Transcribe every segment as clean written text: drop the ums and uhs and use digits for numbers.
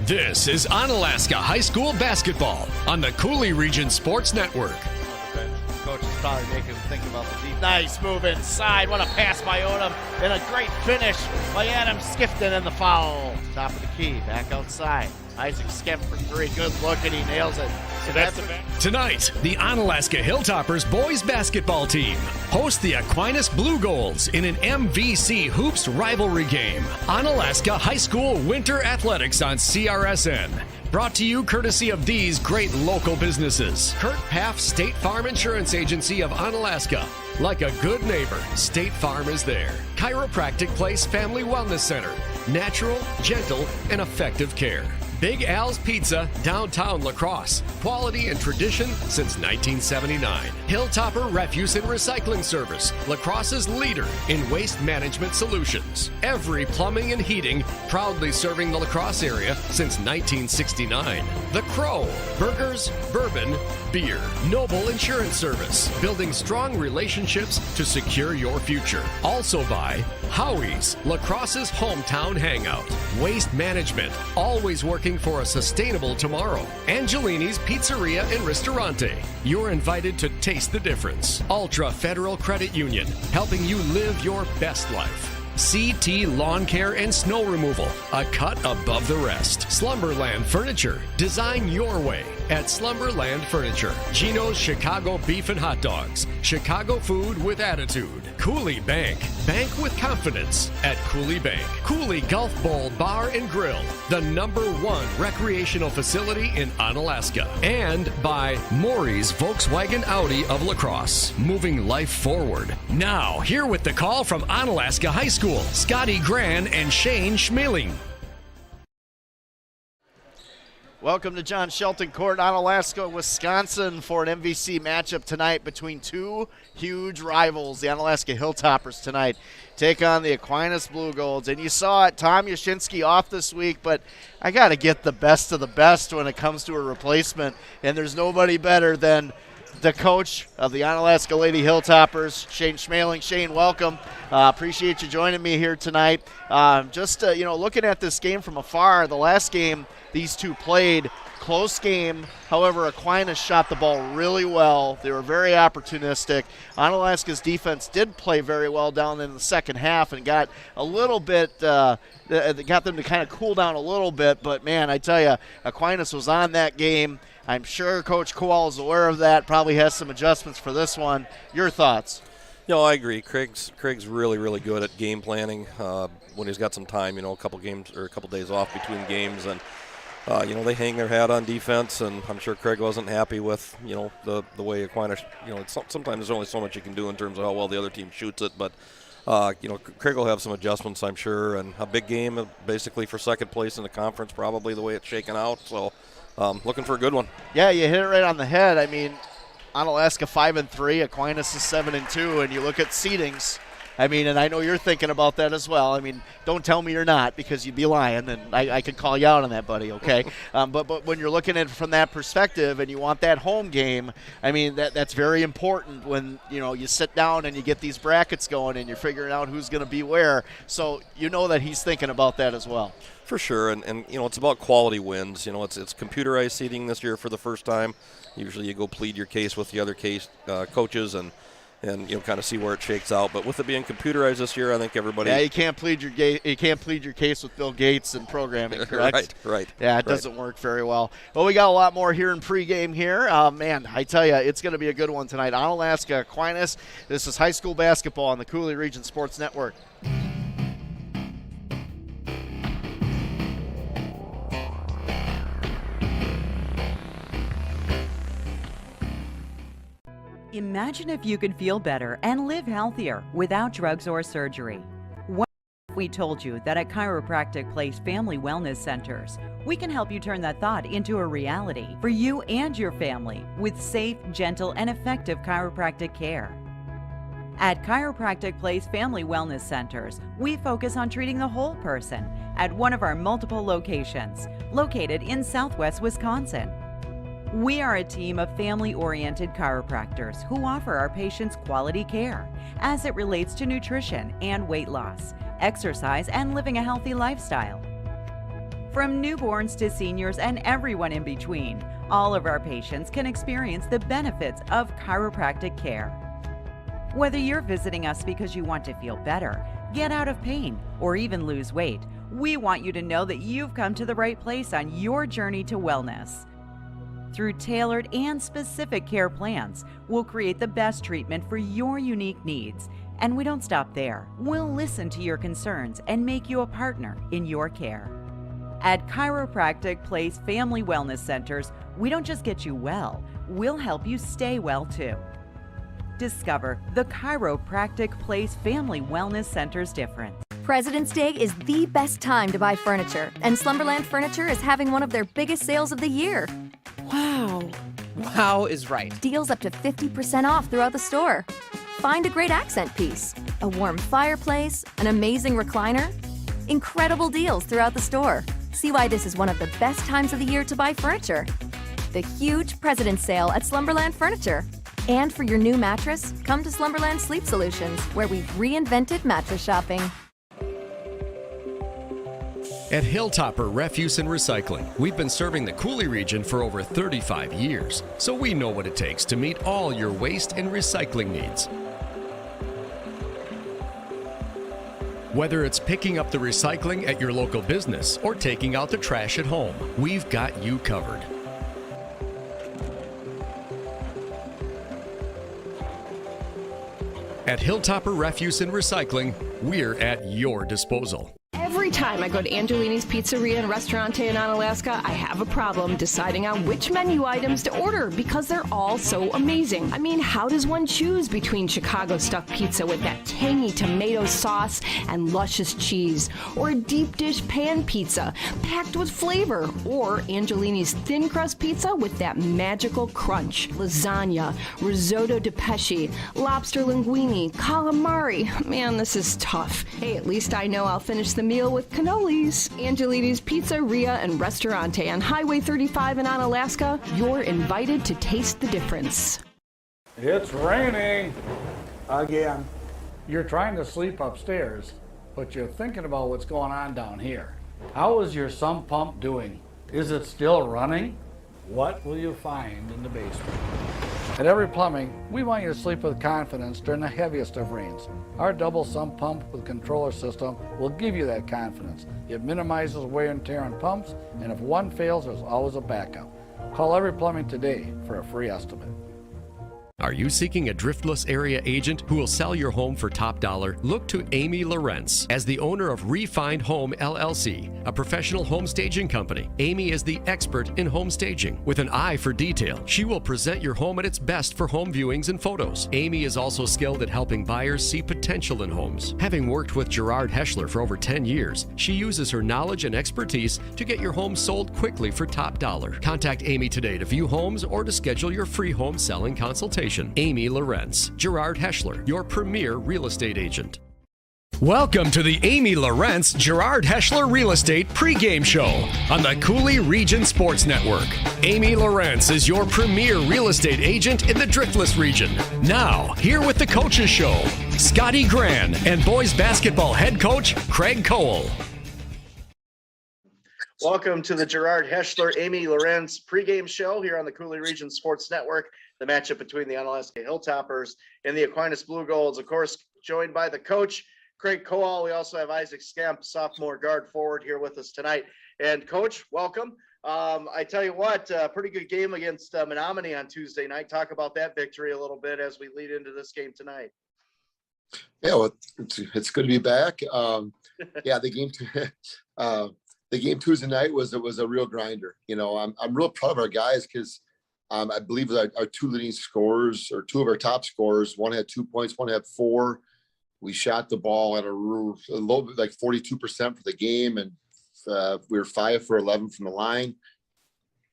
This is Onalaska High School basketball on the Cooley Region Sports Network. Coach is probably making him think about the deep. Nice move inside. What a pass by Odom. And a great finish by Adam Skifton, and the foul. Top of the key. Back outside. Isaac Skemp for three. Good look, and he nails it. So that's Tonight, the Onalaska Hilltoppers boys basketball team host the Aquinas Blugolds in an MVC Hoops rivalry game. Onalaska High School Winter Athletics on CRSN. Brought to you courtesy of these great local businesses. Kurt Paff State Farm Insurance Agency of Onalaska. Like a good neighbor, State Farm is there. Chiropractic Place Family Wellness Center. Natural, gentle, and effective care. Big Al's Pizza, downtown La Crosse. Quality and tradition since 1979. Hilltopper Refuse and Recycling Service, La Crosse's leader in waste management solutions. Every Plumbing and Heating, proudly serving the La Crosse area since 1969. The Crow, burgers, bourbon, beer. Noble Insurance Service, building strong relationships to secure your future. Also by Howie's, La Crosse's hometown hangout. Waste Management, always working for a sustainable tomorrow. Angelini's Pizzeria and Ristorante. You're invited to taste the difference. Ultra Federal Credit Union, helping you live your best life. CT Lawn Care and Snow Removal, a cut above the rest. Slumberland Furniture, design your way at Slumberland Furniture. Gino's Chicago Beef and Hot Dogs, Chicago food with attitude. Cooley Bank, bank with confidence at Cooley Bank. Cooley Golf Bowl Bar and Grill, the #1 recreational facility in Onalaska. And by Maury's Volkswagen Audi of La Crosse, moving life forward. Now, here with the call from Onalaska High School, Scotty Gran and Shane Schmeling. Welcome to John Shelton Court, Onalaska, Wisconsin, for an MVC matchup tonight between two huge rivals. The Onalaska Hilltoppers tonight take on the Aquinas Blugolds. And you saw it, Tom Yashinsky off this week, but I got to get the best of the best when it comes to a replacement. And there's nobody better than the coach of the Onalaska Lady Hilltoppers, Shane Schmeling. Shane, welcome. Appreciate you joining me here tonight. Looking at this game from afar, the last game these two played, close game. However, Aquinas shot the ball really well. They were very opportunistic. Onalaska's defense did play very well down in the second half and got a little bit, got them to kind of cool down a little bit. But, man, I tell you, Aquinas was on that game. I'm sure Coach Kowal is aware of that, probably has some adjustments for this one. Your thoughts? No, I agree. Craig's really, really good at game planning when he's got some time, a couple games or a couple days off between games. And, they hang their hat on defense, and I'm sure Craig wasn't happy with, the way Aquinas, sometimes there's only so much you can do in terms of how well the other team shoots it. But, Craig will have some adjustments, I'm sure, and a big game basically for second place in the conference, probably the way it's shaken out. So, looking for a good one. Yeah, you hit it right on the head. I mean, Onalaska 5-3, Aquinas is 7-2, and you look at seedings. I mean, and I know you're thinking about that as well. I mean, don't tell me you're not, because you'd be lying, and I could call you out on that, buddy, okay? But when you're looking at it from that perspective and you want that home game, I mean, that's very important when, you sit down and you get these brackets going and you're figuring out who's going to be where. So you know that he's thinking about that as well. For sure, and it's about quality wins. It's computerized seating this year for the first time. Usually you go plead your case with the other coaches and kind of see where it shakes out. But with it being computerized this year, I think everybody. Yeah, you can't plead your case with Bill Gates and programming, correct? Right. Yeah, it doesn't work very well. But we got a lot more here in pregame here. Man, I tell you, it's going to be a good one tonight. Onalaska Aquinas. This is high school basketball on the Cooley Region Sports Network. Imagine if you could feel better and live healthier without drugs or surgery. What if we told you that at Chiropractic Place Family Wellness Centers, we can help you turn that thought into a reality for you and your family with safe, gentle, and effective chiropractic care. At Chiropractic Place Family Wellness Centers, we focus on treating the whole person at one of our multiple locations, located in Southwest Wisconsin. We are a team of family-oriented chiropractors who offer our patients quality care as it relates to nutrition and weight loss, exercise, and living a healthy lifestyle. From newborns to seniors and everyone in between, all of our patients can experience the benefits of chiropractic care. Whether you're visiting us because you want to feel better, get out of pain, or even lose weight, we want you to know that you've come to the right place on your journey to wellness. Through tailored and specific care plans, we'll create the best treatment for your unique needs. And we don't stop there. We'll listen to your concerns and make you a partner in your care. At Chiropractic Place Family Wellness Centers, we don't just get you well, we'll help you stay well too. Discover the Chiropractic Place Family Wellness Center's difference. President's Day is the best time to buy furniture, and Slumberland Furniture is having one of their biggest sales of the year. Wow. Wow is right. Deals up to 50% off throughout the store. Find a great accent piece, a warm fireplace, an amazing recliner. Incredible deals throughout the store. See why this is one of the best times of the year to buy furniture. The huge President's Sale at Slumberland Furniture. And for your new mattress, come to Slumberland Sleep Solutions, where we've reinvented mattress shopping. At Hilltopper Refuse and Recycling, we've been serving the Cooley region for over 35 years, so we know what it takes to meet all your waste and recycling needs. Whether it's picking up the recycling at your local business or taking out the trash at home, we've got you covered. At Hilltopper Refuse and Recycling, we're at your disposal. Every time I go to Angelini's Pizzeria and Restaurante in Onalaska, I have a problem deciding on which menu items to order because they're all so amazing. I mean, how does one choose between Chicago stuffed pizza with that tangy tomato sauce and luscious cheese, or a deep dish pan pizza packed with flavor, or Angelini's thin crust pizza with that magical crunch, lasagna, risotto di pesce, lobster linguine, calamari? Man, this is tough. Hey, at least I know I'll finish the meal with cannolis. Angelini's Pizzeria and Restaurante on Highway 35 in Onalaska. You're invited to taste the difference. It's raining again. You're trying to sleep upstairs, but you're thinking about what's going on down here. How is your sump pump doing? Is it still running? What will you find in the basement? At Every Plumbing, we want you to sleep with confidence during the heaviest of rains. Our double sump pump with controller system will give you that confidence. It minimizes wear and tear on pumps, and if one fails, there's always a backup. Call Every Plumbing today for a free estimate. Are you seeking a driftless area agent who will sell your home for top dollar? Look to Amy Lorenz. As the owner of Refined Home LLC, a professional home staging company, Amy is the expert in home staging. With an eye for detail, she will present your home at its best for home viewings and photos. Amy is also skilled at helping buyers see potential in homes. Having worked with Gerard Heschler for over 10 years, she uses her knowledge and expertise to get your home sold quickly for top dollar. Contact Amy today to view homes or to schedule your free home selling consultation. Amy Lorenz, Gerard Heschler, your premier real estate agent. Welcome to the Amy Lorenz Gerard Heschler Real Estate Pregame Show on the Cooley Region Sports Network. Amy Lorenz is your premier real estate agent in the Driftless region. Now, here with the Coaches Show, Scotty Gran and boys basketball head coach Craig Cole. Welcome to the Gerard Heschler, Amy Lorenz pregame show here on the Cooley Region Sports Network. The matchup between the Onalaska Hilltoppers and the Aquinas Blugolds, of course, joined by the coach, Craig Cole. We also have Isaac Skemp, sophomore guard forward, here with us tonight. And Coach, welcome. I tell you what, pretty good game against Menominee on Tuesday night. Talk about that victory a little bit as we lead into this game tonight. Yeah, well, it's good to be back. Yeah, the game Tuesday night was a real grinder. You know, I'm real proud of our guys because I believe our two leading scorers, or two of our top scorers, one had 2 points, one had 4. We shot the ball at a low, like 42% for the game, and we were 5 for 11 from the line.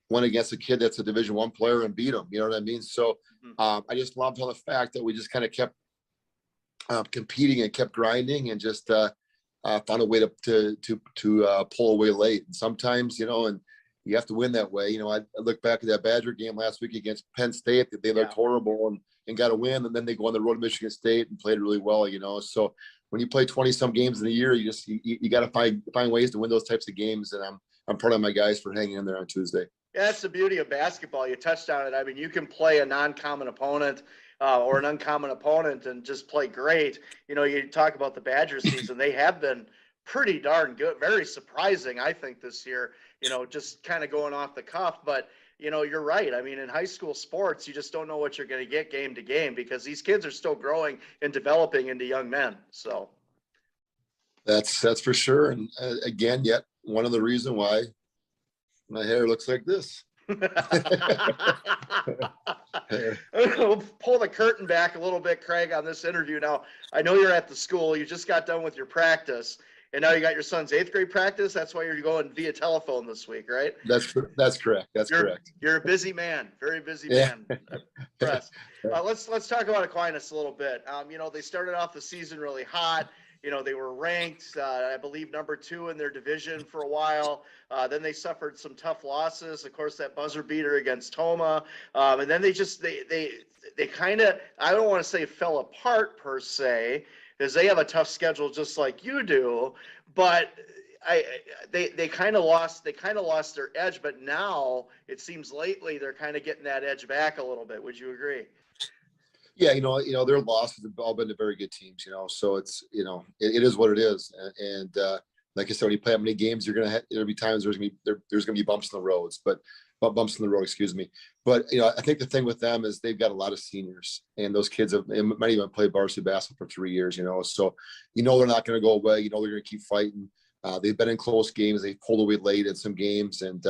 Went against a kid that's a Division I player and beat him. You know what I mean? So I just loved all the fact that we just kind of kept competing and kept grinding and just found a way to pull away late. And sometimes, you know, and you have to win that way. You know, I look back at that Badger game last week against Penn State. They looked horrible and got a win, and then they go on the road to Michigan State and played really well. You know, so when you play 20 some games in a year, you got to find ways to win those types of games. And I'm proud of my guys for hanging in there on Tuesday. Yeah, that's the beauty of basketball. You touched on it. I mean, you can play a non-common opponent or an uncommon opponent and just play great. You know, you talk about the Badger season. They have been pretty darn good, very surprising, I think, this year, you know, just kind of going off the cuff. But, you know, you're right. I mean, in high school sports, you just don't know what you're going to get game to game because these kids are still growing and developing into young men. So that's for sure. And again, yet one of the reasons why my hair looks like this. We'll pull the curtain back a little bit, Craig, on this interview. Now, I know you're at the school. You just got done with your practice, and now you got your son's 8th grade practice. That's why you're going via telephone this week, right? That's correct. That's correct. You're a busy man, very busy man. Impressed. Let's talk about Aquinas a little bit. You know, they started off the season really hot. You know, they were ranked, I believe, number 2 in their division for a while. Then they suffered some tough losses. Of course, that buzzer beater against Toma. And then they kind of, I don't want to say fell apart per se, because they have a tough schedule just like you do. But they kind of lost their edge. But now it seems lately they're kind of getting that edge back a little bit. Would you agree? Yeah, you know, their losses have all been to very good teams, you know, so it's, you know, it is what it is. And like I said, when you play that many games, there'll be times there's going to be bumps in the road, excuse me. But, you know, I think the thing with them is they've got a lot of seniors, and those kids might even play varsity basketball for 3 years, you know, so, you know, they're not going to go away. You know, they're going to keep fighting. They've been in close games. They've pulled away late in some games. And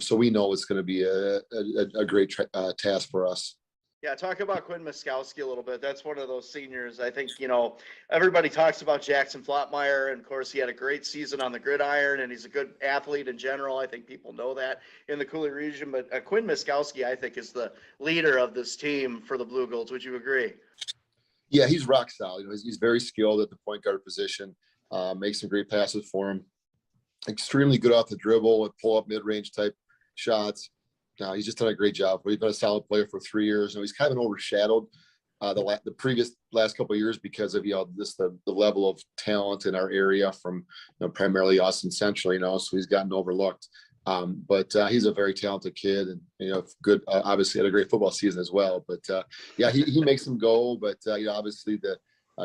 so we know it's going to be a great task for us. Yeah, talk about Quinn Miskowski a little bit. That's one of those seniors. I think, you know, everybody talks about Jackson Flotmeyer, and of course he had a great season on the gridiron, and he's a good athlete in general. I think people know that in the Cooley region. But Quinn Miskowski, I think, is the leader of this team for the Blugolds. Would you agree? Yeah, he's rock solid. You know, he's very skilled at the point guard position. Makes some great passes for him. Extremely good off the dribble and pull up mid-range type shots. No, he's just done a great job. He's been a solid player for 3 years. You know, he's kind of been overshadowed the previous last couple of years because of, you know, the level of talent in our area from, you know, primarily Austin Central, you know, so he's gotten overlooked. But he's a very talented kid, and, you know, good. Obviously had a great football season as well. But yeah, he makes them go. But you know, obviously the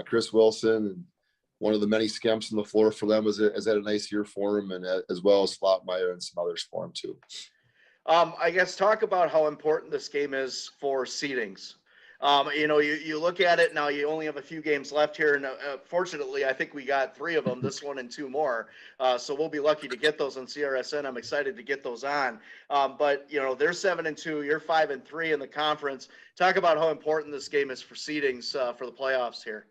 Chris Wilson, and one of the many scamps on the floor for them, has had a nice year for him, and as well as Flotmeyer and some others for him too. I guess talk about how important this game is for seedings. You know, you look at it now, you only have a few games left here. And fortunately, I think we got 3 of them, this one and 2 more. So we'll be lucky to get those on CRSN. I'm excited to get those on. But, you know, they're 7-2, you're 5-3 in the conference. Talk about how important this game is for seedings for the playoffs here.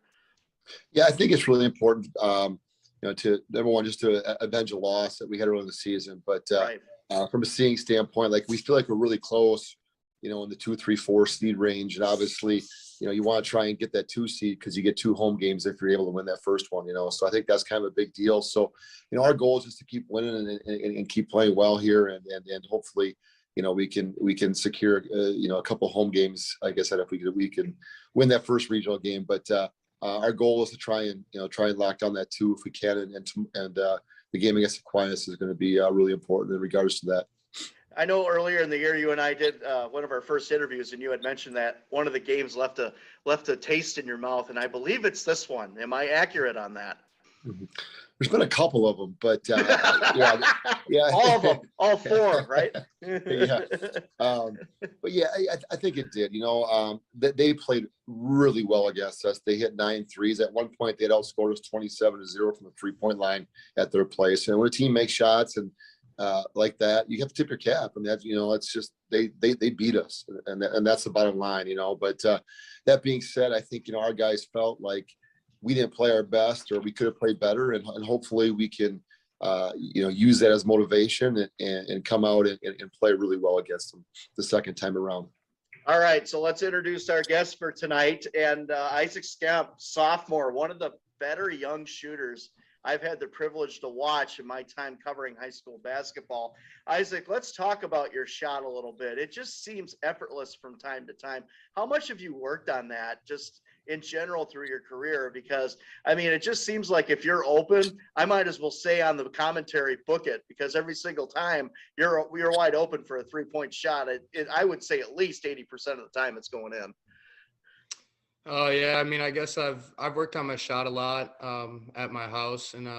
Yeah, I think it's really important, you know, to number one, just to avenge a loss that we had early in the season. But right. From a seeding standpoint, like, we feel like we're really close, you know, in the 2, 3, 4 seed range. And obviously, you know, you want to try and get that 2 seed because you get 2 home games if you're able to win that first one, you know. So I think that's kind of a big deal. So, you know, our goal is just to keep winning and keep playing well here. And hopefully, you know, we can secure, you know, a couple home games, like I said, if we can win that first regional game. But our goal is to try and lock down that 2 if we can. And the game against Aquinas is going to be really important in regards to that. I know earlier in the year you and I did one of our first interviews, and you had mentioned that one of the games left a taste in your mouth, and I believe it's this one. Am I accurate on that? Mm-hmm. There's been a couple of them, but yeah, all of them, all 4, right? Yeah, but yeah, I think it did. You know, they played really well against us. They hit 9 threes. At one point, they had outscored us 27-0 from the 3-point line at their place. And when a team makes shots and like that, you have to tip your cap. And that's, you know, it's just they beat us, and that's the bottom line. You know, but that being said, I think, you know, our guys felt like we didn't play our best, or we could have played better, and hopefully we can, you know, use that as motivation and come out and play really well against them the second time around. All right, so let's introduce our guest for tonight. And Isaac Skamp, sophomore, one of the better young shooters I've had the privilege to watch in my time covering high school basketball. Isaac, let's talk about your shot a little bit. It just seems effortless from time to time. How much have you worked on that? Just, in general through your career? Because I mean, it just seems like if you're open, I might as well say on the commentary, book it, because every single time you're wide open for a 3-point shot. I would say at least 80% of the time it's going in. Oh yeah, I mean, I guess I've worked on my shot a lot at my house, and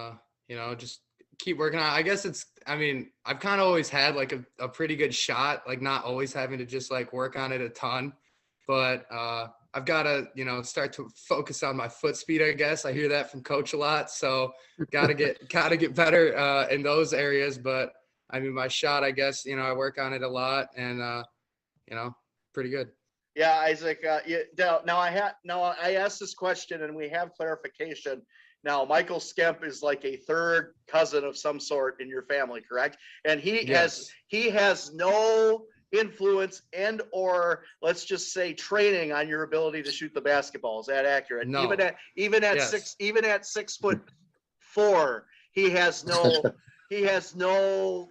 just keep working on it. I guess I've kind of always had like a pretty good shot, like not always having to just like work on it a ton, but I've got to, start to focus on my foot speed, I guess. I hear that from coach a lot. So gotta get better in those areas. But I mean, my shot, I guess, I work on it a lot, and pretty good. Yeah, Isaac. Now I asked this question and we have clarification. Now, Michael Skemp is like a third cousin of some sort in your family, correct? And he has no influence and or let's just say training on your ability to shoot the basketball. Is that accurate? No. Even at 6'4", he has no he has no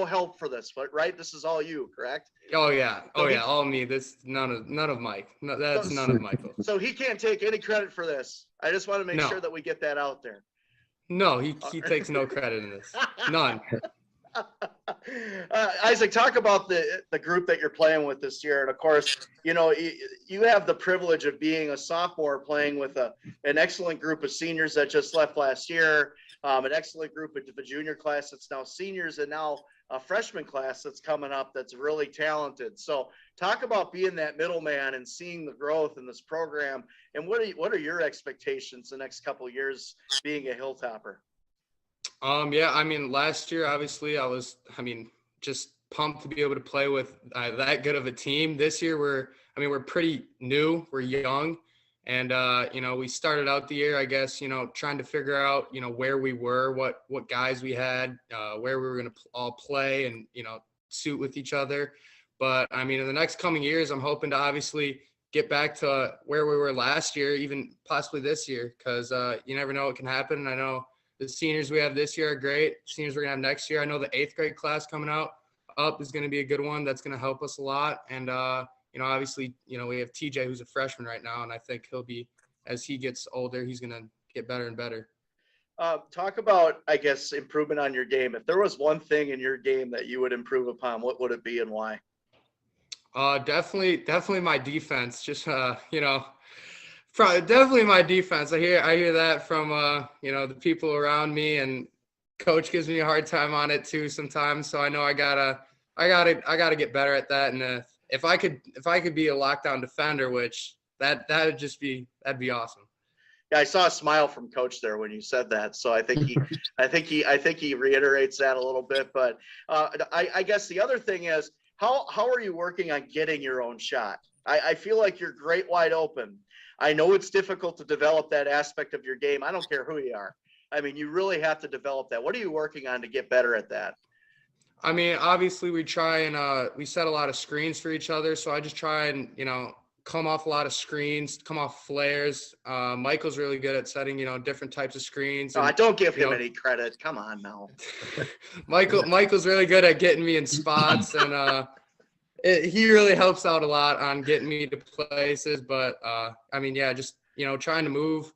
help for this, but right? This is all you, correct? Oh yeah. All me. This none of Mike. No, that's none of Michael. So he can't take any credit for this. I just want to make sure that we get that out there. No, he takes no credit in this. None. Isaac, talk about the group that you're playing with this year. And of course, you have the privilege of being a sophomore playing with an excellent group of seniors that just left last year, an excellent group of the junior class that's now seniors, and now a freshman class that's coming up that's really talented. So talk about being that middleman and seeing the growth in this program. And what are your expectations the next couple of years being a Hilltopper? Yeah, I mean, last year, obviously, I was just pumped to be able to play with that good of a team. This year, we're pretty new, we're young, and we started out the year, I guess, trying to figure out, where we were, what guys we had, where we were going to all play and, suit with each other. But I mean, in the next coming years, I'm hoping to obviously get back to where we were last year, even possibly this year, because you never know what can happen. And I know the seniors we have this year are great. Seniors we're going to have next year. I know the 8th grade class coming up is going to be a good one. That's going to help us a lot. And, obviously, we have TJ, who's a freshman right now. And I think he'll be, as he gets older, he's going to get better and better. Talk about, I guess, improvement on your game. If there was one thing in your game that you would improve upon, what would it be and why? Definitely my defense. Just, definitely my defense. I hear that from the people around me, and coach gives me a hard time on it too sometimes. So I know I gotta get better at that. And if I could be a lockdown defender, which that'd be awesome. Yeah, I saw a smile from coach there when you said that. So I think he reiterates that a little bit. But I guess the other thing is, how are you working on getting your own shot? I feel like you're great wide open. I know it's difficult to develop that aspect of your game. I don't care who you are. I mean, you really have to develop that. What are you working on to get better at that? I mean, obviously we try and we set a lot of screens for each other. So I just try and, come off a lot of screens, come off flares. Michael's really good at setting, different types of screens. No, don't give him any credit. Come on now. Michael's really good at getting me in spots, and he really helps out a lot on getting me to places. But just trying to move,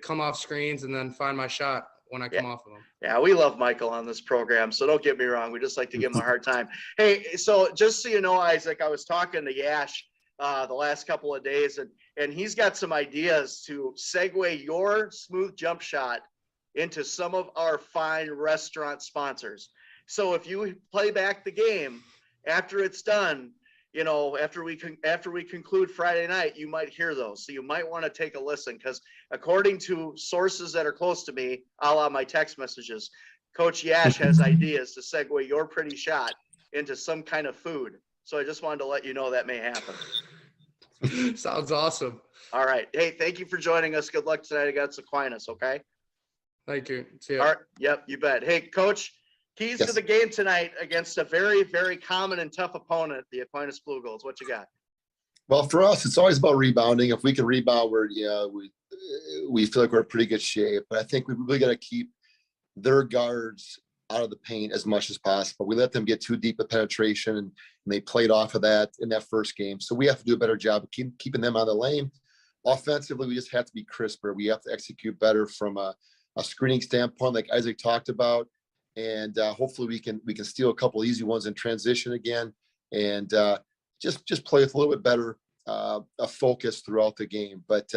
come off screens, and then find my shot when I come off of them. Yeah, we love Michael on this program, so don't get me wrong. We just like to give him a hard time. Hey, so just so you know, Isaac, I was talking to Yash the last couple of days, and he's got some ideas to segue your smooth jump shot into some of our fine restaurant sponsors. So if you play back the game after it's done, after we conclude Friday night, you might hear those. So you might want to take a listen, because according to sources that are close to me, a la my text messages, Coach Yash has ideas to segue your pretty shot into some kind of food. So I just wanted to let you know that may happen. Sounds awesome. All right. Hey, thank you for joining us. Good luck tonight against Aquinas, okay? Thank you. See you. All right. Yep, you bet. Hey, Coach, keys to the game tonight against a very, very common and tough opponent, the Aquinas Blugolds. What you got? Well, for us, it's always about rebounding. If we can rebound, we feel like we're in pretty good shape. But I think we really got to keep their guards out of the paint as much as possible. We let them get too deep with penetration, and they played off of that in that first game. So we have to do a better job of keeping them on the lane. offensively, we just have to be crisper. We have to execute better from a screening standpoint, like Isaac talked about, and hopefully we can steal a couple easy ones in transition again, and just play with a little bit better a focus throughout the game. But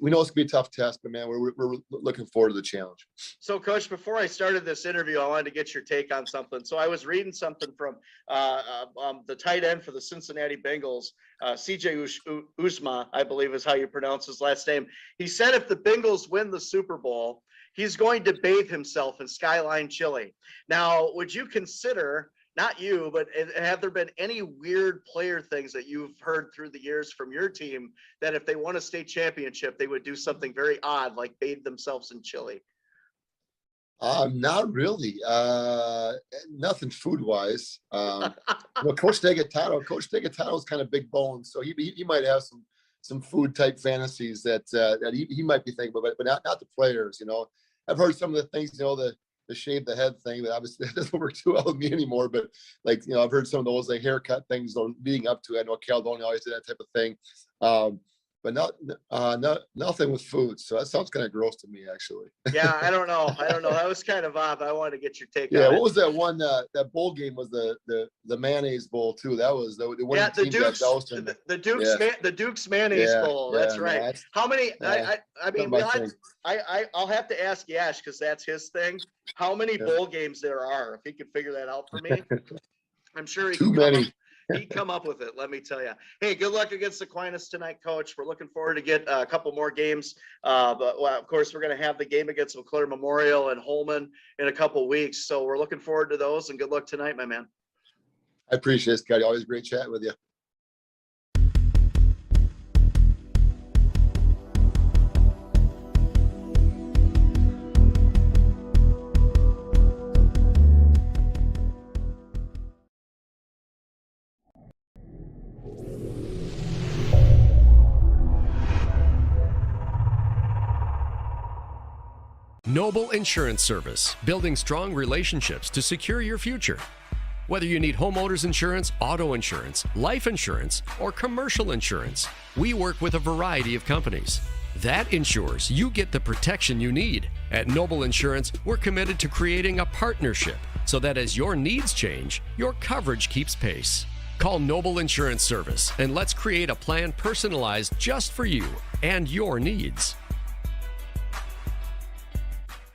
we know it's gonna be a tough test, but man, we're looking forward to the challenge. So, Coach, before I started this interview, I wanted to get your take on something. So I was reading something from the tight end for the Cincinnati Bengals, CJ Uzma, I believe is how you pronounce his last name. He said if the Bengals win the Super Bowl, he's going to bathe himself in Skyline chili. Now, would you consider, not you, but have there been any weird player things that you've heard through the years from your team that if they won a state championship, they would do something very odd, like bathe themselves in chili? Not really. Nothing food wise. Coach Degatato's kind of big bones, so he might have some food type fantasies that he might be thinking about, but not the players. I've heard some of the things, the shave the head thing, that obviously that doesn't work too well with me anymore. But I've heard some of those like haircut things leading up to it. I know Caldoni always did that type of thing. But nothing with food. So that sounds kind of gross to me, actually. Yeah, I don't know. That was kind of odd. I wanted to get your take on it. What was that one? That bowl game was the mayonnaise bowl too. That was the one. Yeah, the Duke's mayonnaise bowl. That's right. No, how many? I'll have to ask Yash because that's his thing. How many bowl games there are? If he could figure that out for me, I'm sure he too many. He'd come up with it, let me tell you. Hey, good luck against Aquinas tonight, Coach. We're looking forward to get a couple more games. But of course, we're going to have the game against McClure Memorial and Holman in a couple weeks. So we're looking forward to those, and good luck tonight, my man. I appreciate it, Scotty. Always great chatting with you. Noble Insurance Service, building strong relationships to secure your future. Whether you need homeowners insurance, auto insurance, life insurance, or commercial insurance, we work with a variety of companies. That ensures you get the protection you need. At Noble Insurance, we're committed to creating a partnership so that as your needs change, your coverage keeps pace. Call Noble Insurance Service and let's create a plan personalized just for you and your needs.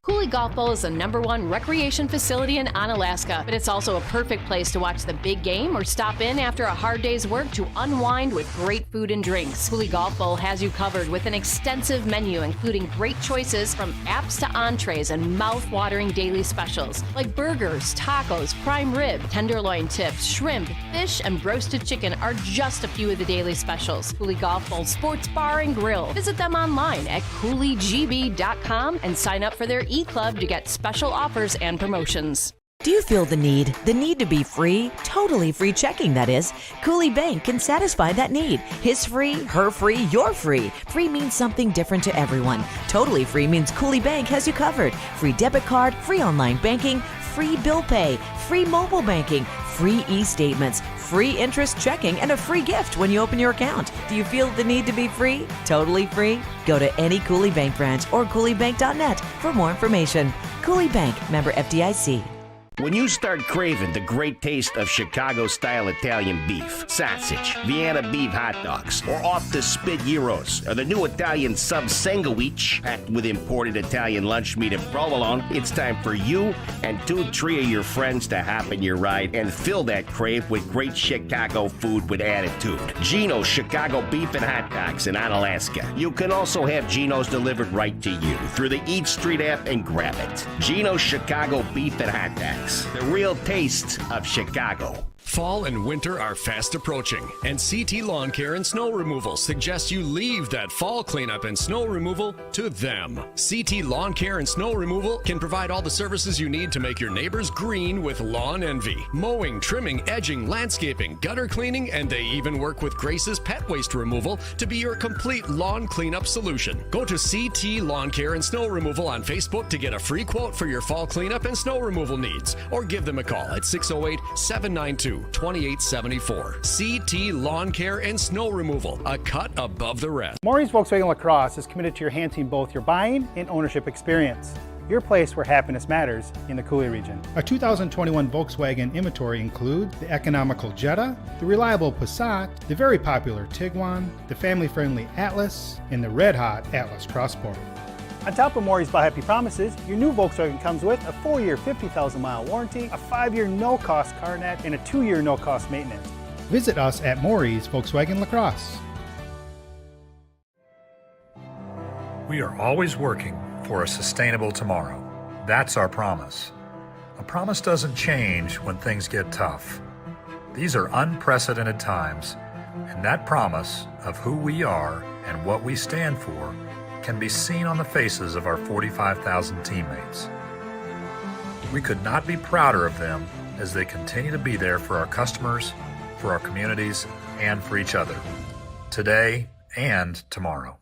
Cooley Golf Bowl is the #1 recreation facility in Onalaska, but it's also a perfect place to watch the big game or stop in after a hard day's work to unwind with great food and drinks. Cooley Golf Bowl has you covered with an extensive menu, including great choices from apps to entrees and mouth-watering daily specials like burgers, tacos, prime rib, tenderloin tips, shrimp, fish, and roasted chicken are just a few of the daily specials. Cooley Golf Bowl Sports Bar and Grill. Visit them online at CooleyGB.com and sign up for their e-club to get special offers and promotions. Do you feel the need to be free? Totally free checking, that is. Cooley Bank can satisfy that need. His free, her free, your free. Free means something different to everyone. Totally free means Cooley Bank has you covered. Free debit card, free online banking, free bill pay, free mobile banking, free e-statements, free interest checking, and a free gift when you open your account. Do you feel the need to be free? Totally free? Go to any Cooley Bank branch or CooleyBank.net for more information. Cooley Bank, member FDIC. When you start craving the great taste of Chicago-style Italian beef, sausage, Vienna beef hot dogs, or off-the-spit gyros, or the new Italian sub sandwich packed with imported Italian lunch meat and provolone, it's time for you and 2-3 of your friends to hop in your ride and fill that crave with great Chicago food with attitude. Gino's Chicago Beef and Hot Dogs in Onalaska. You can also have Gino's delivered right to you through the Eat Street app and grab it. Gino's Chicago Beef and Hot Dogs. The real taste of Chicago. Fall and winter are fast approaching, and CT Lawn Care and Snow Removal suggests you leave that fall cleanup and snow removal to them. CT Lawn Care and Snow Removal can provide all the services you need to make your neighbors green with lawn envy. Mowing, trimming, edging, landscaping, gutter cleaning, and they even work with Grace's pet waste removal to be your complete lawn cleanup solution. Go to CT Lawn Care and Snow Removal on Facebook to get a free quote for your fall cleanup and snow removal needs, or give them a call at 608-792-0000. 2874. CT Lawn Care and Snow Removal, a cut above the rest. Maury's Volkswagen La Crosse is committed to enhancing both your buying and ownership experience. Your place where happiness matters in the Coulee region. Our 2021 Volkswagen inventory includes the economical Jetta, the reliable Passat, the very popular Tiguan, the family-friendly Atlas, and the red-hot Atlas Crossport. On top of Maury's Buy Happy Promises, your new Volkswagen comes with a 4-year 50,000-mile warranty, a 5-year no-cost car net, and a 2-year no-cost maintenance. Visit us at Maury's Volkswagen La Crosse. We are always working for a sustainable tomorrow. That's our promise. A promise doesn't change when things get tough. These are unprecedented times, and that promise of who we are and what we stand for can be seen on the faces of our 45,000 teammates. We could not be prouder of them as they continue to be there for our customers, for our communities, and for each other, today and tomorrow.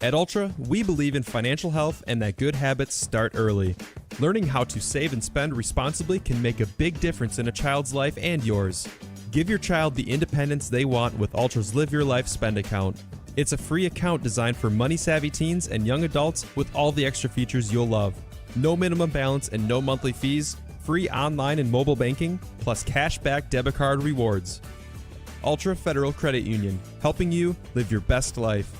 At Ultra, we believe in financial health and that good habits start early. Learning how to save and spend responsibly can make a big difference in a child's life and yours. Give your child the independence they want with Ultra's Live Your Life Spend account. It's a free account designed for money-savvy teens and young adults with all the extra features you'll love. No minimum balance and no monthly fees, free online and mobile banking, plus cashback debit card rewards. Ultra Federal Credit Union, helping you live your best life.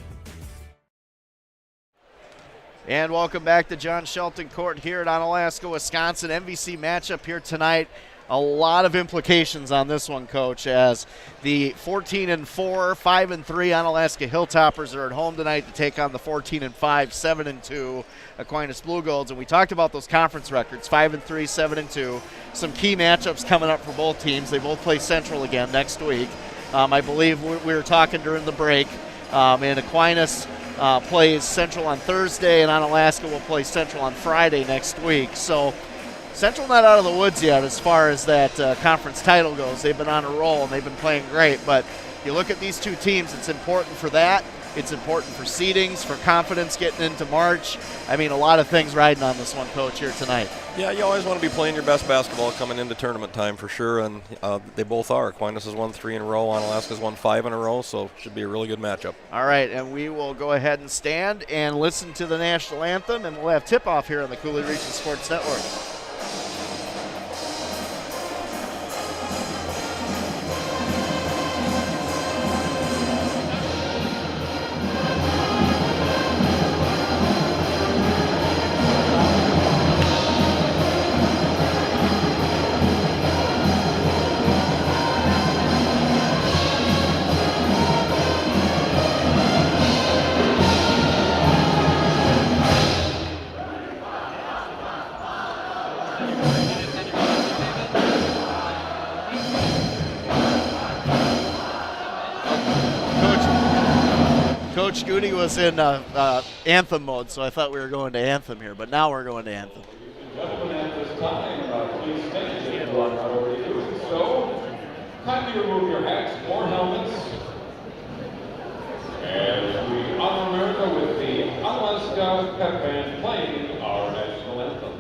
And welcome back to John Shelton Court here at Onalaska, Wisconsin. MVC matchup here tonight. A lot of implications on this one, Coach, as the 14-4, 5-3 Onalaska Hilltoppers are at home tonight to take on the 14-5, 7-2 Aquinas Blugolds. And we talked about those conference records, 5-3, 7-2. Some key matchups coming up for both teams. They both play Central again next week. I believe we were talking during the break, and Aquinas plays Central on Thursday, and Onalaska will play Central on Friday next week. So Central not out of the woods yet as far as that conference title goes. They've been on a roll, and they've been playing great. But you look at these two teams, it's important for that. It's important for seedings, for confidence getting into March. I mean, a lot of things riding on this one, Coach, here tonight. Yeah, you always want to be playing your best basketball coming into tournament time for sure, and they both are. Aquinas has won 3 in a row, Onalaska's won 5 in a row, so should be a really good matchup. All right, and we will go ahead and stand and listen to the national anthem, and we'll have tip-off here on the Coulee Region Sports Network. Coach Goody was in anthem mode, so I thought we were going to anthem here, but now we're going to anthem. Gentlemen, at this time, please stand to our priority doing so. Kindly remove your hats or helmets. As we honor America with the Onalaska Pep Band playing our national anthem.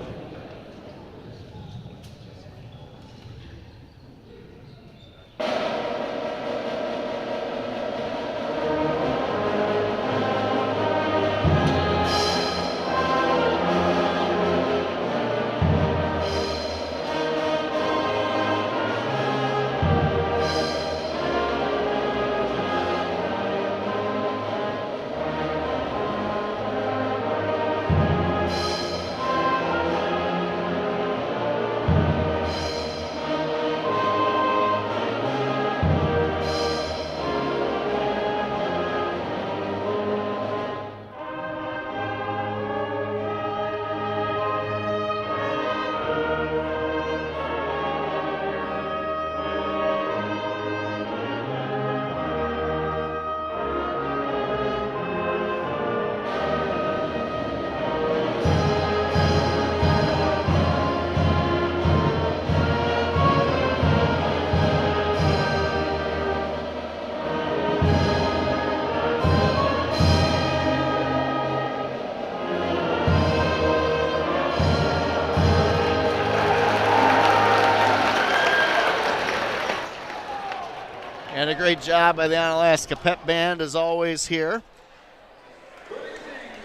And a great job by the Onalaska Pep Band as always here.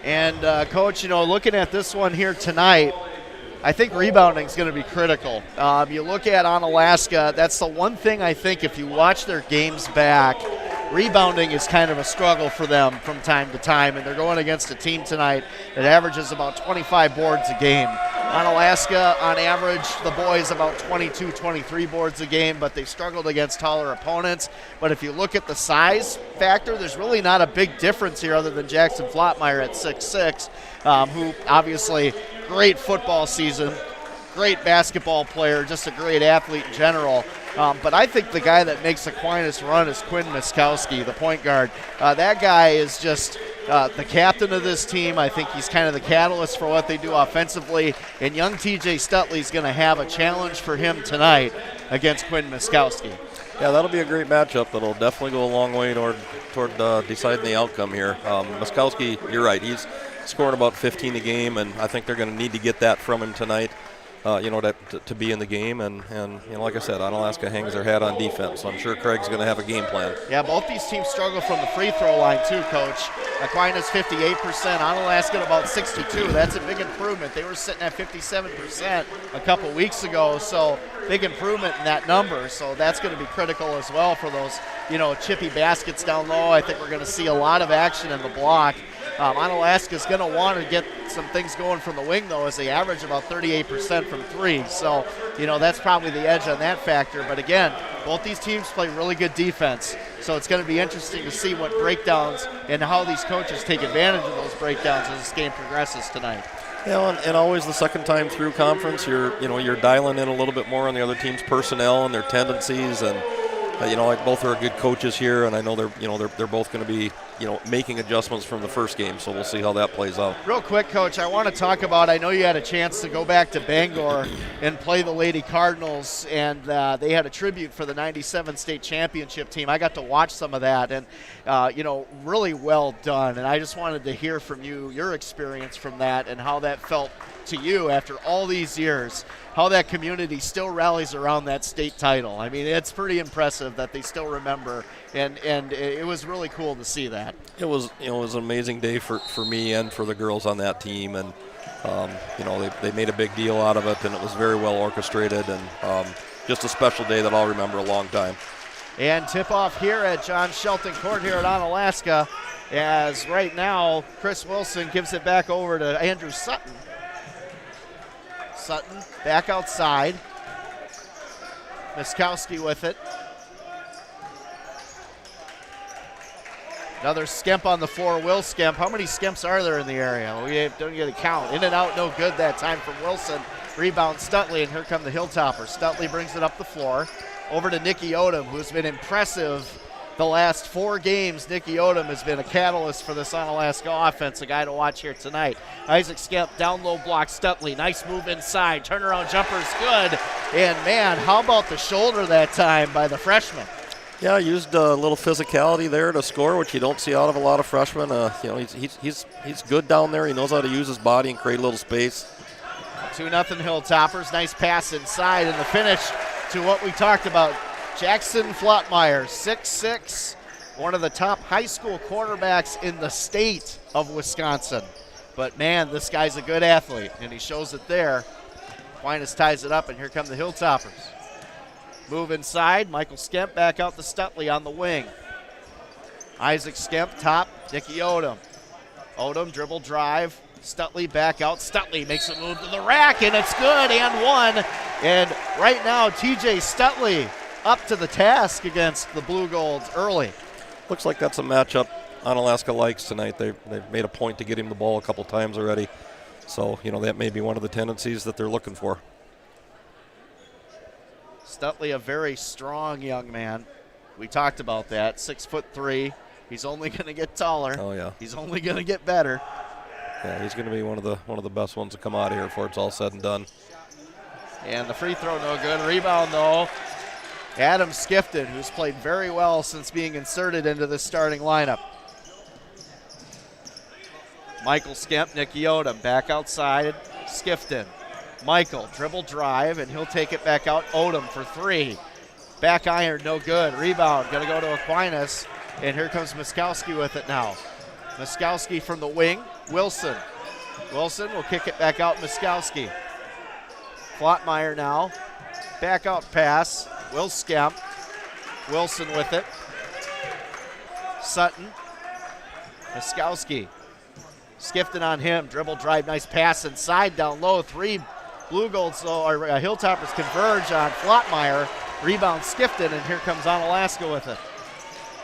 And Coach, looking at this one here tonight, I think rebounding is going to be critical. You look at Onalaska, that's the one thing I think if you watch their games back, rebounding is kind of a struggle for them from time to time, and they're going against a team tonight that averages about 25 boards a game. Onalaska, on average, the boys about 22, 23 boards a game, but they struggled against taller opponents. But if you look at the size factor, there's really not a big difference here other than Jackson Flotmeyer at 6'6", who obviously great football season, great basketball player, just a great athlete in general. But I think the guy that makes Aquinas run is Quinn Miskowski, the point guard. That guy is just the captain of this team. I think he's kind of the catalyst for what they do offensively. And young TJ Stutley's going to have a challenge for him tonight against Quinn Miskowski. Yeah, that'll be a great matchup. That'll definitely go a long way toward deciding the outcome here. Miskowski, you're right. He's scoring about 15 a game, and I think they're going to need to get that from him tonight. To be in the game, and like I said, Onalaska hangs their hat on defense, so I'm sure Craig's going to have a game plan. Yeah, both these teams struggle from the free throw line too, Coach. Aquinas 58%, Onalaska at about 62%. That's a big improvement. They were sitting at 57% a couple weeks ago, so big improvement in that number. So that's going to be critical as well for those, chippy baskets down low. I think we're going to see a lot of action in the block. Onalaska's going to want to get some things going from the wing, though, as they average about 38% from three. So, that's probably the edge on that factor. But, again, both these teams play really good defense. So it's going to be interesting to see what breakdowns and how these coaches take advantage of those breakdowns as this game progresses tonight. And always the second time through conference, you're dialing in a little bit more on the other team's personnel and their tendencies, and like both are good coaches here, and I know they're both going to be making adjustments from the first game, so we'll see how that plays out. Real quick, Coach, I want to talk about, I know you had a chance to go back to Bangor and play the Lady Cardinals, and they had a tribute for the 97 state championship team. I got to watch some of that, and really well done, and I just wanted to hear from you, your experience from that, and how that felt to you after all these years, how that community still rallies around that state title. I mean, it's pretty impressive that they still remember, and it was really cool to see that. It was an amazing day for me and for the girls on that team, and they made a big deal out of it, and it was very well orchestrated, and just a special day that I'll remember a long time. And tip-off here at John Shelton Court here at Onalaska, as right now Chris Wilson gives it back over to Andrew Sutton. Sutton back outside. Miskowski with it. Another skimp on the floor, Will Skimp. How many skimps are there in the area? We don't get a count. In and out, no good that time from Wilson. Rebound Stutley, and here come the Hilltoppers. Stutley brings it up the floor. Over to Nikki Odom, who's been impressive the last 4 games. Nikki Odom has been a catalyst for this Onalaska offense, a guy to watch here tonight. Isaac Skemp, down low block, Stutley. Nice move inside. Turnaround jumper is good. And, man, how about the shoulder that time by the freshman? Yeah, used a little physicality there to score, which you don't see out of a lot of freshmen. He's good down there. He knows how to use his body and create a little space. 2-0 Hilltoppers. Nice pass inside, and the finish to what we talked about. Jackson Flotmeyer, 6'6", one of the top high school quarterbacks in the state of Wisconsin. But, man, this guy's a good athlete, and he shows it there. Aquinas ties it up, and here come the Hilltoppers. Move inside. Michael Skemp back out to Stutley on the wing. Isaac Skemp top. Nikki Odom. Odom dribble drive. Stutley back out. Stutley makes a move to the rack, and it's good, and one. And right now, TJ Stutley up to the task against the Blugolds early. Looks like that's a matchup Onalaska likes tonight. They've made a point to get him the ball a couple times already. So, that may be one of the tendencies that they're looking for. Stutley, a very strong young man. We talked about that. 6'3". He's only going to get taller. Oh yeah. He's only going to get better. Yeah, he's going to be one of the best ones to come out of here before it's all said and done. And the free throw no good. Rebound though. Adam Skifton, who's played very well since being inserted into the starting lineup. Michael Skemp, Nikki Odom back outside. Skifton. Michael, dribble drive, and he'll take it back out. Odom for 3. Back iron, no good. Rebound, going to go to Aquinas. And here comes Miskowski with it now. Miskowski from the wing. Wilson. Wilson will kick it back out. Miskowski. Flottmeyer now. Back out pass. Will Skemp. Wilson with it. Sutton. Miskowski. Skifting on him. Dribble drive. Nice pass inside. Down low. 3 Blugolds or Hilltoppers converge on Flottmeyer. Rebound Skifton, and here comes Onalaska with it.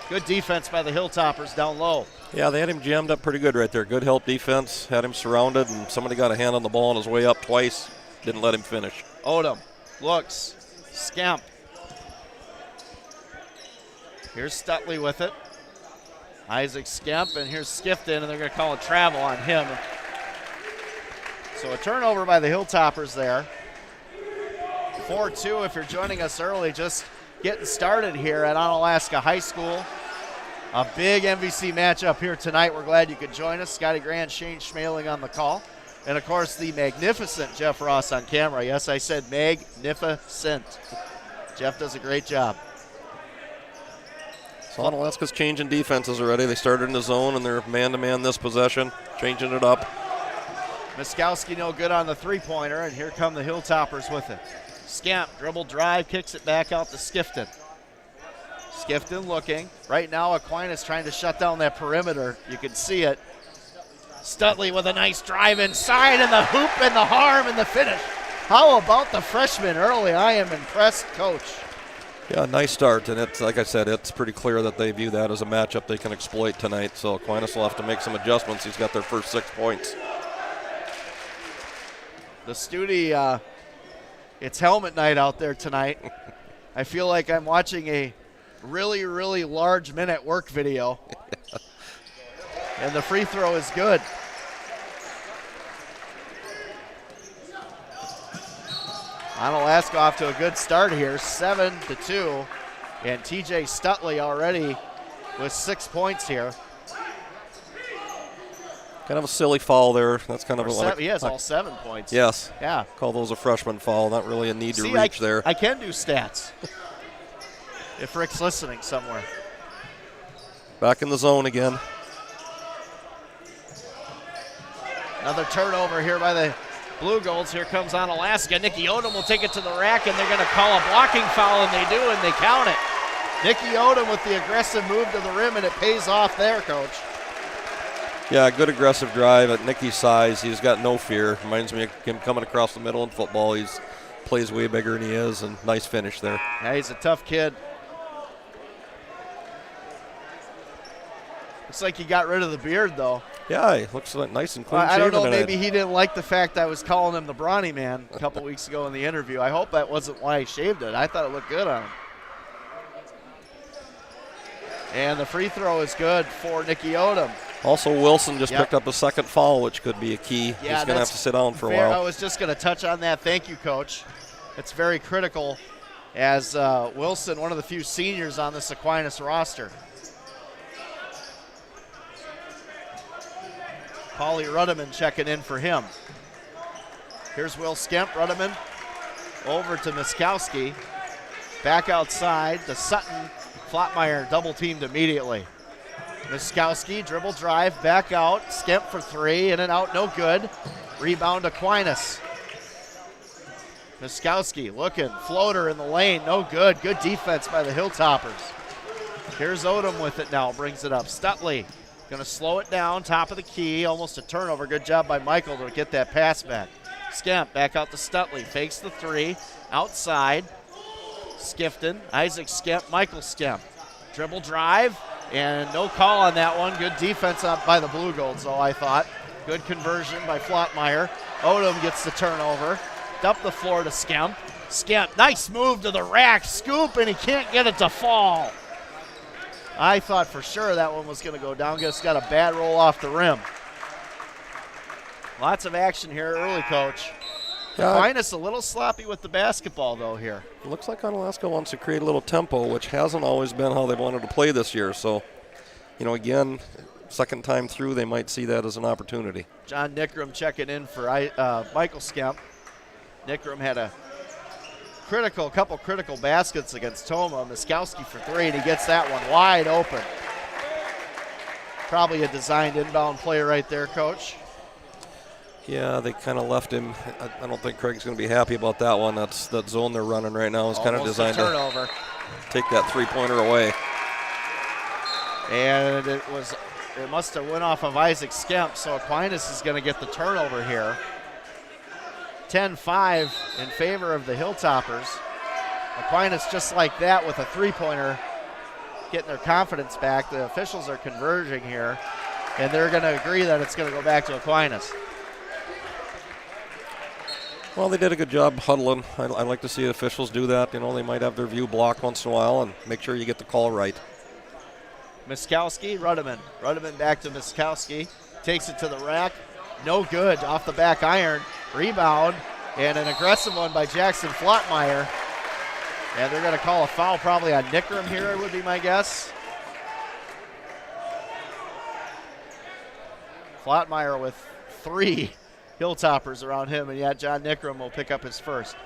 Good defense by the Hilltoppers down low. Yeah, they had him jammed up pretty good right there. Good help defense. Had him surrounded, and somebody got a hand on the ball on his way up twice. Didn't let him finish. Odom looks. Skemp. Here's Stutley with it. Isaac Skemp, and here's Skifton, and they're going to call a travel on him. So a turnover by the Hilltoppers there. 4-2 if you're joining us early, just getting started here at Onalaska High School. A big MVC matchup here tonight. We're glad you could join us. Scotty Grant, Shane Schmaling on the call. And, of course, the magnificent Jeff Ross on camera. Yes, I said magnificent. Jeff does a great job. So Onalaska's changing defenses already. They started in the zone, and they're man-to-man this possession, changing it up. Miskowski no good on the three-pointer, and here come the Hilltoppers with it. Skemp, dribble drive, kicks it back out to Skifton. Skifton looking. Right now, Aquinas trying to shut down that perimeter. You can see it. Stutley with a nice drive inside, and the hoop and the harm and the finish. How about the freshman early? I am impressed, Coach. Yeah, nice start, and it's like I said, it's pretty clear that they view that as a matchup they can exploit tonight. So Aquinas will have to make some adjustments. He's got their first 6 points. The Studi, it's helmet night out there tonight. I feel like I'm watching a really, really large Men at Work video. And the free throw is good. Onalaska off to a good start here, 7-2. And TJ Stutley already with 6 points here. Kind of a silly foul there. That's kind of he has all 7 points. Yes. Yeah. Call those a freshman foul. Not really a need to reach there. I can do stats. If Rick's listening somewhere. Back in the zone again. Another turnover here by the Blugolds. Here comes Onalaska. Nicky Odom will take it to the rack, and they're going to call a blocking foul, and they do, and they count it. Nicky Odom with the aggressive move to the rim, and it pays off there, Coach. Yeah, good aggressive drive at Nicky's size. He's got no fear. Reminds me of him coming across the middle in football. He plays way bigger than he is, and nice finish there. Yeah, he's a tough kid. Looks like he got rid of the beard, though. Yeah, he looks like nice and clean shaven. I don't know, maybe he didn't like the fact I was calling him the Brawny Man a couple weeks ago in the interview. I hope that wasn't why he shaved it. I thought it looked good on him. And the free throw is good for Nicky Odom. Also, Wilson just picked up a second foul, which could be a key. Yeah, he's going to have to sit down for a while. I was just going to touch on that. Thank you, Coach. It's very critical as Wilson, one of the few seniors on this Aquinas roster. Paulie Ruddeman checking in for him. Here's Will Skemp. Ruddeman over to Miskowski. Back outside to Sutton. Flottmeyer double teamed immediately. Miskowski, dribble drive, back out. Skemp for three, in and out, no good. Rebound Aquinas. Miskowski looking, floater in the lane, no good. Good defense by the Hilltoppers. Here's Odom with it now, brings it up. Stutley gonna slow it down, top of the key, almost a turnover. Good job by Michael to get that pass back. Skemp back out to Stutley, fakes the three, outside. Skifton, Isaac Skemp, Michael Skemp. Dribble drive, and no call on that one. Good defense up by the Blugolds, though, I thought. Good conversion by Flottmeyer. Odom gets the turnover. Up the floor to Skemp. Skemp, nice move to the rack. Scoop, and he can't get it to fall. I thought for sure that one was going to go down. Just got a bad roll off the rim. Lots of action here early, Coach. Aquinas a little sloppy with the basketball, though, here. It looks like Onalaska wants to create a little tempo, which hasn't always been how they've wanted to play this year. So, again, second time through, they might see that as an opportunity. John Nickram checking in for Michael Skemp. Nickram had a couple critical baskets against Toma. Miskowski for 3, and he gets that one wide open. Probably a designed inbound play right there, Coach. Yeah, they kind of left him. I don't think Craig's going to be happy about that one. That zone they're running right now is kind of designed to take that three-pointer away. And it must have went off of Isaac Skemp, so Aquinas is going to get the turnover here. 10-5 in favor of the Hilltoppers. Aquinas just like that with a three-pointer, getting their confidence back. The officials are converging here, and they're going to agree that it's going to go back to Aquinas. Well, they did a good job huddling. I like to see officials do that. You know, they might have their view blocked once in a while and make sure you get the call right. Miskowski, Rudeman. Rudeman back to Miskowski. Takes it to the rack. No good. Off the back iron. Rebound. And an aggressive one by Jackson Flottmeyer. And they're going to call a foul probably on Nickram here, would be my guess. Flottmeyer with 3 Hilltoppers around him, and yet John Nickram will pick up his first.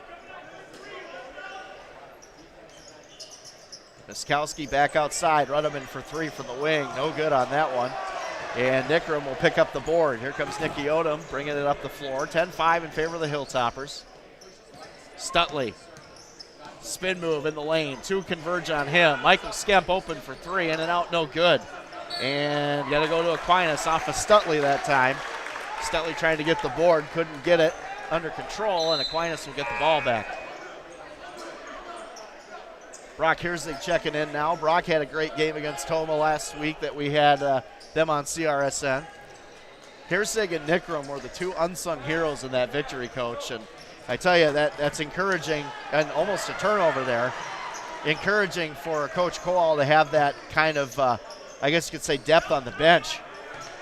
Miskowski back outside. Rudeman for 3 from the wing. No good on that one. And Nickram will pick up the board. Here comes Nicky Odom bringing it up the floor. 10-5 in favor of the Hilltoppers. Stutley. Spin move in the lane. 2 converge on him. Michael Skemp open for 3. In and out, no good. And got to go to Aquinas off of Stutley that time. Stutley trying to get the board. Couldn't get it under control, and Aquinas will get the ball back. Brock Herzig checking in now. Brock had a great game against Toma last week that we had them on CRSN. Herzig and Nickram were the 2 unsung heroes in that victory, Coach. And I tell you, that's encouraging, and almost a turnover there. Encouraging for Coach Coal to have that kind of, I guess you could say, depth on the bench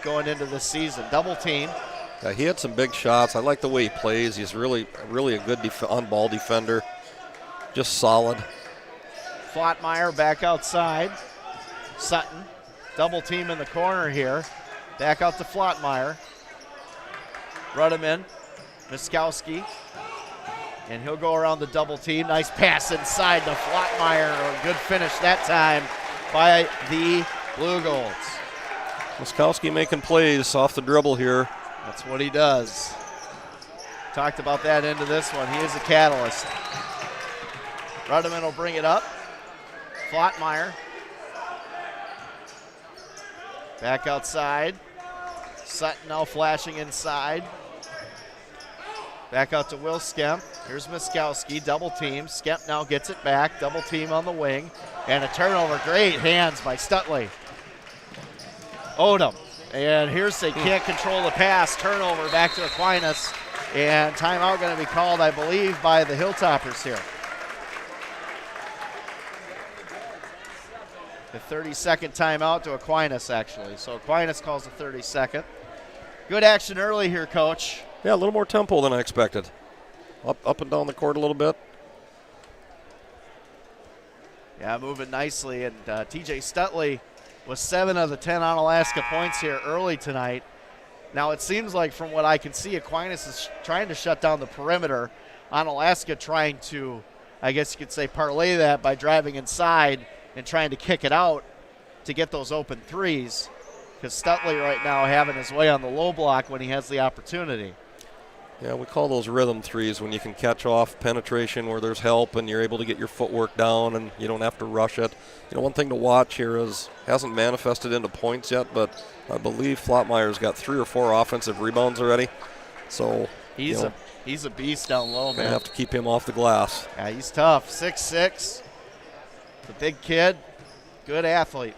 going into this season. Double team. Yeah, he had some big shots. I like the way he plays. He's really a good on-ball defender. Just solid. Flottmeyer back outside. Sutton, double team in the corner here. Back out to Flottmeyer. Rudeman, Miskowski, and he'll go around the double team. Nice pass inside to Flottmeyer. A good finish that time by the Blugolds. Miskowski making plays off the dribble here. That's what he does. Talked about that into this one. He is a catalyst. Rudeman will bring it up. Flottmeyer. Back outside. Sutton now flashing inside. Back out to Will Skemp. Here's Miskowski, double team. Skemp now gets it back. Double team on the wing. And a turnover. Great hands by Stutley. Odom. And Herzig can't control the pass. Turnover back to Aquinas. And timeout going to be called, I believe, by the Hilltoppers here. The 30-second timeout to Aquinas, actually. So Aquinas calls the 30-second. Good action early here, Coach. Yeah, a little more tempo than I expected. Up and down the court a little bit. Yeah, moving nicely. And TJ Stutley was 7 of the 10 Onalaska points here early tonight. Now it seems like from what I can see, Aquinas is trying to shut down the perimeter. Onalaska trying to, I guess you could say, parlay that by driving inside and trying to kick it out to get those open threes. Because Stutley right now having his way on the low block when he has the opportunity. Yeah, we call those rhythm threes when you can catch off penetration where there's help and you're able to get your footwork down and you don't have to rush it. You know, one thing to watch here is, hasn't manifested into points yet, but I believe Flottmeyer's got 3 or 4 offensive rebounds already. So he's a beast down low, man. Gonna have to keep him off the glass. Yeah, he's tough. 6'6", the big kid, good athlete.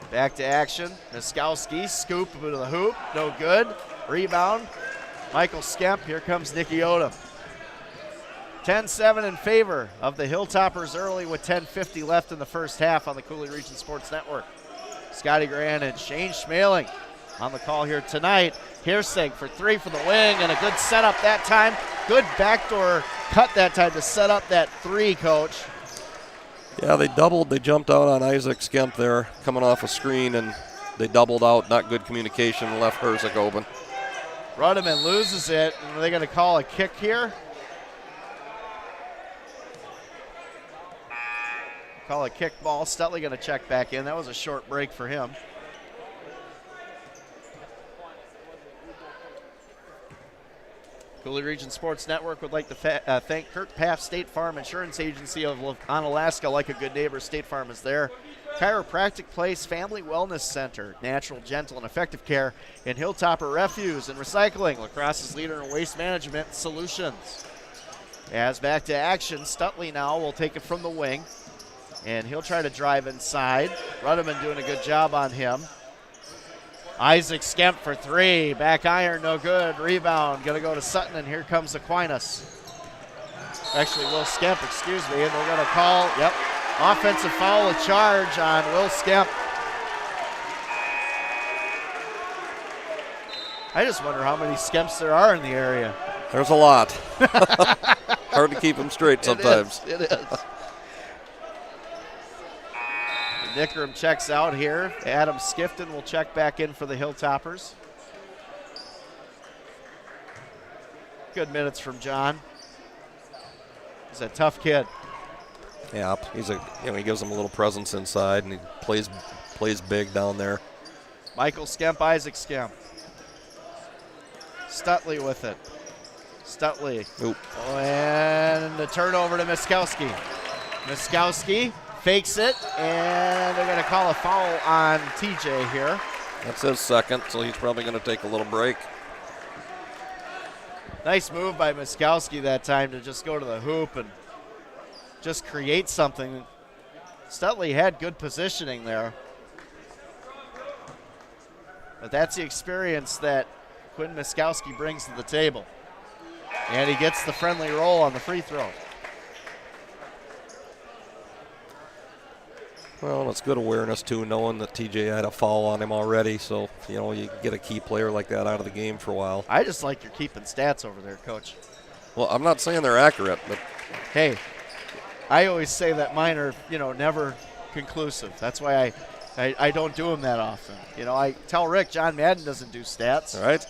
Back to action. Miskowski, scoop to the hoop, no good. Rebound, Michael Skemp. Here comes Nicky Odom. 10-7 in favor of the Hilltoppers early with 10:50 left in the first half on the Cooley Region Sports Network. Scotty Grant and Shane Schmaling on the call here tonight. Herzig for 3 for the wing, and a good setup that time. Good backdoor cut that time to set up that 3, Coach. Yeah, they jumped out on Isaac Skemp there, coming off a screen, and they doubled out. Not good communication, left Herzig open. Ruddeman loses it, and are they going to call a kick here? Call a kick ball. Stutley going to check back in. That was a short break for him. Cooley Region Sports Network would like to thank Kirk Paff State Farm Insurance Agency of Onalaska. Like a good neighbor, State Farm is there. Chiropractic Place Family Wellness Center, natural, gentle, and effective care in Hilltopper Refuse and Recycling, Lacrosse's leader in waste management solutions. As back to action, Stutley now will take it from the wing, and he'll try to drive inside. Ruddeman doing a good job on him. Isaac Skemp for three. Back iron, no good. Rebound, going to go to Sutton, and here comes Aquinas. Actually, Will Skemp, excuse me, and we're going to call, offensive foul, a charge on Will Skemp. I just wonder how many Skemps there are in the area. There's a lot. Hard to keep them straight sometimes. It is. Nickerham checks out here. Adam Skifton will check back in for the Hilltoppers. Good minutes from John. He's a tough kid. Yeah, he gives them a little presence inside, and he plays big down there. Michael Skemp, Isaac Skemp. Stutley with it. Stutley. Oop. And the turnover to Miskowski. Miskowski fakes it, and they're going to call a foul on TJ here. That's his second, so he's probably going to take a little break. Nice move by Miskowski that time to just go to the hoop and just create something. Stutley had good positioning there. But that's the experience that Quinn Miskowski brings to the table. And he gets the friendly roll on the free throw. Well, it's good awareness, too, knowing that TJ had a foul on him already. So, you get a key player like that out of the game for a while. I just like you're keeping stats over there, Coach. Well, I'm not saying they're accurate, but hey, I always say that mine are, never conclusive. That's why I don't do them that often. I tell Rick John Madden doesn't do stats. All right.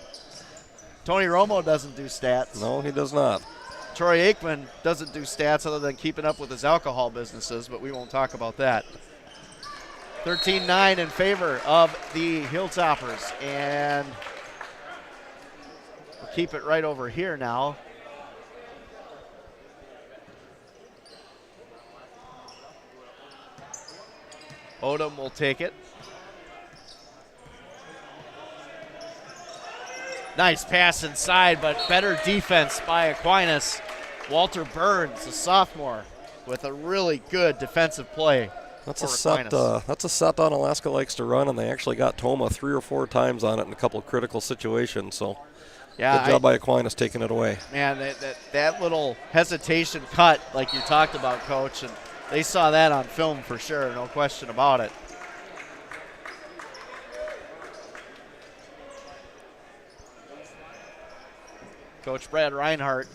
Tony Romo doesn't do stats. No, he does not. Troy Aikman doesn't do stats other than keeping up with his alcohol businesses, but we won't talk about that. 13-9 in favor of the Hilltoppers, and we'll keep it right over here now. Odom will take it. Nice pass inside, but better defense by Aquinas. Walter Burns, a sophomore, with a really good defensive play. That's a set Onalaska likes to run, and they actually got Toma 3 or 4 times on it in a couple of critical situations. So, good job by Aquinas taking it away. Man, that little hesitation cut, like you talked about, Coach, and they saw that on film for sure, no question about it. Coach Brad Reinhardt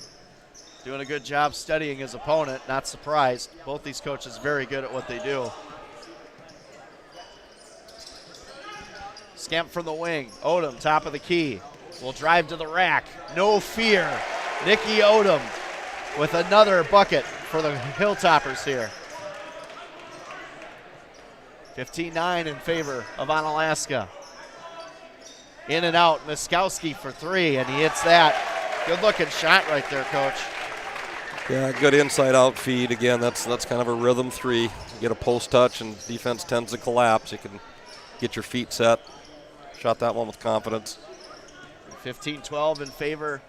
doing a good job studying his opponent, not surprised. Both these coaches very good at what they do. Skemp from the wing. Odom, top of the key. Will drive to the rack. No fear. Nicky Odom with another bucket for the Hilltoppers here. 15-9 in favor of Onalaska. In and out, Miskowski for 3, and he hits that. Good-looking shot right there, Coach. Yeah, good inside-out feed. Again, that's kind of a rhythm 3. You get a post touch, and defense tends to collapse. You can get your feet set. Shot that one with confidence. 15-12 in favor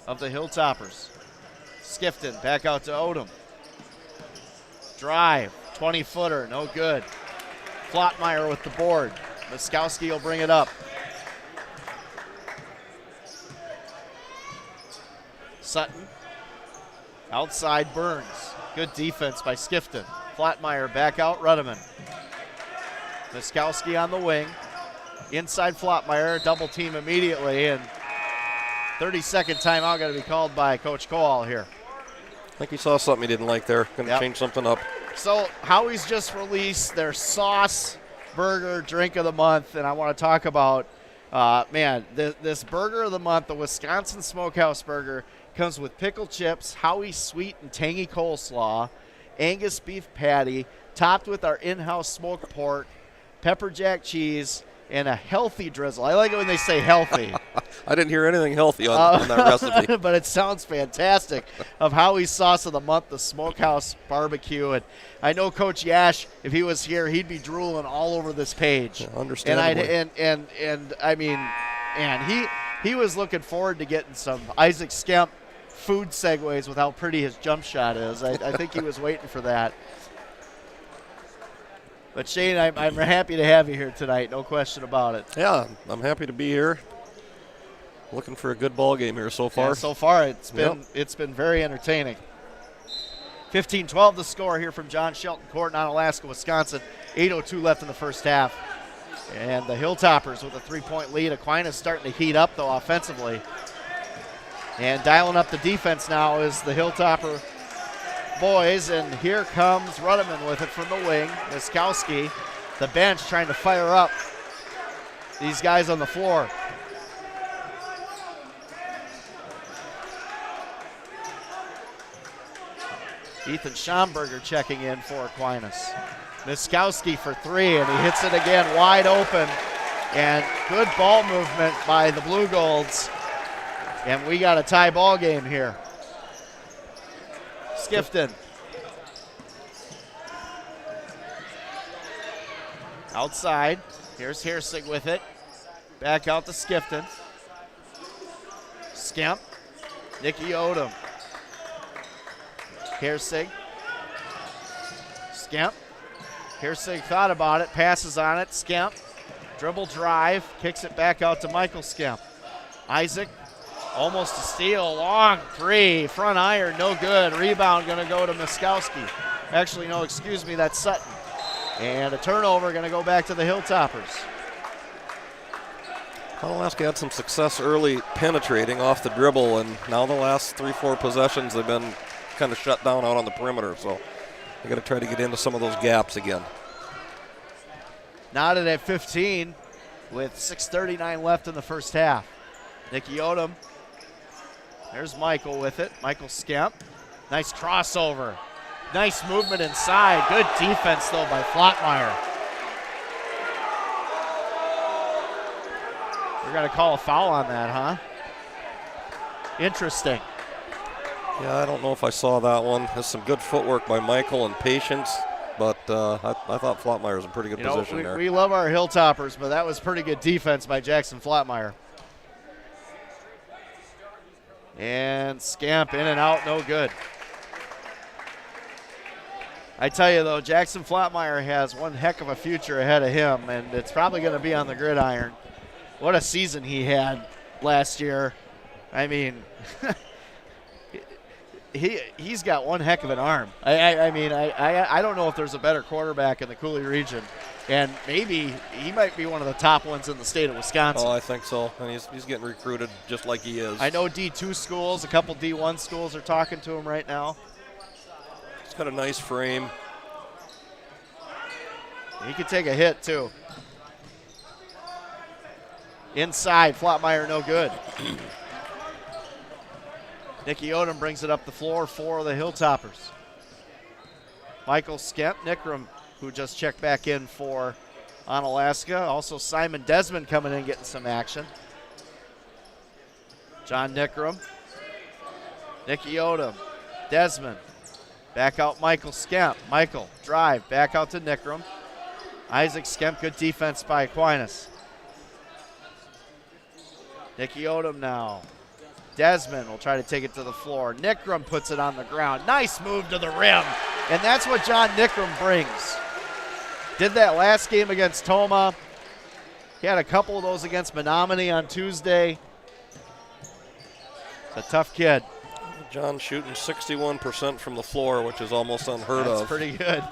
of the Hilltoppers. Skifton back out to Odom. Drive, 20-footer, no good. Flottmeyer with the board. Miskowski will bring it up. Sutton. Outside Burns. Good defense by Skifton. Flottmeyer back out, Ruddeman. Miskowski on the wing. Inside Flottmeyer, double team immediately, and 30-second timeout going to be called by Coach Coal here. I think he saw something he didn't like there. Going to change something up. So Howie's just released their sauce burger drink of the month, and I want to talk about Man, this burger of the month, the Wisconsin Smokehouse Burger, comes with pickled chips, Howie's sweet and tangy coleslaw, Angus beef patty, topped with our in-house smoked pork, pepper jack cheese, and a healthy drizzle. I like it when they say healthy. I didn't hear anything healthy on that recipe. But it sounds fantastic. Of Howie's sauce of the month, the Smokehouse Barbecue. And I know Coach Yash, if he was here, he'd be drooling all over this page. Yeah, understandably. And I mean, man, he was looking forward to getting some Isaac Skemp food segues with how pretty his jump shot is. I think he was waiting for that. But Shane, I'm happy to have you here tonight, no question about it. Yeah, I'm happy to be here. Looking for a good ball game here so far. Yeah, so far it's been very entertaining. 15-12 the score here from John Shelton Court in Onalaska, Wisconsin. 8:02 left in the first half. And the Hilltoppers with a 3-point lead. Aquinas starting to heat up, though, offensively. And dialing up the defense now is the Hilltopper boys, and here comes Ruddeman with it from the wing. Miskowski, the bench, trying to fire up these guys on the floor. Ethan Schomburger checking in for Aquinas. Miskowski for three, and he hits it again wide open. And good ball movement by the Blugolds. And we got a tie ball game here. Skifton. Outside. Here's Hersig with it. Back out to Skifton. Skemp. Nicky Odom. Hersig. Skemp. Hersig thought about it. Passes on it. Skemp. Dribble drive. Kicks it back out to Michael Skemp. Isaac. Almost a steal, long three, front iron, no good. Rebound gonna go to Miskowski. Actually, no, excuse me, that's Sutton. And a turnover gonna go back to the Hilltoppers. Onalaska had some success early penetrating off the dribble, and now the last 3-4 possessions they've been kind of shut down out on the perimeter, so they gotta try to get into some of those gaps again. Knotted at 15 with 6:39 left in the first half. Nicky Odom. There's Michael with it. Michael Skemp. Nice crossover. Nice movement inside. Good defense, though, by Flottmeyer. We're going to call a foul on that, huh? Interesting. Yeah, I don't know if I saw that one. There's some good footwork by Michael and patience, but I thought Flottmeyer was in pretty good position there. We love our Hilltoppers, but that was pretty good defense by Jackson Flottmeyer. And Scamp in and out, no good. I tell you, though, Jackson Flottmeyer has one heck of a future ahead of him, and it's probably going to be on the gridiron. What a season he had last year. I mean, he's got one heck of an arm. I don't know if there's a better quarterback in the Cooley region. And maybe he might be one of the top ones in the state of Wisconsin. Oh, I think so. And he's getting recruited just like he is. I know D2 schools, a couple D1 schools are talking to him right now. He's got a nice frame. He could take a hit, too. Inside, Flottmeyer no good. Nicky Odom brings it up the floor for the Hilltoppers. Michael Skemp, Nickram, who just checked back in for Onalaska. Also Simon Desmond coming in getting some action. John Nickram. Nicky Odom. Desmond. Back out Michael Skemp. Michael, drive. Back out to Nickram. Isaac Skemp, good defense by Aquinas. Nicky Odom now. Desmond will try to take it to the floor. Nickram puts it on the ground. Nice move to the rim. And that's what John Nickram brings. Did that last game against Toma. He had a couple of those against Menominee on Tuesday. It's a tough kid. John shooting 61% from the floor, which is almost unheard of. That's pretty good.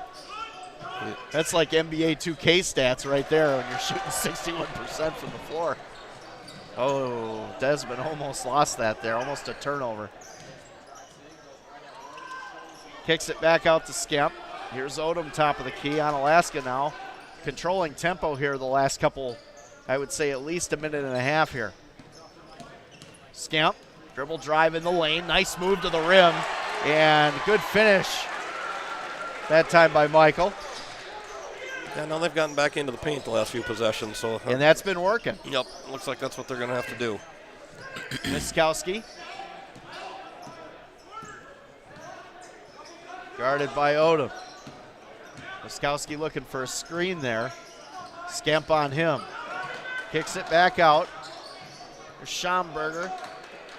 That's like NBA 2K stats right there when you're shooting 61% from the floor. Oh, Desmond almost lost that there. Almost a turnover. Kicks it back out to Skemp. Here's Odom, top of the key. Onalaska now controlling tempo here the last couple I would say at least a minute and a half here. Skemp, dribble drive in the lane. Nice move to the rim. And good finish that time by Michael. Yeah, now they've gotten back into the paint the last few possessions. So and that's been working. Yep, looks like that's what they're going to have to do. Miskowski. Guarded by Odom. Miskowski looking for a screen there. Skemp on him. Kicks it back out. There's Schomburger.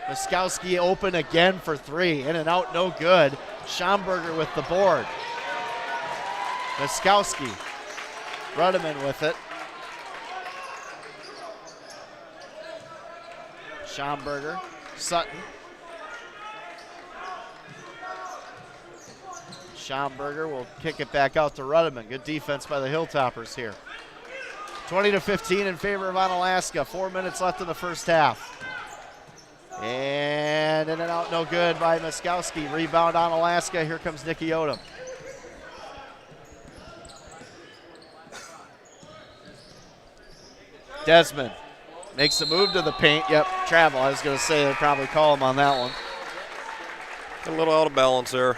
Miskowski open again for three. In and out, no good. Schomburger with the board. Miskowski. Ruddeman with it. Schomburger. Sutton. Schomburger will kick it back out to Ruddeman. Good defense by the Hilltoppers here. 20-15 in favor of Onalaska. 4 minutes left in the first half. And in and out, no good by Miskowski. Rebound Onalaska. Here comes Nicky Odom. Desmond makes a move to the paint. Yep, travel. I was going to say they'd probably call him on that one. A little out of balance there.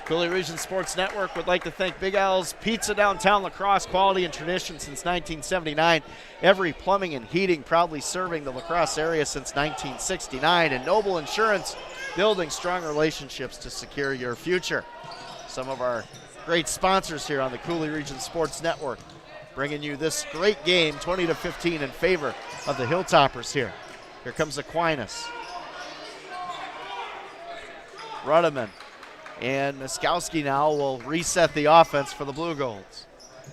Cooley Region Sports Network would like to thank Big Al's Pizza Downtown La Crosse, quality and tradition since 1979. Every plumbing and heating proudly serving the La Crosse area since 1969. And Noble Insurance, building strong relationships to secure your future. Some of our great sponsors here on the Cooley Region Sports Network, bringing you this great game, 20-15 in favor of the Hilltoppers here. Here comes Aquinas. Ruddeman. And Miskowski now will reset the offense for the Blugolds.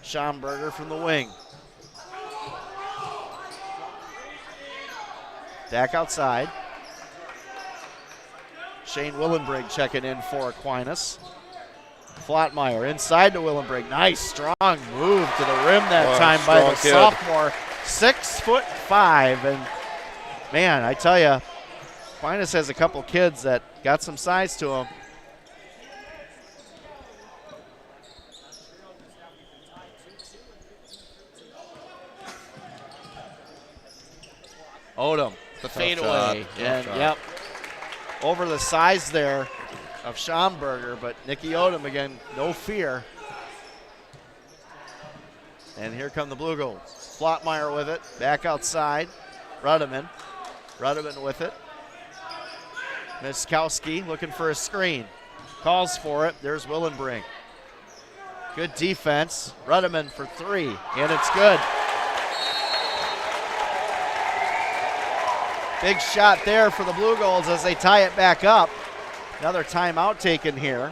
Schomburger from the wing. Back outside. Shane Willenbrink checking in for Aquinas. Flatmeyer inside to Willenbrink. Nice, strong move to the rim that time by the sophomore. 6'5", and man, I tell you, Aquinas has a couple kids that got some size to them. Odom, the fadeaway, and yep, over the size there of Schomburger, but Nicky Odom again, no fear. And here come the Blugolds. Flotmeyer with it, back outside. Ruddeman with it. Miskowski looking for a screen. Calls for it, there's Willenbrink. Good defense, Ruddeman for three, and it's good. Big shot there for the Blugolds as they tie it back up. Another timeout taken here.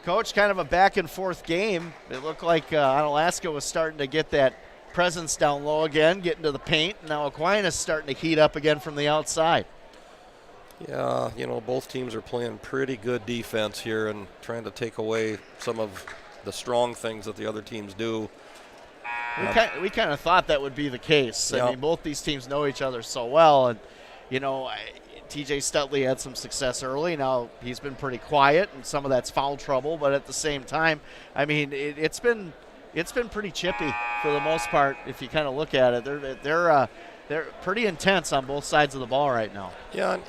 Coach, kind of a back and forth game. It looked like Onalaska was starting to get that presence down low again, getting to the paint. Now Aquinas starting to heat up again from the outside. Yeah, you know, both teams are playing pretty good defense here and trying to take away some of the strong things that the other teams do. We kind of thought that would be the case. Yep. I mean, both these teams know each other so well. And, you know, TJ Stutley had some success early. Now he's been pretty quiet, and some of that's foul trouble. But at the same time, I mean, it's been pretty chippy for the most part. If you kind of look at it, they're pretty intense on both sides of the ball right now. Yeah, and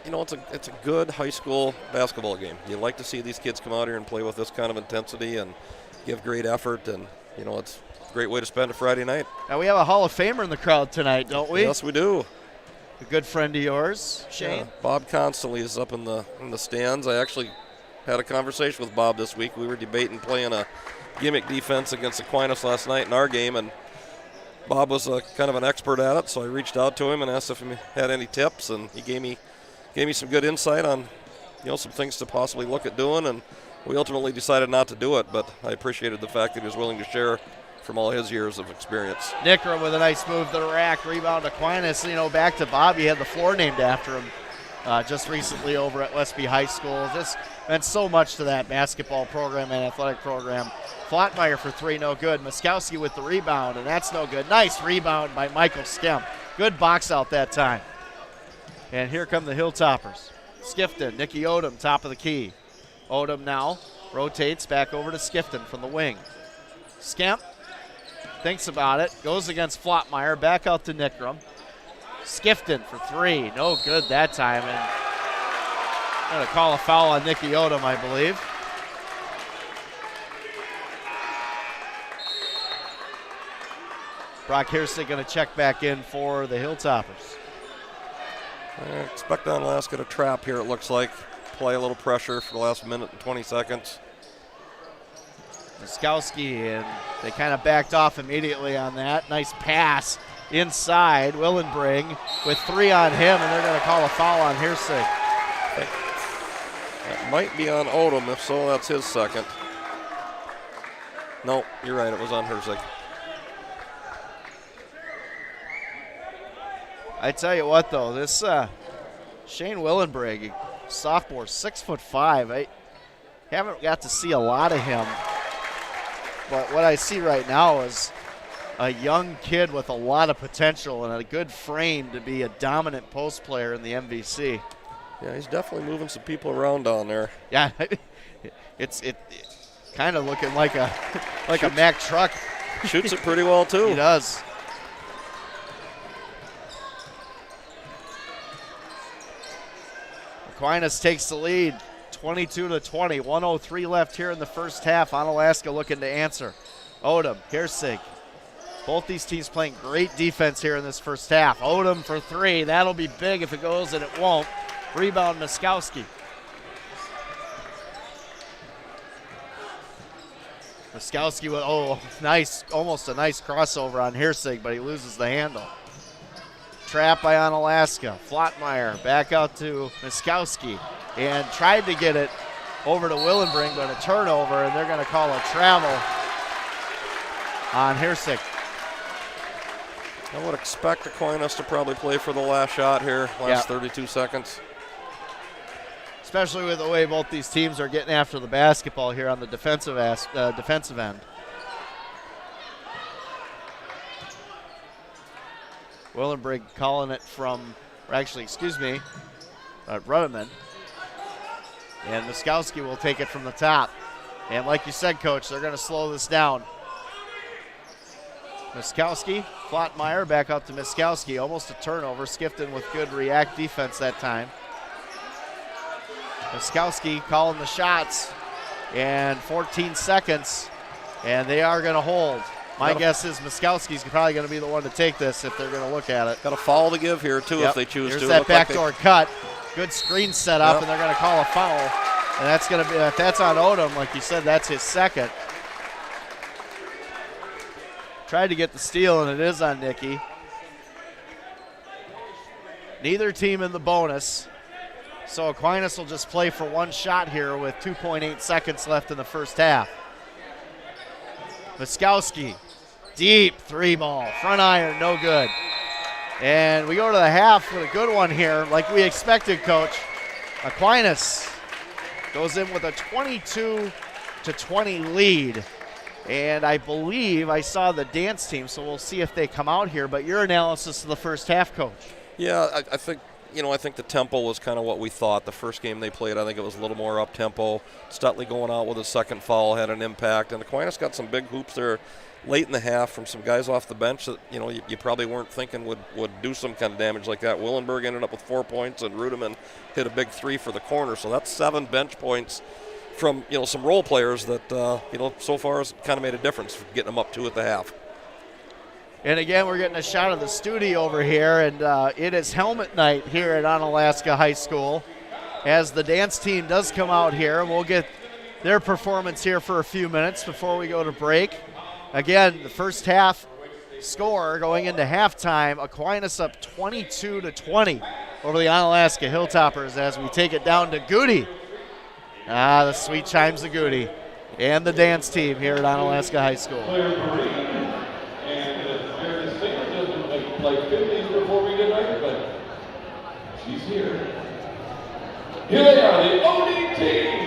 you know, it's a good high school basketball game. You like to see these kids come out here and play with this kind of intensity and give great effort, and you know, it's a great way to spend a Friday night. Now we have a Hall of Famer in the crowd tonight, don't we? Yes, we do. A good friend of yours, Shane. Yeah, Bob Constantly is up in the stands. I actually had a conversation with Bob this week. We were debating playing a gimmick defense against Aquinas last night in our game, and Bob was kind of an expert at it, so I reached out to him and asked if he had any tips, and he gave me some good insight on, you know, some things to possibly look at doing, and we ultimately decided not to do it, but I appreciated the fact that he was willing to share from all his years of experience. Nickra with a nice move to the rack, rebound Aquinas. You know, back to Bob. He had the floor named after him just recently over at Westby High School. Just meant so much to that basketball program and athletic program. Flotmeyer for three, no good. Miskowski with the rebound, and that's no good. Nice rebound by Michael Skemp. Good box out that time. And here come the Hilltoppers. Skifton, Nicky Odom, top of the key. Odom now rotates back over to Skifton from the wing. Skemp thinks about it, goes against Flotmeyer, back out to Nickram. Skifton for 3, no good that time, and going to call a foul on Nicky Odom, I believe. Brock Hirsig going to check back in for the Hilltoppers. I expect Onalaska to trap here, it looks like. Play a little pressure for the last minute and 20 seconds. Muskowski, and they kind of backed off immediately on that. Nice pass inside. Willenbring with 3 on him, and they're going to call a foul on Hirsig. That might be on Odom. If so, that's his second. No, you're right. It was on Hirsig. I tell you what, though, this Shane Willenbring, sophomore, 6'5". I haven't got to see a lot of him, but what I see right now is a young kid with a lot of potential and a good frame to be a dominant post player in the MVC. Yeah, he's definitely moving some people around down there. Yeah, it's kind of looking like a Mack truck. Shoots it pretty well too. He does. Aquinas takes the lead, 22-20. 1:03 left here in the first half. Onalaska looking to answer. Odom, Hirsig. Both these teams playing great defense here in this first half. Odom for 3. That'll be big if it goes, and it won't. Rebound, Muskowski. Muskowski with, nice, almost a nice crossover on Hirsig, but he loses the handle. Trap by Onalaska. Flotmeyer back out to Muskowski and tried to get it over to Willenbring, but a turnover, and they're going to call a travel on Hirsig. I would expect Aquinas to probably play for the last shot here, last 32 seconds. Especially with the way both these teams are getting after the basketball here on the defensive end. Willenbring calling it from, Rudderman. And Muskowski will take it from the top. And like you said, Coach, they're going to slow this down. Muskowski, Flotmeyer back out to Muskowski. Almost a turnover. Skifton with good react defense that time. Muskowski calling the shots. And 14 seconds. And they are going to hold. My guess is Muskowski's probably going to be the one to take this if they're going to look at it. Got a foul to give here, too, if they choose to. There's that backdoor cut. Good screen set up, and they're going to call a foul. And that's going to be, if that's on Odom, like you said, that's his second. Tried to get the steal, and it is on Nicky. Neither team in the bonus. So Aquinas will just play for one shot here with 2.8 seconds left in the first half. Muskowski, deep 3-ball, front iron, no good. And we go to the half with a good one here, like we expected, Coach. Aquinas goes in with a 22-20 lead. And I believe I saw the dance team, so we'll see if they come out here. But your analysis of the first half, Coach. Yeah, I think the tempo was kind of what we thought. The first game they played, I think it was a little more up-tempo. Stutley going out with a second foul had an impact. And Aquinas got some big hoops there late in the half from some guys off the bench that, you probably weren't thinking would do some kind of damage like that. Willenberg ended up with 4 points, and Rudeman hit a big 3 for the corner. So that's 7 bench points from, some role players that, so far has kind of made a difference, getting them up 2 at the half. And again, we're getting a shot of the studio over here, and it is helmet night here at Onalaska High School as the dance team does come out here. We'll get their performance here for a few minutes before we go to break. Again, the first half score going into halftime, Aquinas up 22-20 over the Onalaska Hilltoppers as we take it down to Goody. The sweet chimes of Goody and the dance team here at Onalaska High School. Like 50s before we get ready, but she's here. Here they are, the ODT.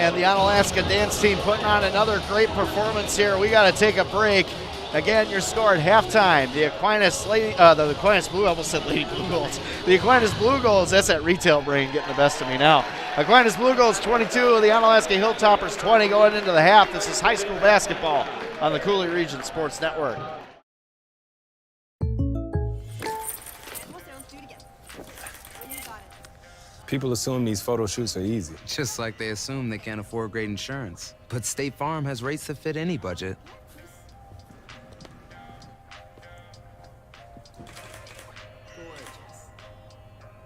And the Onalaska dance team putting on another great performance here. We got to take a break. Again, your score at halftime. The Aquinas Blue, I almost said Lady Blugolds. The Aquinas Blugolds, that's that retail brain getting the best of me now. Aquinas Blugolds 22, the Onalaska Hilltoppers 20 going into the half. This is high school basketball on the Cooley Region Sports Network. People assume these photo shoots are easy. Just like they assume they can't afford great insurance. But State Farm has rates that fit any budget.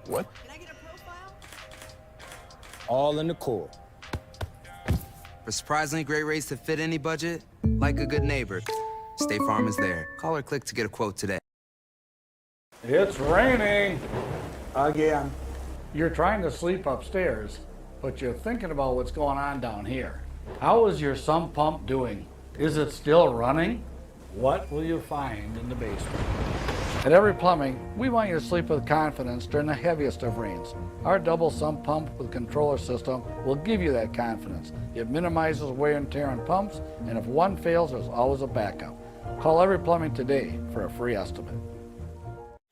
What? All in the core. For surprisingly great rates that fit any budget, like a good neighbor, State Farm is there. Call or click to get a quote today. It's raining again. You're trying to sleep upstairs, but you're thinking about what's going on down here. How is your sump pump doing? Is it still running? What will you find in the basement? At Every Plumbing, we want you to sleep with confidence during the heaviest of rains. Our double sump pump with controller system will give you that confidence. It minimizes wear and tear on pumps, and if one fails, there's always a backup. Call Every Plumbing today for a free estimate.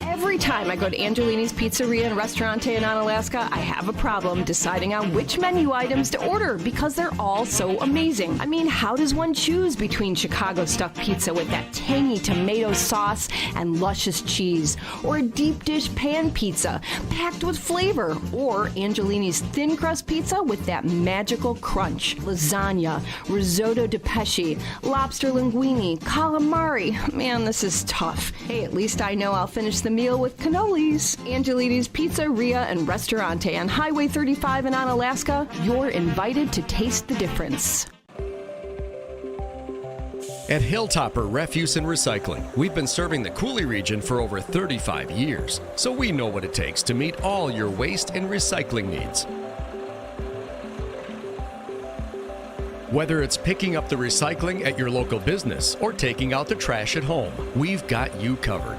Every time I go to Angelini's Pizzeria and Restaurante in Onalaska, I have a problem deciding on which menu items to order because they're all so amazing. I mean, how does one choose between Chicago stuffed pizza with that tangy tomato sauce and luscious cheese, or a deep dish pan pizza packed with flavor, or Angelini's thin crust pizza with that magical crunch, lasagna, risotto di pesce, lobster linguine, calamari? Man, this is tough. Hey, at least I know I'll finish the meal with cannolis. Angelini's Pizzeria and Restaurante on Highway 35 in Onalaska. You're invited to taste the difference. At Hilltopper Refuse and Recycling, we've been serving the Cooley region for over 35 years, so we know what it takes to meet all your waste and recycling needs. Whether it's picking up the recycling at your local business or taking out the trash at home, we've got you covered.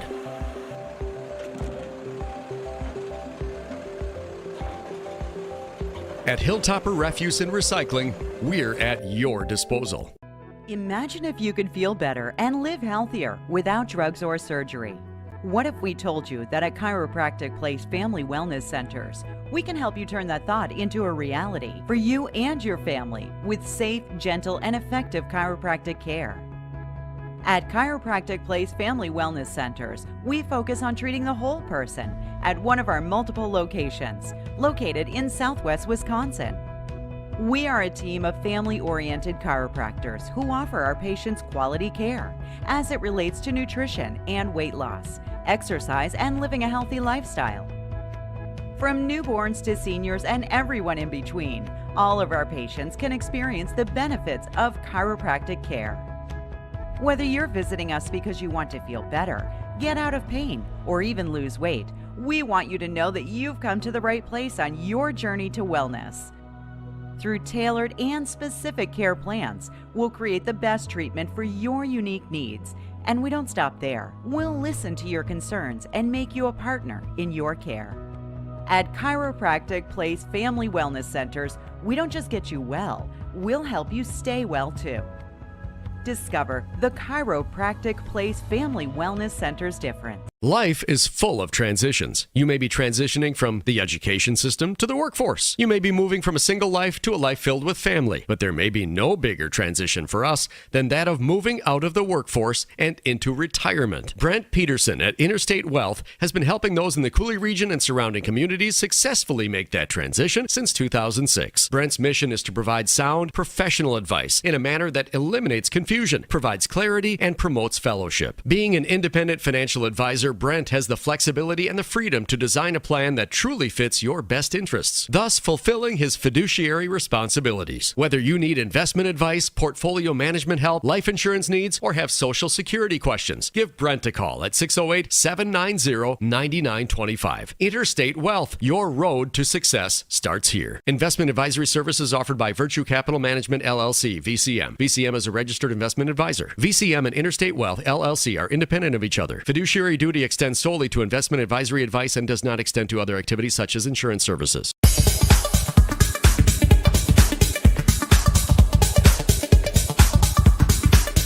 At Hilltopper Refuse and Recycling, we're at your disposal. Imagine if you could feel better and live healthier without drugs or surgery. What if we told you that at Chiropractic Place Family Wellness Centers, we can help you turn that thought into a reality for you and your family with safe, gentle, and effective chiropractic care? At Chiropractic Place Family Wellness Centers, we focus on treating the whole person at one of our multiple locations, located in Southwest Wisconsin. We are a team of family-oriented chiropractors who offer our patients quality care as it relates to nutrition and weight loss, exercise, and living a healthy lifestyle. From newborns to seniors and everyone in between, all of our patients can experience the benefits of chiropractic care. Whether you're visiting us because you want to feel better, get out of pain, or even lose weight, we want you to know that you've come to the right place on your journey to wellness. Through tailored and specific care plans, we'll create the best treatment for your unique needs. And we don't stop there. We'll listen to your concerns and make you a partner in your care. At Chiropractic Place Family Wellness Centers, we don't just get you well, we'll help you stay well too. Discover the Chiropractic Place Family Wellness Center's difference. Life is full of transitions. You may be transitioning from the education system to the workforce. You may be moving from a single life to a life filled with family. But there may be no bigger transition for us than that of moving out of the workforce and into retirement. Brent Peterson at Interstate Wealth has been helping those in the Cooley region and surrounding communities successfully make that transition since 2006. Brent's mission is to provide sound, professional advice in a manner that eliminates confusion, provides clarity, and promotes fellowship. Being an independent financial advisor, Brent has the flexibility and the freedom to design a plan that truly fits your best interests, thus fulfilling his fiduciary responsibilities. Whether you need investment advice, portfolio management help, life insurance needs, or have Social Security questions, give Brent a call at 608-790-9925. Interstate Wealth, your road to success starts here. Investment advisory services offered by Virtue Capital Management, LLC, VCM. VCM is a registered investment advisor. VCM and Interstate Wealth, LLC are independent of each other. Fiduciary duty extends solely to investment advisory advice and does not extend to other activities such as insurance services.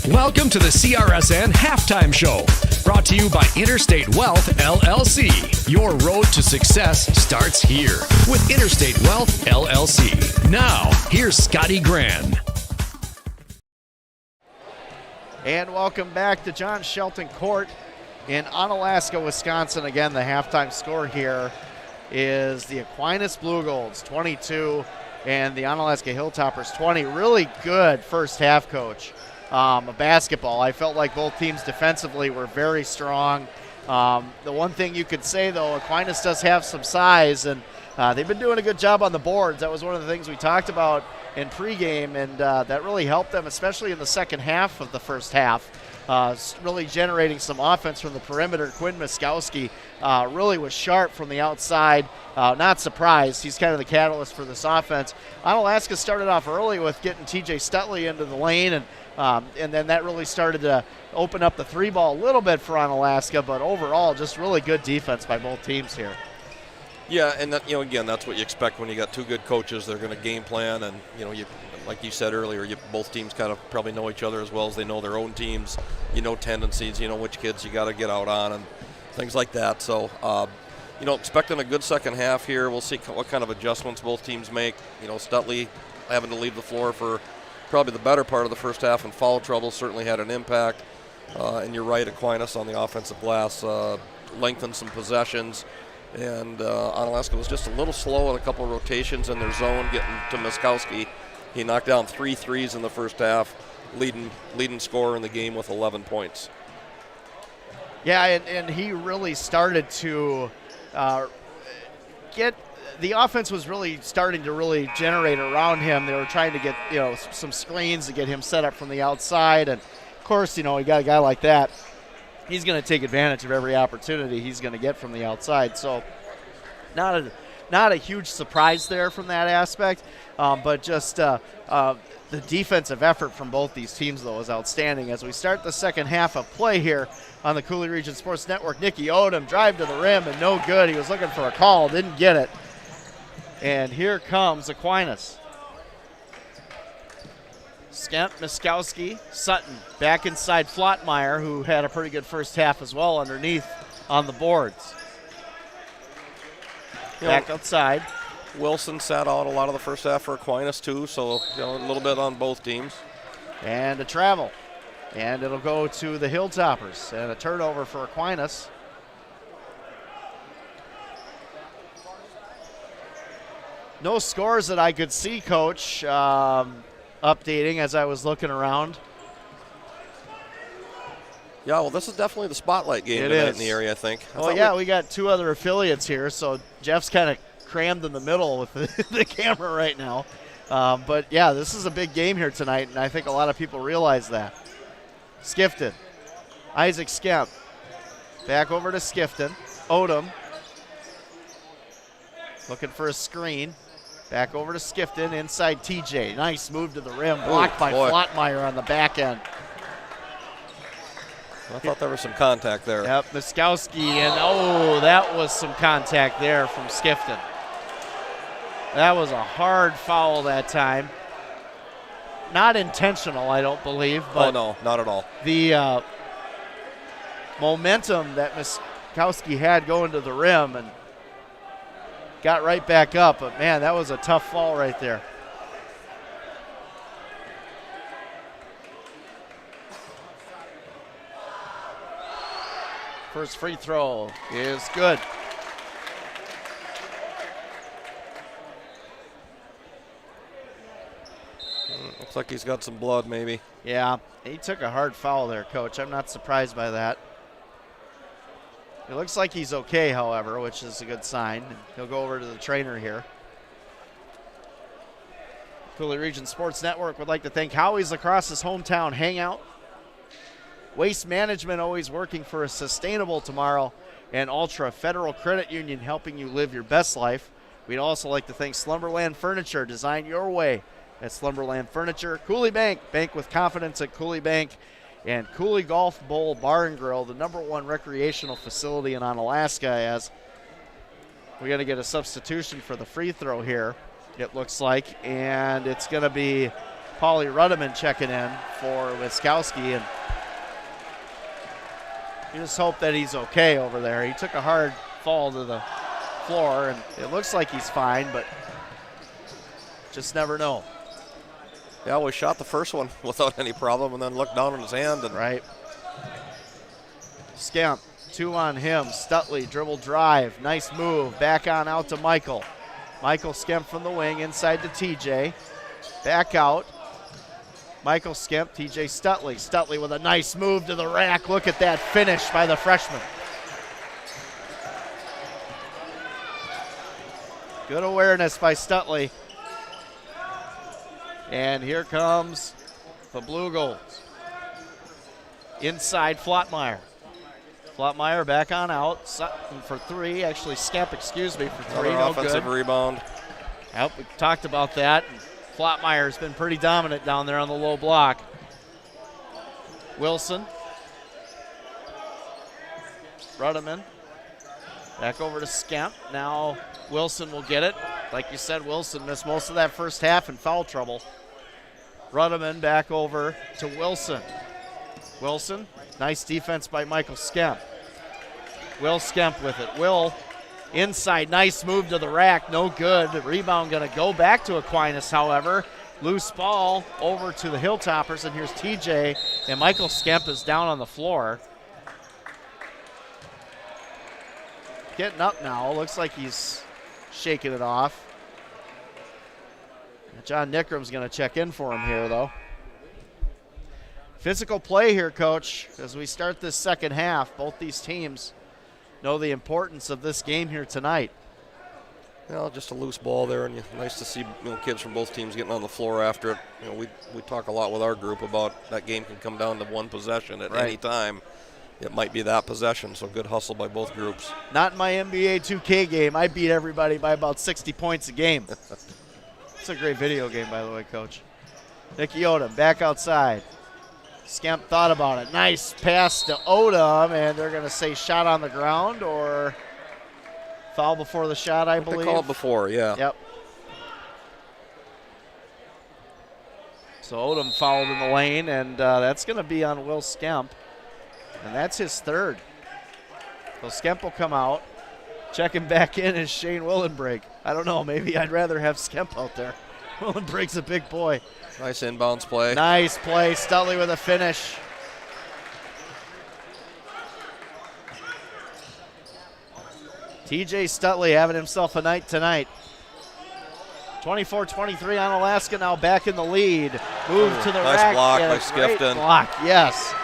Welcome to the CRSN Halftime Show, brought to you by Interstate Wealth, LLC. Your road to success starts here with Interstate Wealth, LLC. Now, here's Scotty Gran. And welcome back to John Shelton Court in Onalaska, Wisconsin. Again, the halftime score here is the Aquinas Blugolds 22 and the Onalaska Hilltoppers 20. Really good first half, Coach, of basketball. I felt like both teams defensively were very strong. The one thing you could say, though, Aquinas does have some size, and they've been doing a good job on the boards. That was one of the things we talked about in pregame, and that really helped them, especially in the second half of the first half. Really generating some offense from the perimeter. Quinn Miskowski really was sharp from the outside. Not surprised. He's kind of the catalyst for this offense. Onalaska started off early with getting TJ Stutley into the lane, and then that really started to open up the three ball a little bit for Onalaska, but overall just really good defense by both teams here. Yeah, and that, again, that's what you expect when you got two good coaches. They're going to game plan, and like you said earlier, both teams kind of probably know each other as well as they know their own teams. You know tendencies, you know which kids you got to get out on, and things like that. So, expecting a good second half here. We'll see what kind of adjustments both teams make. Stutley having to leave the floor for probably the better part of the first half, and foul trouble certainly had an impact. And you're right, Aquinas on the offensive glass lengthened some possessions. And Onalaska was just a little slow on a couple of rotations in their zone, getting to Miskowski. He knocked down 3 threes in the first half, leading scorer in the game with 11 points. Yeah, and he really started to get – the offense was really starting to really generate around him. They were trying to get, some screens to get him set up from the outside. And, of course, you got a guy like that. He's going to take advantage of every opportunity he's going to get from the outside. So not a huge surprise there from that aspect, but just the defensive effort from both these teams, though, is outstanding. As we start the second half of play here on the Cooley Region Sports Network, Nicky Odom drive to the rim and no good. He was looking for a call, didn't get it. And here comes Aquinas. Skemp, Miskowski, Sutton back inside Flottmeyer, who had a pretty good first half as well underneath on the boards. Back outside. Wilson sat out a lot of the first half for Aquinas too, so a little bit on both teams. And a travel. And it'll go to the Hilltoppers. And a turnover for Aquinas. No scores that I could see, Coach. Updating as I was looking around. Yeah, well, this is definitely the spotlight game tonight in the area, I think. Well, yeah, we got 2 other affiliates here, so Jeff's kind of crammed in the middle with the camera right now. But, yeah, this is a big game here tonight, and I think a lot of people realize that. Skifton. Isaac Skemp. Back over to Skifton. Odom. Looking for a screen. Back over to Skifton. Inside TJ. Nice move to the rim. Blocked by Flottmeyer on the back end. I thought there was some contact there. Yep, Miskowski, and that was some contact there from Skifton. That was a hard foul that time. Not intentional, I don't believe. But no, not at all. The momentum that Miskowski had going to the rim and got right back up. But, man, that was a tough fall right there. First free throw is good. Looks like he's got some blood, maybe. Yeah, he took a hard foul there, Coach. I'm not surprised by that. It looks like he's okay, however, which is a good sign. He'll go over to the trainer here. Cooley Region Sports Network would like to thank Howie's Lacrosse's hometown hangout. Waste Management, always working for a sustainable tomorrow, and Ultra Federal Credit Union, helping you live your best life. We'd also like to thank Slumberland Furniture, design your way at Slumberland Furniture. Cooley Bank, bank with confidence at Cooley Bank, and Cooley Golf Bowl Bar and Grill, the #1 recreational facility in Onalaska, as we're going to get a substitution for the free throw here, it looks like, and it's going to be Paulie Ruddeman checking in for Wiskowski, and you just hope that he's okay over there. He took a hard fall to the floor, and it looks like he's fine, but just never know. Yeah, we shot the first one without any problem and then looked down on his hand. And right. Skemp, 2 on him. Stutley, dribble drive. Nice move. Back on out to Michael. Michael Skemp from the wing, inside to TJ. Back out. Michael Skemp, TJ Stutley. Stutley with a nice move to the rack. Look at that finish by the freshman. Good awareness by Stutley. And here comes the Blugolds. Inside Flottmeyer. Flottmeyer back on out. Sutton for 3. Actually, Skemp, excuse me, for 3. No offensive rebound. Yep, we talked about that. Flottmeyer's been pretty dominant down there on the low block. Wilson. Ruddeman. Back over to Skemp. Now Wilson will get it. Like you said, Wilson missed most of that first half in foul trouble. Ruddeman back over to Wilson. Wilson, nice defense by Michael Skemp. Will Skemp with it. Will inside, nice move to the rack, no good. The rebound going to go back to Aquinas, however. Loose ball over to the Hilltoppers, and here's TJ, and Michael Skemp is down on the floor. Getting up now, looks like he's shaking it off. John Nickrum's going to check in for him here, though. Physical play here, Coach, as we start this second half. Both these teams know the importance of this game here tonight. Well, just a loose ball there, and nice to see kids from both teams getting on the floor after it. We talk a lot with our group about that game can come down to one possession at any time. It might be that possession, so good hustle by both groups. Not in my NBA 2K game. I beat everybody by about 60 points a game. It's a great video game, by the way, Coach. Nicky Odom back outside. Skemp thought about it. Nice pass to Odom, and they're going to say shot on the ground or foul before the shot, I believe. They called before, yeah. Yep. So Odom fouled in the lane, and that's going to be on Will Skemp, and that's his third. So Skemp will come out. Checking back in is Shane Willenbrake. I don't know, maybe I'd rather have Skemp out there. Willenbrake's a big boy. Nice inbounds play. Nice play. Stutley with a finish. TJ Stutley having himself a night tonight. 24-23 Onalaska now back in the lead. Move to the nice rack. block by Skifton. Block, yes.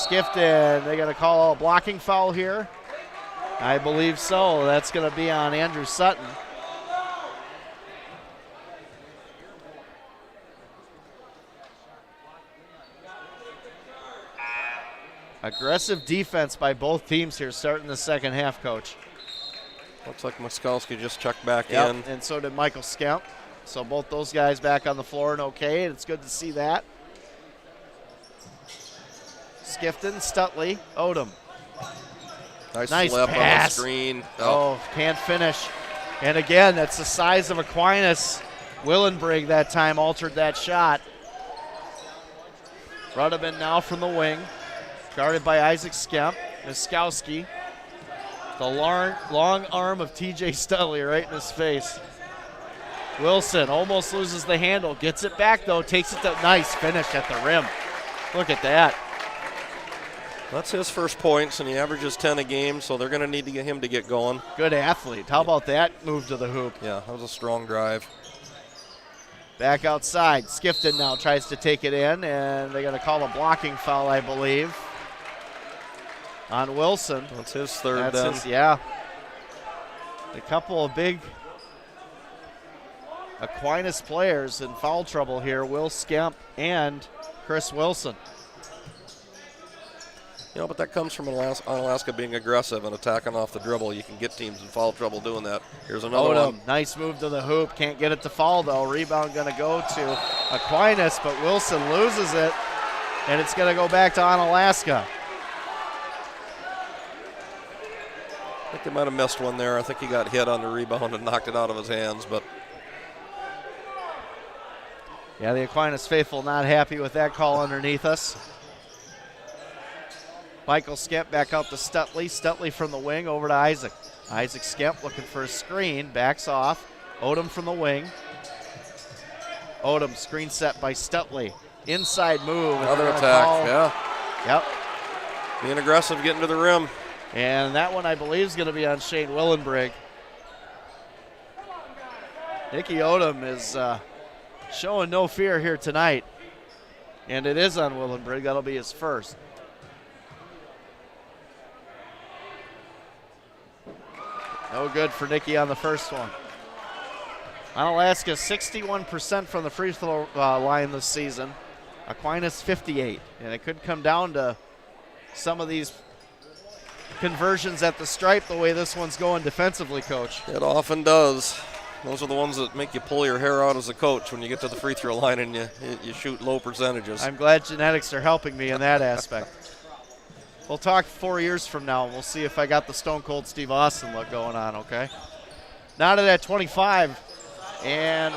Skifton, they got to call a blocking foul here. I believe so. That's going to be on Andrew Sutton. Aggressive defense by both teams here starting the second half, Coach. Looks like Miskalski just checked back Yep, in. and so did Michael Skemp. So both those guys back on the floor and okay, and it's good to see that. Skifton, Stutley, Odom. Nice slip pass. on the screen. Oh, can't finish. And again, that's the size of Aquinas. Willenbreg that time altered that shot. Rudeman now from the wing. Guarded by Isaac Skemp. Miskowski. The long arm of TJ Stutley right in his face. Wilson almost loses the handle. Gets it back, though. Takes it to nice finish at the rim. Look at that. That's his first points, and he averages 10 a game, so they're going to need to get him to get going. Good athlete. How about that move to the hoop? Yeah, that was a strong drive. Back outside. Skifton now tries to take it in, and they're going to call a blocking foul, I believe, on Wilson. That's his third then. Yeah. A couple of big Aquinas players in foul trouble here, Will Skemp and Chris Wilson. You know, but that comes from Onalaska being aggressive and attacking off the dribble. You can get teams in foul trouble doing that. Here's another one. Nice move to the hoop. Can't get it to fall, though. Rebound going to go to Aquinas, but Wilson loses it, and it's going to go back to Onalaska. I think they might have missed one there. I think he got hit on the rebound and knocked it out of his hands, but yeah, the Aquinas faithful not happy with that call underneath us. Michael Skemp back out to Stutley. Stutley from the wing over to Isaac. Isaac Skemp looking for a screen. Backs off. Odom from the wing. Odom screen set by Stutley. Inside move. Another attack, yeah. Yep. Being aggressive, getting to the rim. And that one, I believe, is going to be on Shane Willenbreg. Nicky Odom is showing no fear here tonight. And it is on Willenbreg. That'll be his first. No good for Nicky on the first one. Onalaska 61% from the free throw line this season. Aquinas 58. And it could come down to some of these conversions at the stripe the way this one's going defensively, Coach. It often does. Those are the ones that make you pull your hair out as a coach when you get to the free throw line and you shoot low percentages. I'm glad genetics are helping me in that aspect. We'll talk 4 years from now, and we'll see if I got the Stone Cold Steve Austin look going on, okay? Now to that 25, and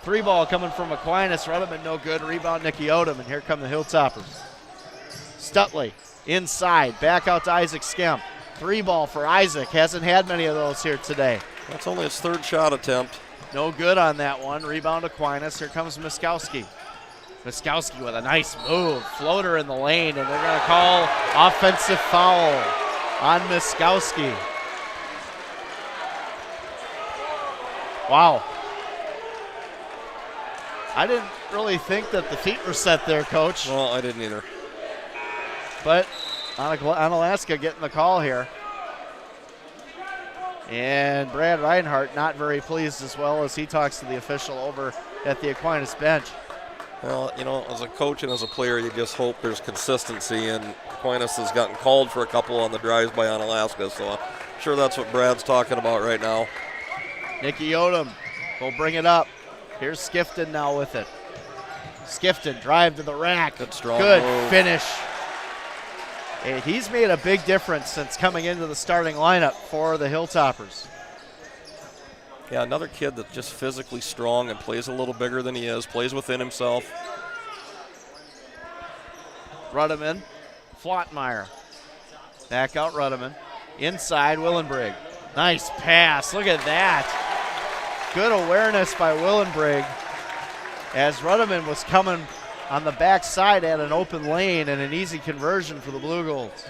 three ball coming from Aquinas. Rudeman no good. Rebound Nicky Odom, and here come the Hilltoppers. Stutley inside, back out to Isaac Skemp. Three ball for Isaac. Hasn't had many of those here today. That's only his third shot attempt. No good on that one. Rebound Aquinas. Here comes Miskowski. Miskowski with a nice move. Floater in the lane, and they're going to call offensive foul on Miskowski. Wow. I didn't really think that the feet were set there, Coach. Well, I didn't either. But Onalaska getting the call here. And Brad Reinhardt not very pleased as well as he talks to the official over at the Aquinas bench. Well, you know, as a coach and as a player, you just hope there's consistency, and Aquinas has gotten called for a couple on the drives by Onalaska, so I'm sure that's what Brad's talking about right now. Nicky Odom will bring it up. Here's Skifton now with it. Skifton, drive to the rack. Good strong Good move. finish. Hey, he's made a big difference since coming into the starting lineup for the Hilltoppers. Yeah, another kid that's just physically strong and plays a little bigger than he is, plays within himself. Rudeman, Flottmeyer. Back out Rudeman. Inside Willenbreg. Nice pass. Look at that. Good awareness by Willenbreg as Rudeman was coming on the backside at an open lane and an easy conversion for the Blugolds.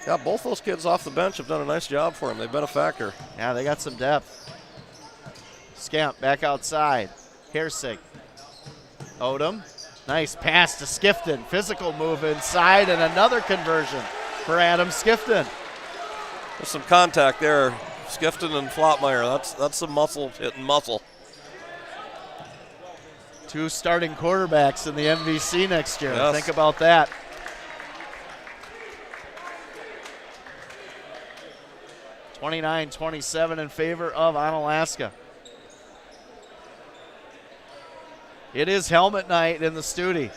Yeah, both those kids off the bench have done a nice job for him. They've been a factor. Yeah, they got some depth. Skemp back outside. Hersig. Odom. Nice pass to Skifton. Physical move inside and another conversion for Adam Skifton. There's some contact there. Skifton and Flotmeyer. That's some muscle hitting muscle. Two starting quarterbacks in the MVC next year. Yes. Think about that. (29-27) in favor of Onalaska. It is helmet night in the Studi.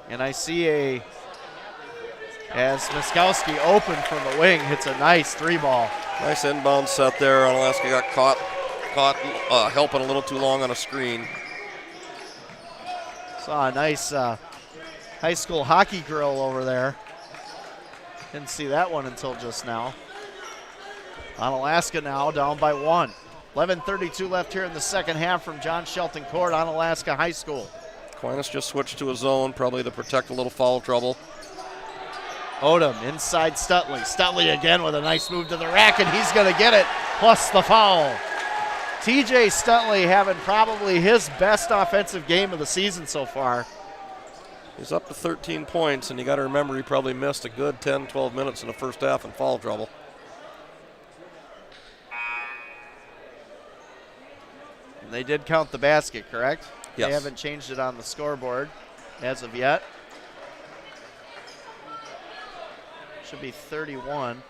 And I see as Miskowski open from the wing, hits a nice 3-ball. Nice inbound set there. Onalaska got caught helping a little too long on a screen. Saw a nice high school hockey grill over there. Didn't see that one until just now. Onalaska now down by 1. 11:32 left here in the second half from John Shelton Court, Onalaska High School. Aquinas just switched to a zone, probably to protect a little foul trouble. Odom inside Stutley. Stutley again with a nice move to the rack, and he's going to get it, plus the foul. TJ Stutley having probably his best offensive game of the season so far. He's up to 13 points, and you got to remember he probably missed a good 10, 12 minutes in the first half in foul trouble. And they did count the basket, correct? Yes. They haven't changed it on the scoreboard as of yet. Should be 31.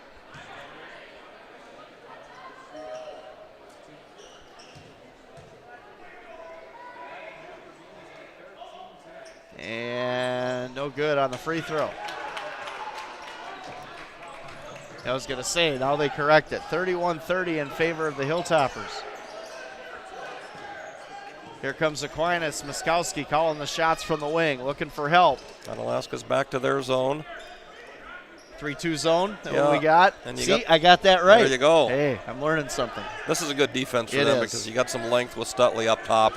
And no good on the free throw. I was going to say, now they correct it. 31-30 in favor of the Hilltoppers. Here comes Aquinas. Miskowski calling the shots from the wing, looking for help. Onalaska's back to their zone. 3-2 zone, that yeah. what we got? And See, I got that right. There you go. Hey, I'm learning something. This is a good defense for It them is. because you got some length with Stutley up top.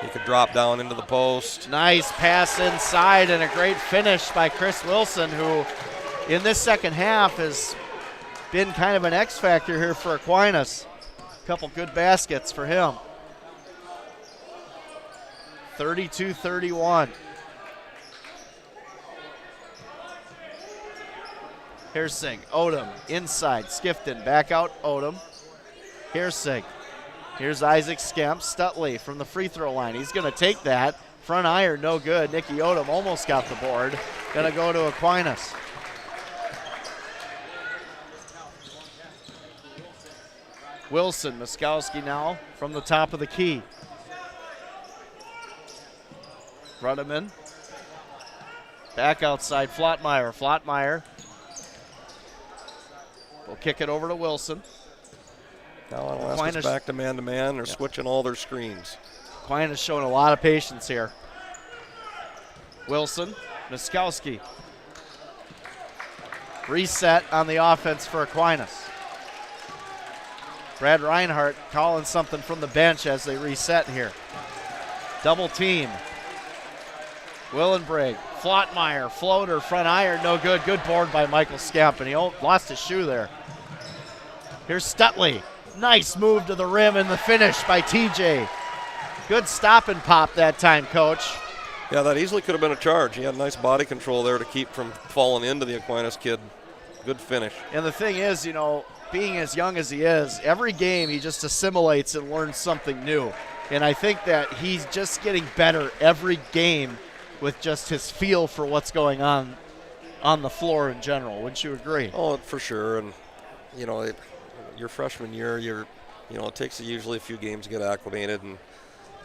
He could drop down into the post. Nice pass inside and a great finish by Chris Wilson, who in this second half has been kind of an X factor here for Aquinas. A couple good baskets for him. 32-31. Here's Singh. Odom inside. Skifton back out. Odom. Here's Singh. Here's Isaac Skemp. Stutley from the free throw line. He's going to take that. Front iron, no good. Nicky Odom almost got the board. Going to go to Aquinas. Wilson, Miskowski now from the top of the key. Ruddeman. Back outside, Flotmeyer. Flotmeyer will kick it over to Wilson. Now Onalaska's back to man-to-man. They're switching all their screens. Aquinas showing a lot of patience here. Wilson, Miskowski. Reset on the offense for Aquinas. Brad Reinhardt calling something from the bench as they reset here. Double team. Willenbreg, Flotmeyer, floater, front iron, no good. Good board by Michael Scamp, and he lost his shoe there. Here's Stutley. Nice move to the rim and the finish by TJ. Good stop and pop that time, Coach. Yeah, that easily could have been a charge. He had nice body control there to keep from falling into the Aquinas kid. Good finish. And the thing is, you know, being as young as he is, every game he just assimilates and learns something new. And I think that he's just getting better every game with just his feel for what's going on the floor in general. Wouldn't you agree? Oh, for sure. And, you know, your freshman year, it takes usually a few games to get acclimated. And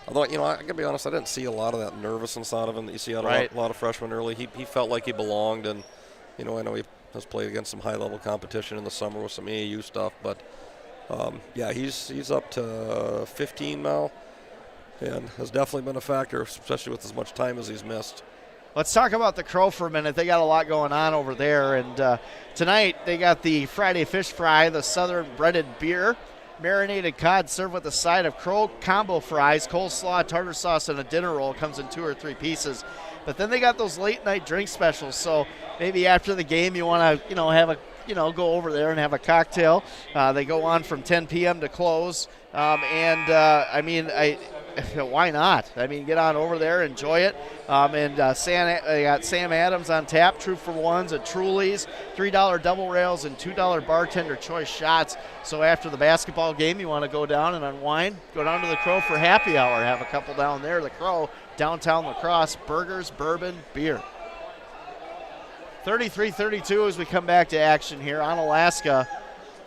although, you know, I gotta be honest, I didn't see a lot of that nervousness out of him that you see out of a lot of freshmen early. He felt like he belonged, and, you know, I know he has played against some high-level competition in the summer with some AAU stuff, but yeah, he's up to 15 now, and has definitely been a factor, especially with as much time as he's missed. Let's talk about the Crow for a minute. They got a lot going on over there, and tonight they got the Friday fish fry, the Southern breaded beer, marinated cod served with a side of Crow combo fries, coleslaw, tartar sauce, and a dinner roll. Comes in 2 or 3 pieces. But then they got those late night drink specials. So maybe after the game you want to, have a, go over there and have a cocktail. They go on from 10 p.m. to close. why not? I mean, get on over there, enjoy it. They got Sam Adams on tap, True for Ones at Truly's, $3 double rails and $2 bartender choice shots. So after the basketball game, you want to go down and unwind, go down to the Crow for happy hour. Have a couple down there. The Crow, downtown La Crosse, burgers, bourbon, beer. 33-32 as we come back to action here. Onalaska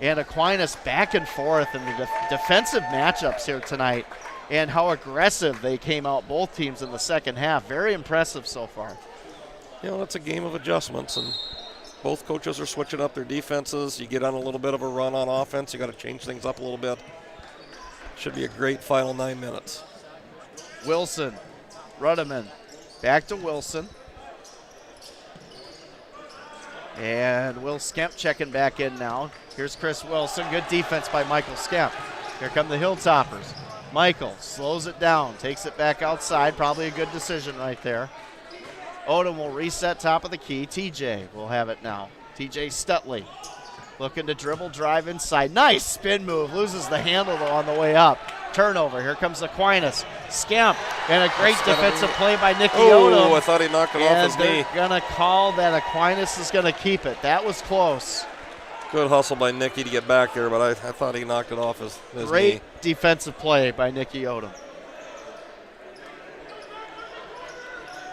and Aquinas back and forth in the defensive matchups here tonight, and how aggressive they came out, both teams, in the second half. Very impressive so far. You know, it's a game of adjustments, and both coaches are switching up their defenses. You get on a little bit of a run on offense, you got to change things up a little bit. Should be a great final 9 minutes. Wilson, Rudeman, back to Wilson. And Will Skemp checking back in now. Here's Chris Wilson. Good defense by Michael Skemp. Here come the Hilltoppers. Michael slows it down, takes it back outside. Probably a good decision right there. Odom will reset top of the key. TJ will have it now. TJ Stutley looking to dribble, drive inside. Nice spin move. Loses the handle though on the way up. Turnover. Here comes Aquinas. Skemp. And a great defensive play by Nicky Odom. Oh, I thought he knocked it off his knee. They're going to call that Aquinas is going to keep it. That was close. Good hustle by Nicky to get back there, but I thought he knocked it off his knee. Great defensive play by Nicky Odom.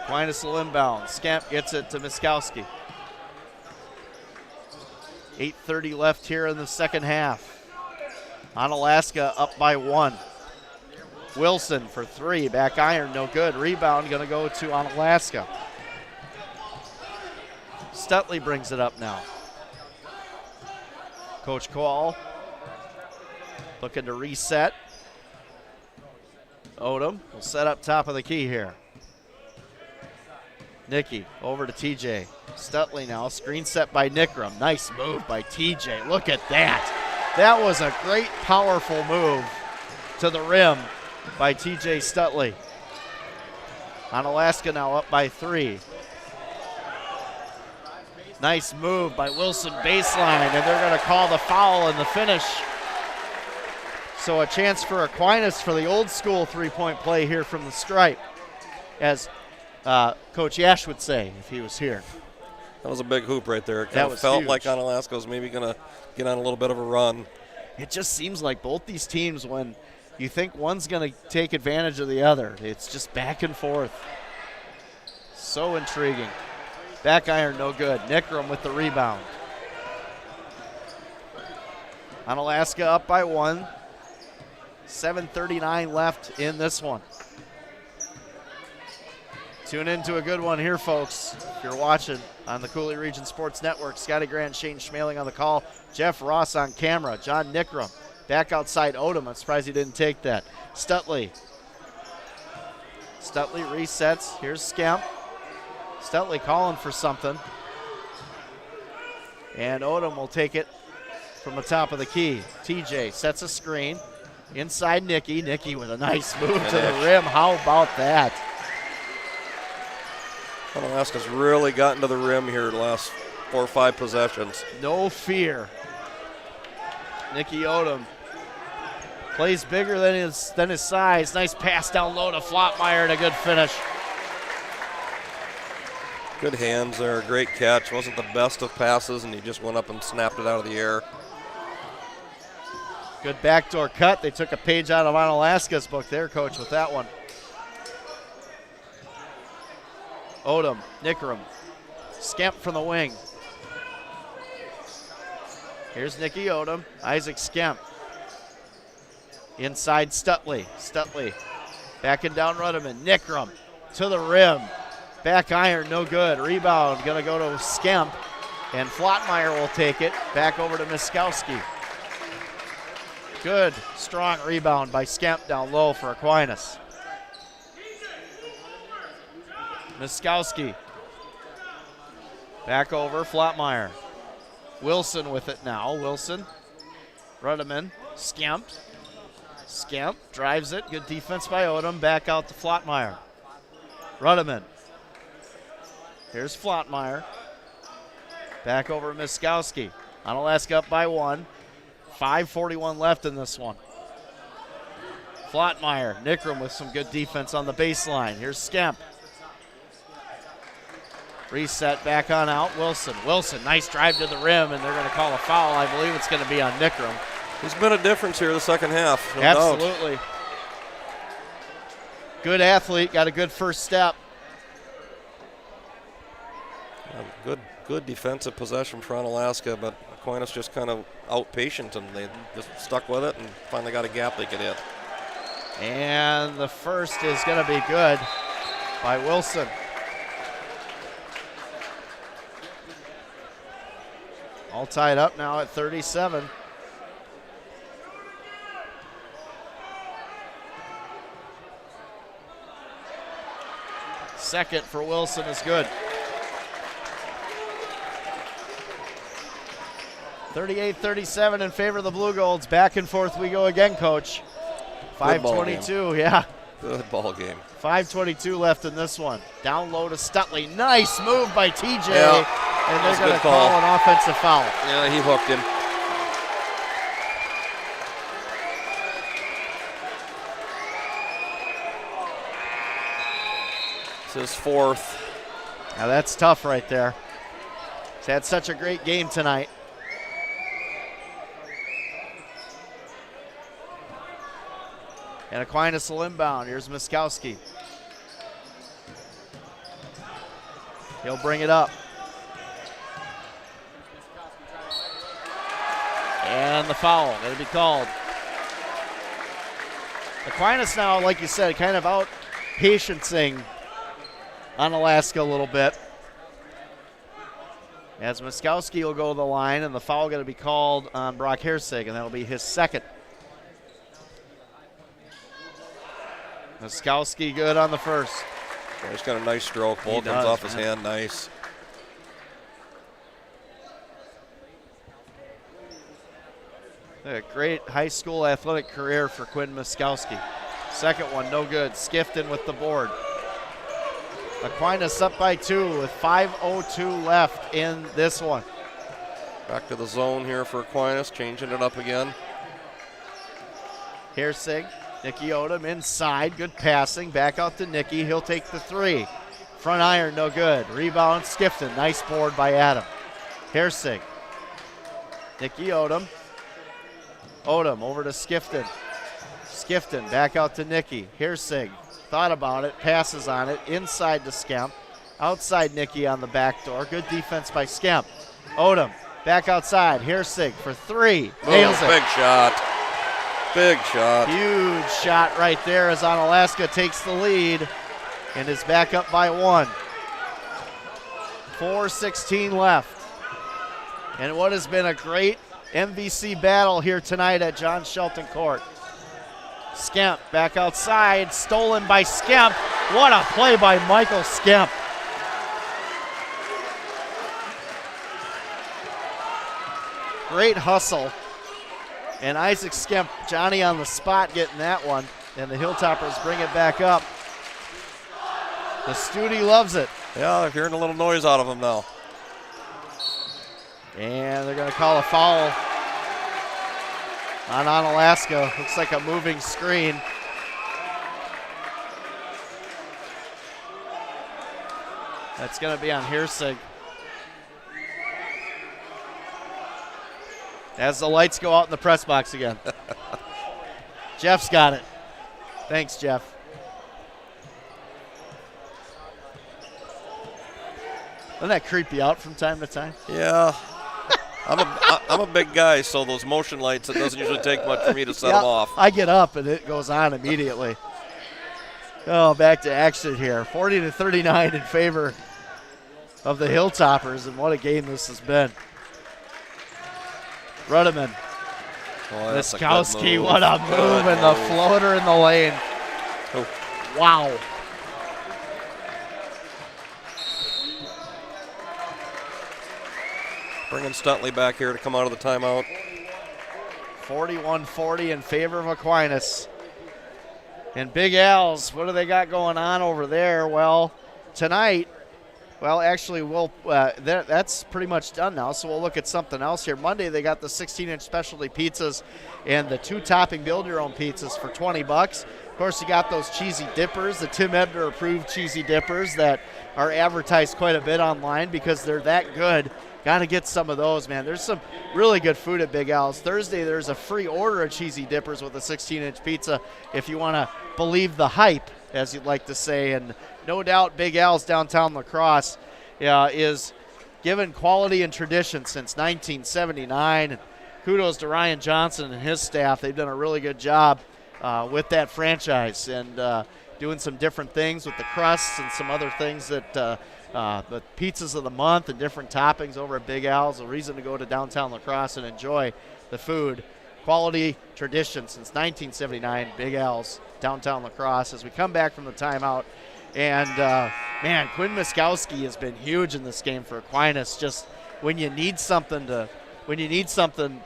Aquinas will inbound. Skemp gets it to Miskowski. 8:30 left here in the second half. Onalaska up by 1. Wilson for 3. Back iron, no good. Rebound going to go to Onalaska. Stutley brings it up now. Coach Call looking to reset. Odom will set up top of the key here. Nicky over to TJ. Stutley now, screen set by Nickram. Nice move by TJ. Look at that. That was a great, powerful move to the rim by TJ Stutley. Onalaska now up by 3. Nice move by Wilson baseline, and they're going to call the foul in the finish. So a chance for Aquinas for the old school three-point play here from the stripe, as Coach Yash would say if he was here. That was a big hoop right there. It kind of felt like Onalaska was maybe going to get on a little bit of a run. It just seems like both these teams, when you think one's going to take advantage of the other, it's just back and forth. So intriguing. Back iron, no good. Nickram with the rebound. Onalaska up by 1. 7:39 left in this one. Tune into a good one here, folks. If you're watching on the Cooley Region Sports Network, Scotty Grant, Shane Schmaling on the call, Jeff Ross on camera, John Nickram back outside Odom. I'm surprised he didn't take that. Stutley. Stutley resets. Here's Skemp. Stutley calling for something. And Odom will take it from the top of the key. TJ sets a screen. Inside Nicky. Nicky with a nice move to the rim. How about that? Onalaska's really gotten to the rim here the last 4 or 5 possessions. No fear. Nicky Odom plays bigger than his size. Nice pass down low to Flotmeyer and a good finish. Good hands there, great catch. Wasn't the best of passes, and he just went up and snapped it out of the air. Good backdoor cut. They took a page out of Onalaska's book there, Coach, with that one. Odom, Nickram, Skemp from the wing. Here's Nicky Odom, Isaac Skemp. Inside Stutley. Stutley backing down Rudeman. Nickram to the rim. Back iron, no good. Rebound going to go to Skemp, and Flotmeyer will take it. Back over to Miskowski. Good, strong rebound by Skemp down low for Aquinas. Miskowski. Back over, Flotmeyer. Wilson with it now. Wilson. Rudeman. Skemp. Skemp drives it. Good defense by Odom. Back out to Flotmeyer. Rudeman. Here's Flotmeyer. Back over to Miskowski. Onalaska up by 1. 5:41 left in this one. Flottmeyer, Nickram with some good defense on the baseline. Here's Skemp. Reset back on out, Wilson. Wilson, nice drive to the rim, and they're going to call a foul. I believe it's going to be on Nickram. He's been a difference here the second half. No Absolutely. doubt. Good athlete, got a good first step. Good defensive possession for Onalaska, but Aquinas just kind of outpatient them. They just stuck with it and finally got a gap they could hit. And the first is going to be good by Wilson. All tied up now at 37. Second for Wilson is good. 38-37 in favor of the Blugolds. Back and forth we go again, Coach. 5:22, yeah. Good ball game. 5:22 left in this one. Down low to Stutley. Nice move by TJ. Yeah, and they're going to call an offensive foul. Yeah, he hooked him. It's his fourth. Now that's tough right there. He's had such a great game tonight. And Aquinas will inbound. Here's Miskowski. He'll bring it up. And the foul going to be called. Aquinas now, like you said, kind of out patiencing Onalaska a little bit. As Miskowski will go to the line, and the foul going to be called on Brock Hersig, and that'll be his second. Miskowski good on the first. Yeah, he's got a nice stroke. Ball comes off his hand, nice. A great high school athletic career for Quinn Miskowski. Second one, no good. Skifton with the board. Aquinas up by 2 with 5:02 left in this one. Back to the zone here for Aquinas, changing it up again. Hersig. Nicky Odom inside, good passing, back out to Nicky, he'll take the 3. Front iron, no good. Rebound, Skifton, nice board by Adam. Hersig. Nicky Odom. Odom over to Skifton. Skifton back out to Nicky. Hersig thought about it, passes on it, inside to Skemp. Outside Nicky on the back door, good defense by Skemp. Odom back outside, Hersig for 3, nails it. Big shot. Big shot. Huge shot right there as Onalaska takes the lead and is back up by 1. 4:16 left. And what has been a great MVC battle here tonight at John Shelton Court. Skemp back outside, stolen by Skemp. What a play by Michael Skemp. Great hustle. And Isaac Skemp, Johnny on the spot getting that one. And the Hilltoppers bring it back up. The Studi loves it. Yeah, they're hearing a little noise out of him now. And they're going to call a foul on Onalaska. Looks like a moving screen. That's going to be on Hersig. As the lights go out in the press box again. Jeff's got it. Thanks, Jeff. Doesn't that creep you out from time to time? Yeah. I'm a big guy, so those motion lights, it doesn't usually take much for me to set them off. I get up and it goes on immediately. Oh, back to action here. 40-39 in favor of the Hilltoppers, and what a game this has been. Ruddeman. Miskowski, what a move, and the floater in the lane. Oh. Wow. Bringing Stutley back here to come out of the timeout. 41-40 in favor of Aquinas. And Big Al's, what do they got going on over there? Well, tonight, Well, actually, that's pretty much done now, so we'll look at something else here. Monday, they got the 16-inch specialty pizzas and the 2-topping build-your-own pizzas for $20. Of course, you got those cheesy dippers, the Tim Ebner-approved cheesy dippers that are advertised quite a bit online because they're that good. Got to get some of those, man. There's some really good food at Big Al's. Thursday, there's a free order of cheesy dippers with a 16-inch pizza if you want to believe the hype, as you'd like to say. And no doubt Big Al's downtown La Crosse is given quality and tradition since 1979. And kudos to Ryan Johnson and his staff. They've done a really good job with that franchise and doing some different things with the crusts and some other things that the pizzas of the month and different toppings over at Big Al's. A reason to go to downtown La Crosse and enjoy the food. Quality tradition since 1979, Big Al's, downtown La Crosse. As we come back from the timeout, and man, Quinn Miskowski has been huge in this game for Aquinas. Just when you need something to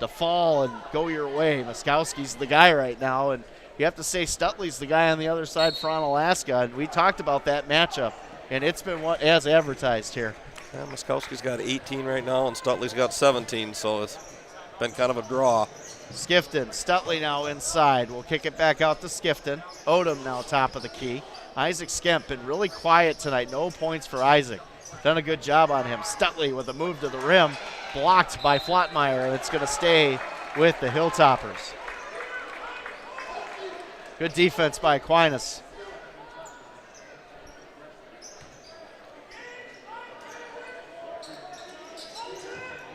fall and go your way, Miskowski's the guy right now. And you have to say Stutley's the guy on the other side for Onalaska, and we talked about that matchup, and it's been as advertised here. Yeah, Miskowski's got 18 right now, and Stutley's got 17, so it's been kind of a draw. Skifton, Stutley now inside. We'll kick it back out to Skifton. Odom now top of the key. Isaac Skemp been really quiet tonight. No points for Isaac. Done a good job on him. Stutley with a move to the rim. Blocked by Flottmeyer, and it's going to stay with the Hilltoppers. Good defense by Aquinas.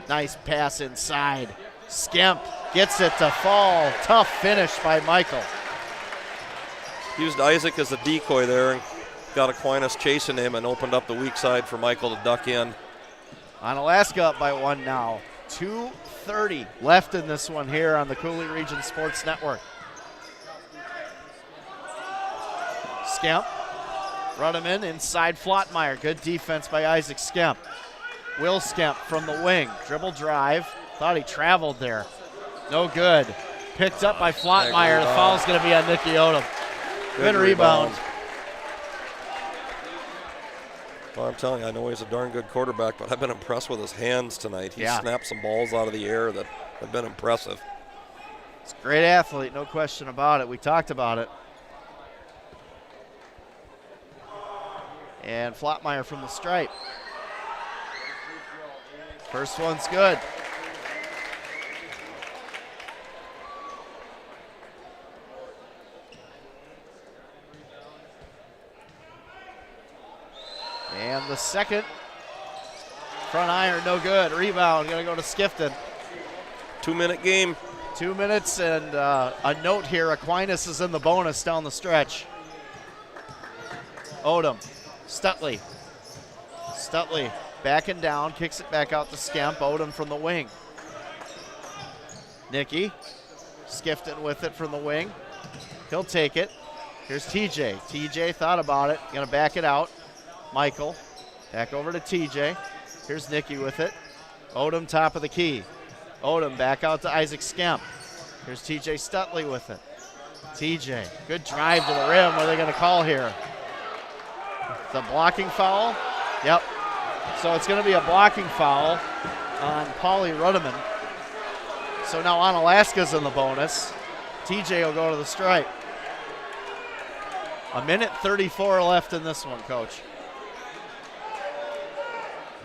Nice pass inside. Skemp gets it to fall. Tough finish by Michael. Used Isaac as a decoy there and got Aquinas chasing him and opened up the weak side for Michael to duck in. Onalaska up by 1 now. 2:30 left in this one here on the Cooley Region Sports Network. Skemp, run him inside Flottmeyer. Good defense by Isaac Skemp. Will Skemp from the wing. Dribble drive. Thought he traveled there. No good. Picked up by Flottmeyer. The foul's going to be on Nicky Odom. Good rebound. Well, I'm telling you, I know he's a darn good quarterback, but I've been impressed with his hands tonight. He snapped some balls out of the air that have been impressive. He's a great athlete, no question about it. We talked about it. And Flottmeyer from the stripe. First one's good. And the second, front iron, no good. Rebound, going to go to Skifton. 2-minute game. 2 minutes, and a note here, Aquinas is in the bonus down the stretch. Odom, Stutley. Stutley backing down, kicks it back out to Skemp. Odom from the wing. Nicky, Skifton with it from the wing. He'll take it. Here's TJ. TJ thought about it, going to back it out. Michael, back over to TJ. Here's Nicky with it. Odom top of the key. Odom back out to Isaac Skemp. Here's TJ Stutley with it. TJ, good drive to the rim. What are they going to call here? The blocking foul? Yep. So it's going to be a blocking foul on Paulie Rudeman. So now Onalaska's in the bonus. TJ will go to the stripe. 1:34 left in this one, Coach.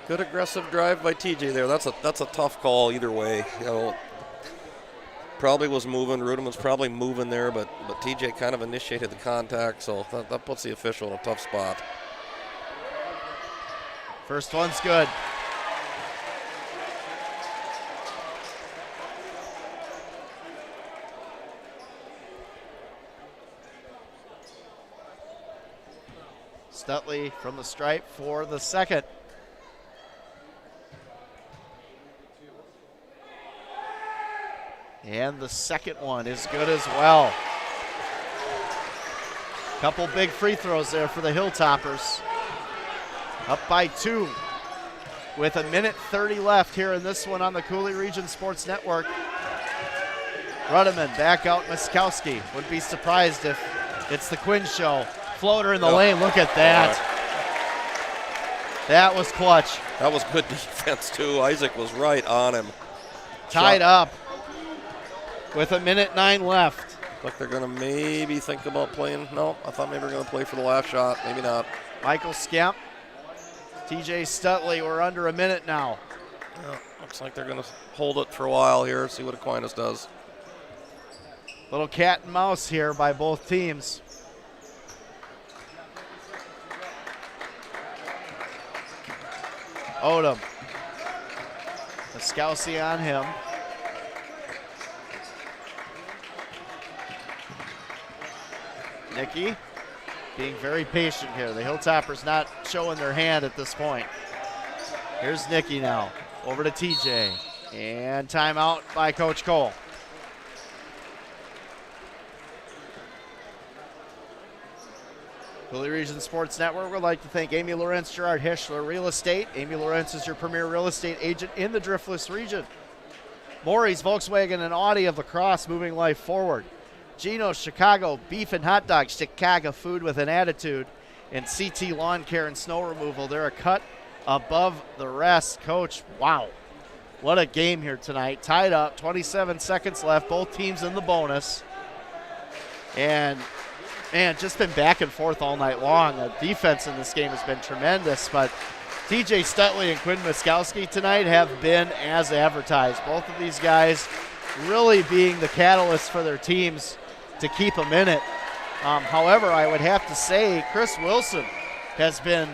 Good aggressive drive by TJ there. That's a tough call either way. You know, probably was moving. Rudeman's probably moving there, but TJ kind of initiated the contact, so that puts the official in a tough spot. First one's good. Stutley from the stripe for the second. And the second one is good as well. Couple big free throws there for the Hilltoppers. Up by 2 with 1:30 left here in this one on the Cooley Region Sports Network. Rudeman back out Miskowski. Wouldn't be surprised if it's the Quinn show. Floater in the lane. Look at that. That was clutch. That was good defense, too. Isaac was right on him. Tied up with 1:09 left. Like they're going to maybe think about playing. No, I thought maybe they were going to play for the last shot. Maybe not. Michael Skemp, TJ Stutley, we're under a minute now. Yeah, looks like they're going to hold it for a while here, see what Aquinas does. Little cat and mouse here by both teams. Odom. Moskowski on him. Nicky being very patient here. The Hilltoppers not showing their hand at this point. Here's Nicky now. Over to TJ. And timeout by Coach Cole. Coulee Region Sports Network would like to thank Amy Lawrence, Gerard Hischler Real Estate. Amy Lawrence is your premier real estate agent in the Driftless region. Maury's Volkswagen and Audi of La Crosse, moving life forward. Gino's Chicago Beef and Hot Dogs, Chicago food with an attitude. And CT Lawn Care and Snow Removal. They're a cut above the rest. Coach, wow. What a game here tonight. Tied up, 27 seconds left. Both teams in the bonus. And man, just been back and forth all night long. The defense in this game has been tremendous, but TJ Stutley and Quinn Moskowski tonight have been as advertised. Both of these guys really being the catalyst for their teams to keep them in it. However, I would have to say Chris Wilson has been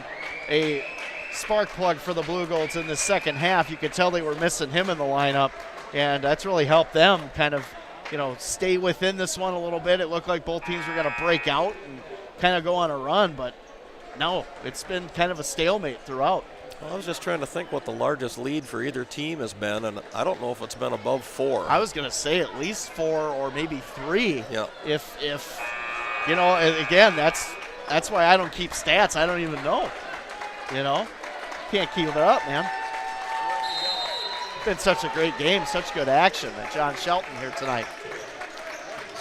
a spark plug for the Blugolds in the second half. You could tell they were missing him in the lineup, and that's really helped them kind of stay within this one a little bit. It looked like both teams were going to break out and kind of go on a run, but no, it's been kind of a stalemate throughout. Well, I was just trying to think what the largest lead for either team has been, and I don't know if it's been above 4. I was going to say at least 4 or maybe 3. Yeah. If again, that's why I don't keep stats. I don't even know. Can't keep it up, man. Been such a great game, such good action at John Shelton here tonight.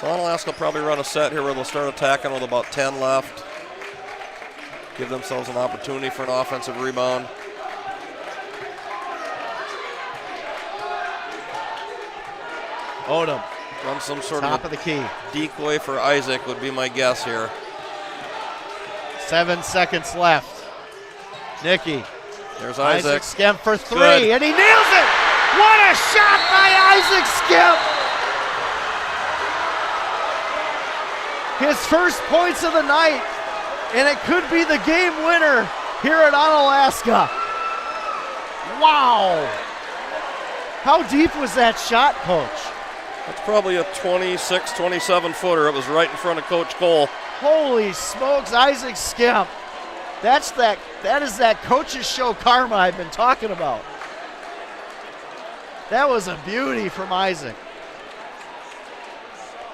So Onalaska will probably run a set here where they'll start attacking with about 10 left. Give themselves an opportunity for an offensive rebound. Odom. Run some sort Top of the key. Decoy for Isaac would be my guess here. 7 seconds left. Nicky. There's Isaac. Skemp for 3, Good. and he nails it! What a shot by Isaac Skemp! His first points of the night, and it could be the game winner here at Onalaska. Wow! How deep was that shot, Coach? That's probably a 26, 27-footer. It was right in front of Coach Cole. Holy smokes, Isaac Skemp. That is that coach's show karma I've been talking about. That was a beauty from Isaac.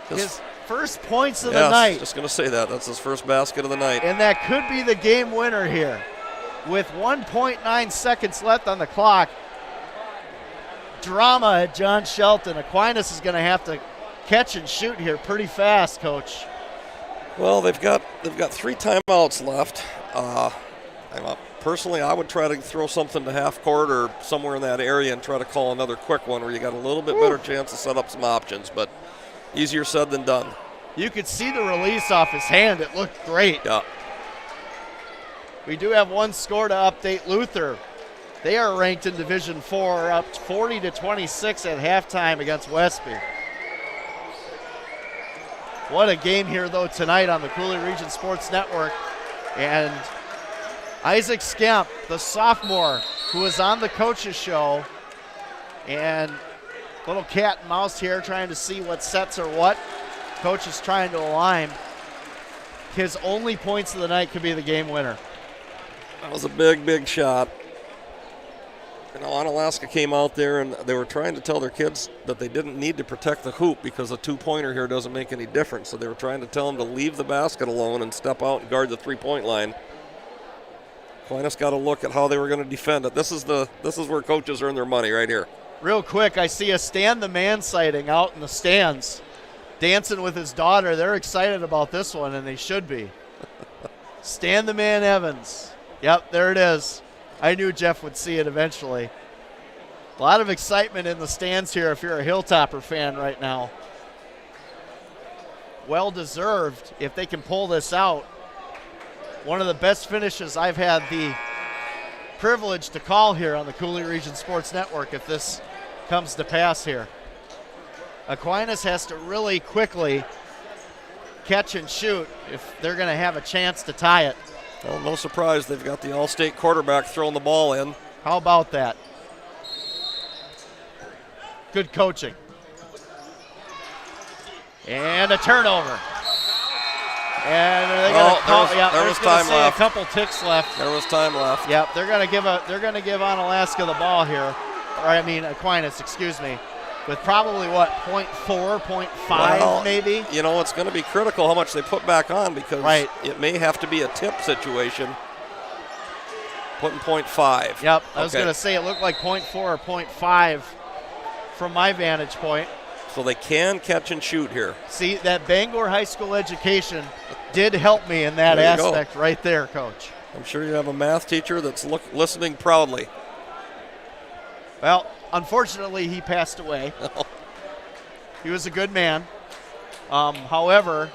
His first points of the night. Just going to say that. That's his first basket of the night. And that could be the game winner here. With 1.9 seconds left on the clock. Drama at John Shelton. Aquinas is going to have to catch and shoot here pretty fast, Coach. Well, they've got 3 timeouts left. Personally, I would try to throw something to half court or somewhere in that area and try to call another quick one where you got a little bit better chance to set up some options, but easier said than done. You could see the release off his hand. It looked great. Yeah. We do have one score to update. Luther, they are ranked in Division 4, up 40-26 at halftime against Westby. What a game here, though, tonight on the Coulee Region Sports Network. And Isaac Skemp, the sophomore, who is on the coach's show. And little cat and mouse here trying to see what sets are what. Coach is trying to align. His only points of the night could be the game winner. That was a big, big shot. Onalaska came out there and they were trying to tell their kids that they didn't need to protect the hoop because a 2-pointer here doesn't make any difference. So they were trying to tell them to leave the basket alone and step out and guard the 3-point line. Aquinas got a look at how they were going to defend it. This is where coaches earn their money right here. Real quick, I see a Stan the Man sighting out in the stands, dancing with his daughter. They're excited about this one, and they should be. Stan the Man Evans. Yep, there it is. I knew Jeff would see it eventually. A lot of excitement in the stands here if you're a Hilltopper fan right now. Well deserved if they can pull this out. One of the best finishes I've had the privilege to call here on the Cooley Region Sports Network if this comes to pass here. Aquinas has to really quickly catch and shoot if they're going to have a chance to tie it. Well, no surprise, they've got the all-state quarterback throwing the ball in. How about that? Good coaching. And a turnover. And they're going to call. There was time left. A couple ticks left. There was time left. Yep, they're going to give Onalaska the ball here, or I mean Aquinas, excuse me, with probably what 0.4, 0.5 maybe. You know, it's going to be critical how much they put back on because it may have to be a tip situation. Putting 0.5. Yep, I was going to say it looked like 0.4 or 0.5 from my vantage point. So they can catch and shoot here. See, that Bangor High School education did help me in that aspect right there, Coach. I'm sure you have a math teacher that's listening proudly. Well, unfortunately, he passed away. He was a good man. However,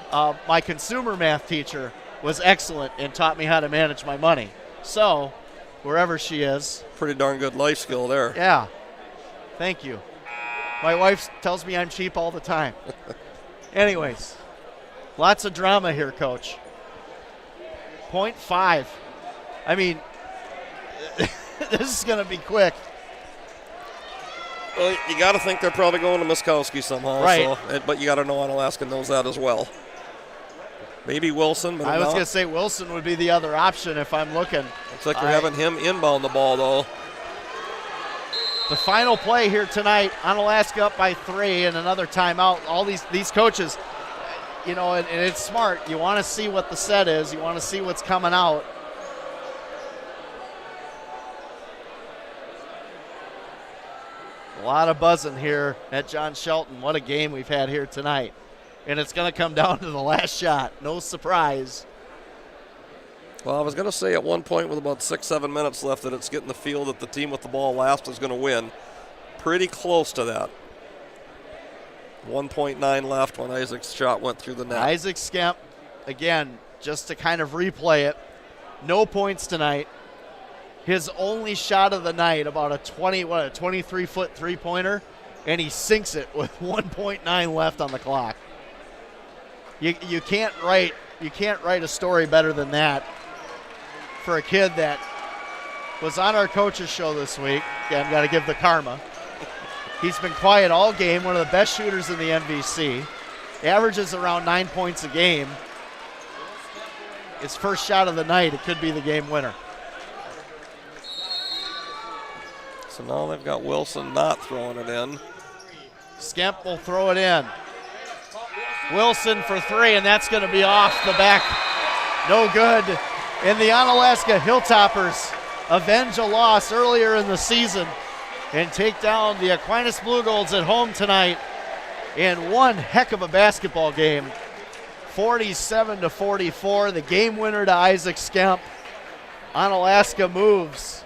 my consumer math teacher was excellent and taught me how to manage my money. So, wherever she is. Pretty darn good life skill there. Yeah. Thank you. My wife tells me I'm cheap all the time. Anyways, lots of drama here, Coach. 0.5. I mean, this is going to be quick. Well, you got to think they're probably going to Muskowski somehow. Right. So, but you got to know Onalaska knows that as well. Maybe Wilson. But I was going to say Wilson would be the other option if I'm looking. Looks like they're having him inbound the ball, though. The final play here tonight, Onalaska up by 3 and another timeout. All these coaches, you know, and it's smart. You want to see what the set is. You want to see what's coming out. A lot of buzzing here at John Shelton. What a game we've had here tonight. And it's going to come down to the last shot. No surprise. Well, I was going to say at one point with about 6-7 minutes left that it's getting the feel that the team with the ball last is going to win. Pretty close to that. 1.9 left when Isaac's shot went through the net. Isaac Skemp, again, just to kind of replay it, no points tonight. His only shot of the night, about a 23-foot three-pointer, and he sinks it with 1.9 left on the clock. You can't write a story better than that for a kid that was on our coach's show this week. Again, got to give the karma. He's been quiet all game, one of the best shooters in the MVC. Averages around 9 points a game. His first shot of the night, it could be the game winner. So now they've got Wilson not throwing it in. Skemp will throw it in. Wilson for 3, and that's going to be off the back. No good. And the Onalaska Hilltoppers avenge a loss earlier in the season and take down the Aquinas Blugolds at home tonight in one heck of a basketball game. 47-44, the game winner to Isaac Skemp. Onalaska moves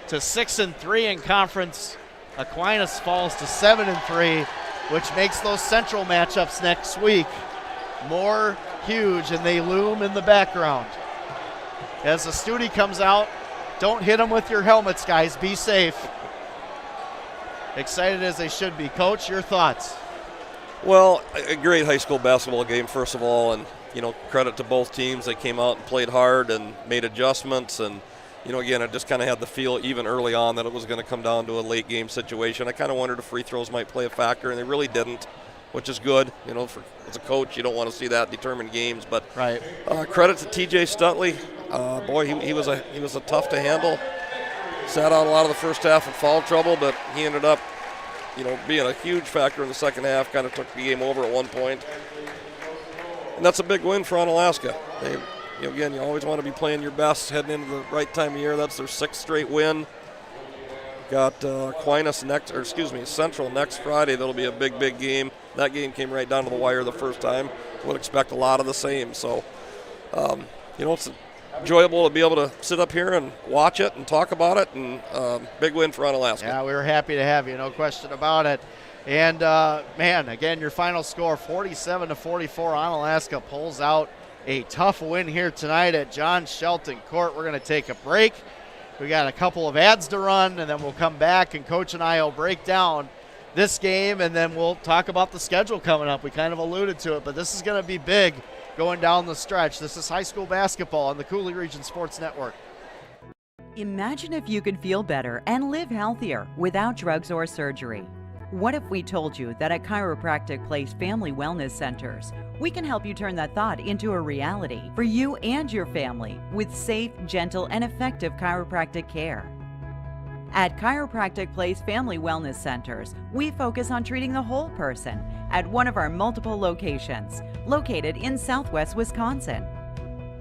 to 6-3 in conference. Aquinas falls to 7-3, which makes those central matchups next week more huge, and they loom in the background. As the Studi comes out, don't hit them with your helmets, guys. Be safe. Excited as they should be. Coach, your thoughts? Well, a great high school basketball game, first of all, and, you know, credit to both teams. They came out and played hard and made adjustments, and, you know, again, I just kind of had the feel even early on that it was going to come down to a late game situation. I kind of wondered if free throws might play a factor, and they really didn't, which is good. You know, as a coach, you don't want to see that determine games. But right. Credit to TJ Stutley. Boy, he was a tough to handle. Sat out a lot of the first half in foul trouble, but he ended up, you know, being a huge factor in the second half. Kind of took the game over at one point, and that's a big win for Onalaska. They, you know, again, you always want to be playing your best heading into the right time of year. That's their 6th straight win. Got Aquinas Central next Friday. That'll be a big game. That game came right down to the wire the first time. Would expect a lot of the same. So, you know, it's enjoyable to be able to sit up here and watch it and talk about it, and big win for Onalaska. Yeah, we were happy to have you, no question about it. And, man, again, your final score, 47-44. Onalaska pulls out a tough win here tonight at John Shelton Court. We're going to take a break. We got a couple of ads to run, and then we'll come back, and Coach and I will break down this game, and then we'll talk about the schedule coming up. We kind of alluded to it, but this is going to be big going down the stretch. This is high school basketball on the Cooley Region Sports Network. Imagine if you could feel better and live healthier without drugs or surgery. What if we told you that at Chiropractic Place Family Wellness Centers, we can help you turn that thought into a reality for you and your family with safe, gentle, and effective chiropractic care? At Chiropractic Place Family Wellness Centers, we focus on treating the whole person at one of our multiple locations, located in Southwest Wisconsin.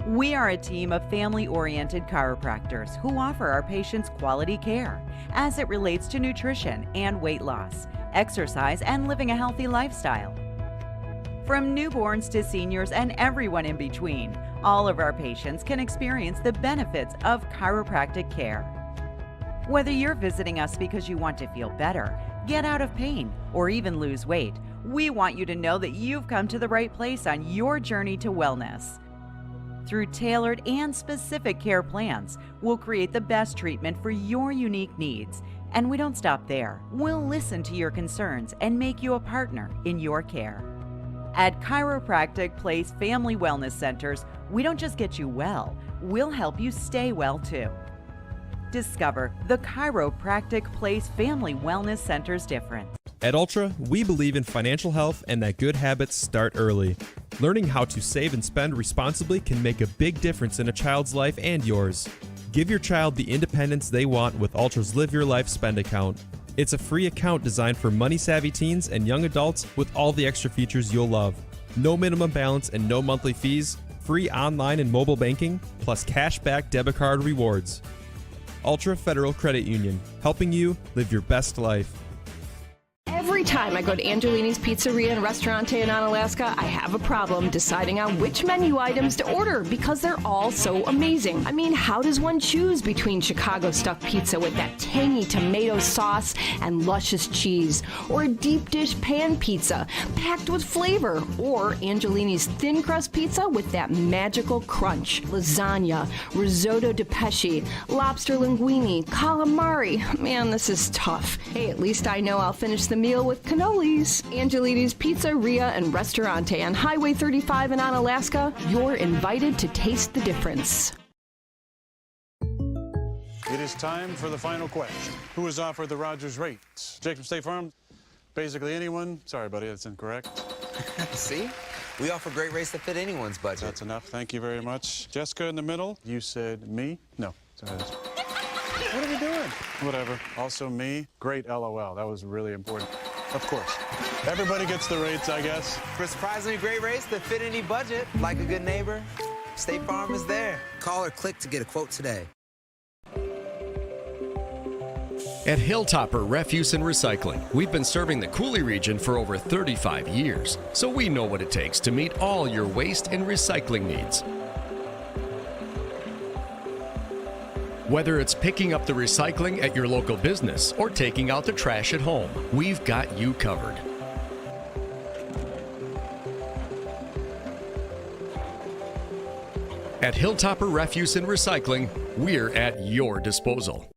We are a team of family-oriented chiropractors who offer our patients quality care as it relates to nutrition and weight loss, exercise, and living a healthy lifestyle. From newborns to seniors and everyone in between, all of our patients can experience the benefits of chiropractic care. Whether you're visiting us because you want to feel better, get out of pain, or even lose weight, we want you to know that you've come to the right place on your journey to wellness. Through tailored and specific care plans, we'll create the best treatment for your unique needs. And we don't stop there. We'll listen to your concerns and make you a partner in your care. At Chiropractic Place Family Wellness Centers, we don't just get you well, we'll help you stay well too. Discover the Chiropractic Place Family Wellness Center's difference. At Ultra, we believe in financial health and that good habits start early. Learning how to save and spend responsibly can make a big difference in a child's life and yours. Give your child the independence they want with Ultra's Live Your Life Spend account. It's a free account designed for money-savvy teens and young adults with all the extra features you'll love. No minimum balance and no monthly fees, free online and mobile banking, plus cashback debit card rewards. Ultra Federal Credit Union, helping you live your best life. Every time I go to Angelini's Pizzeria and Restaurante in Onalaska, I have a problem deciding on which menu items to order because they're all so amazing. I mean, how does one choose between Chicago stuffed pizza with that tangy tomato sauce and luscious cheese, or a deep dish pan pizza packed with flavor, or Angelini's thin crust pizza with that magical crunch, lasagna, risotto di pesce, lobster linguine, calamari? Man, this is tough. Hey, at least I know I'll finish the meal with cannolis. Angelini's Pizzeria and Restaurante on Highway 35 in Onalaska. You're invited to taste the difference. It is time for the final question. Who is offered the Rogers rates? Jake from State Farm? Basically anyone? Sorry, buddy, that's incorrect. See? We offer great rates that fit anyone's budget. That's enough. Thank you very much. Jessica in the middle. You said me? No. Sorry. What are we doing? Whatever. Also me. Great LOL. That was really important. Of course. Everybody gets the rates, I guess. For surprisingly great rates that fit any budget, like a good neighbor, State Farm is there. Call or click to get a quote today. At Hilltopper Refuse and Recycling, we've been serving the Cooley region for over 35 years, so we know what it takes to meet all your waste and recycling needs. Whether it's picking up the recycling at your local business or taking out the trash at home, we've got you covered. At Hilltopper Refuse and Recycling, we're at your disposal.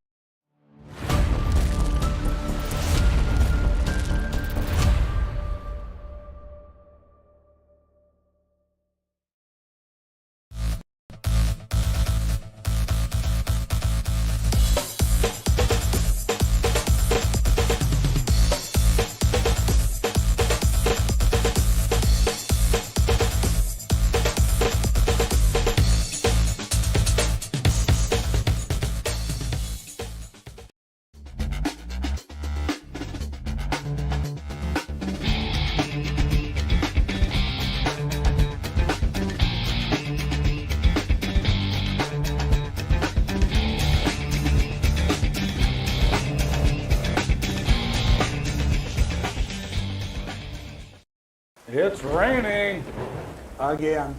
It's raining again.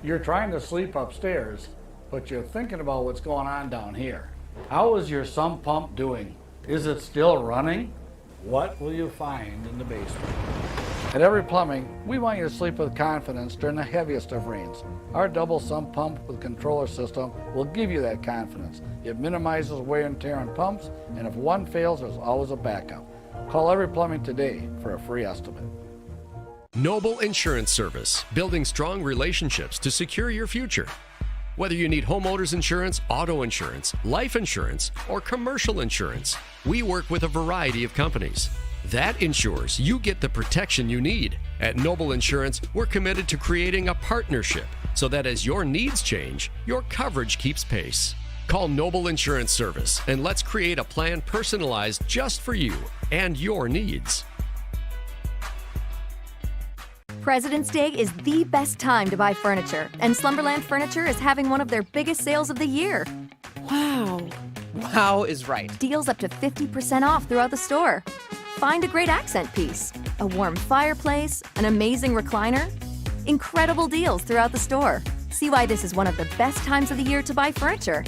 You're trying to sleep upstairs, but you're thinking about what's going on down here. How is your sump pump doing? Is it still running? What will you find in the basement? At Every Plumbing, we want you to sleep with confidence during the heaviest of rains. Our double sump pump with controller system will give you that confidence. It minimizes wear and tear on pumps, and if one fails, there's always a backup. Call Every Plumbing today for a free estimate. Noble Insurance Service, building strong relationships to secure your future. Whether you need homeowners insurance, auto insurance, life insurance, or commercial insurance, we work with a variety of companies. That ensures you get the protection you need. At Noble Insurance, we're committed to creating a partnership so that as your needs change, your coverage keeps pace. Call Noble Insurance Service and let's create a plan personalized just for you and your needs. President's Day is the best time to buy furniture, and Slumberland Furniture is having one of their biggest sales of the year. Wow. Wow is right. Deals up to 50% off throughout the store. Find a great accent piece, a warm fireplace, an amazing recliner. Incredible deals throughout the store. See why this is one of the best times of the year to buy furniture.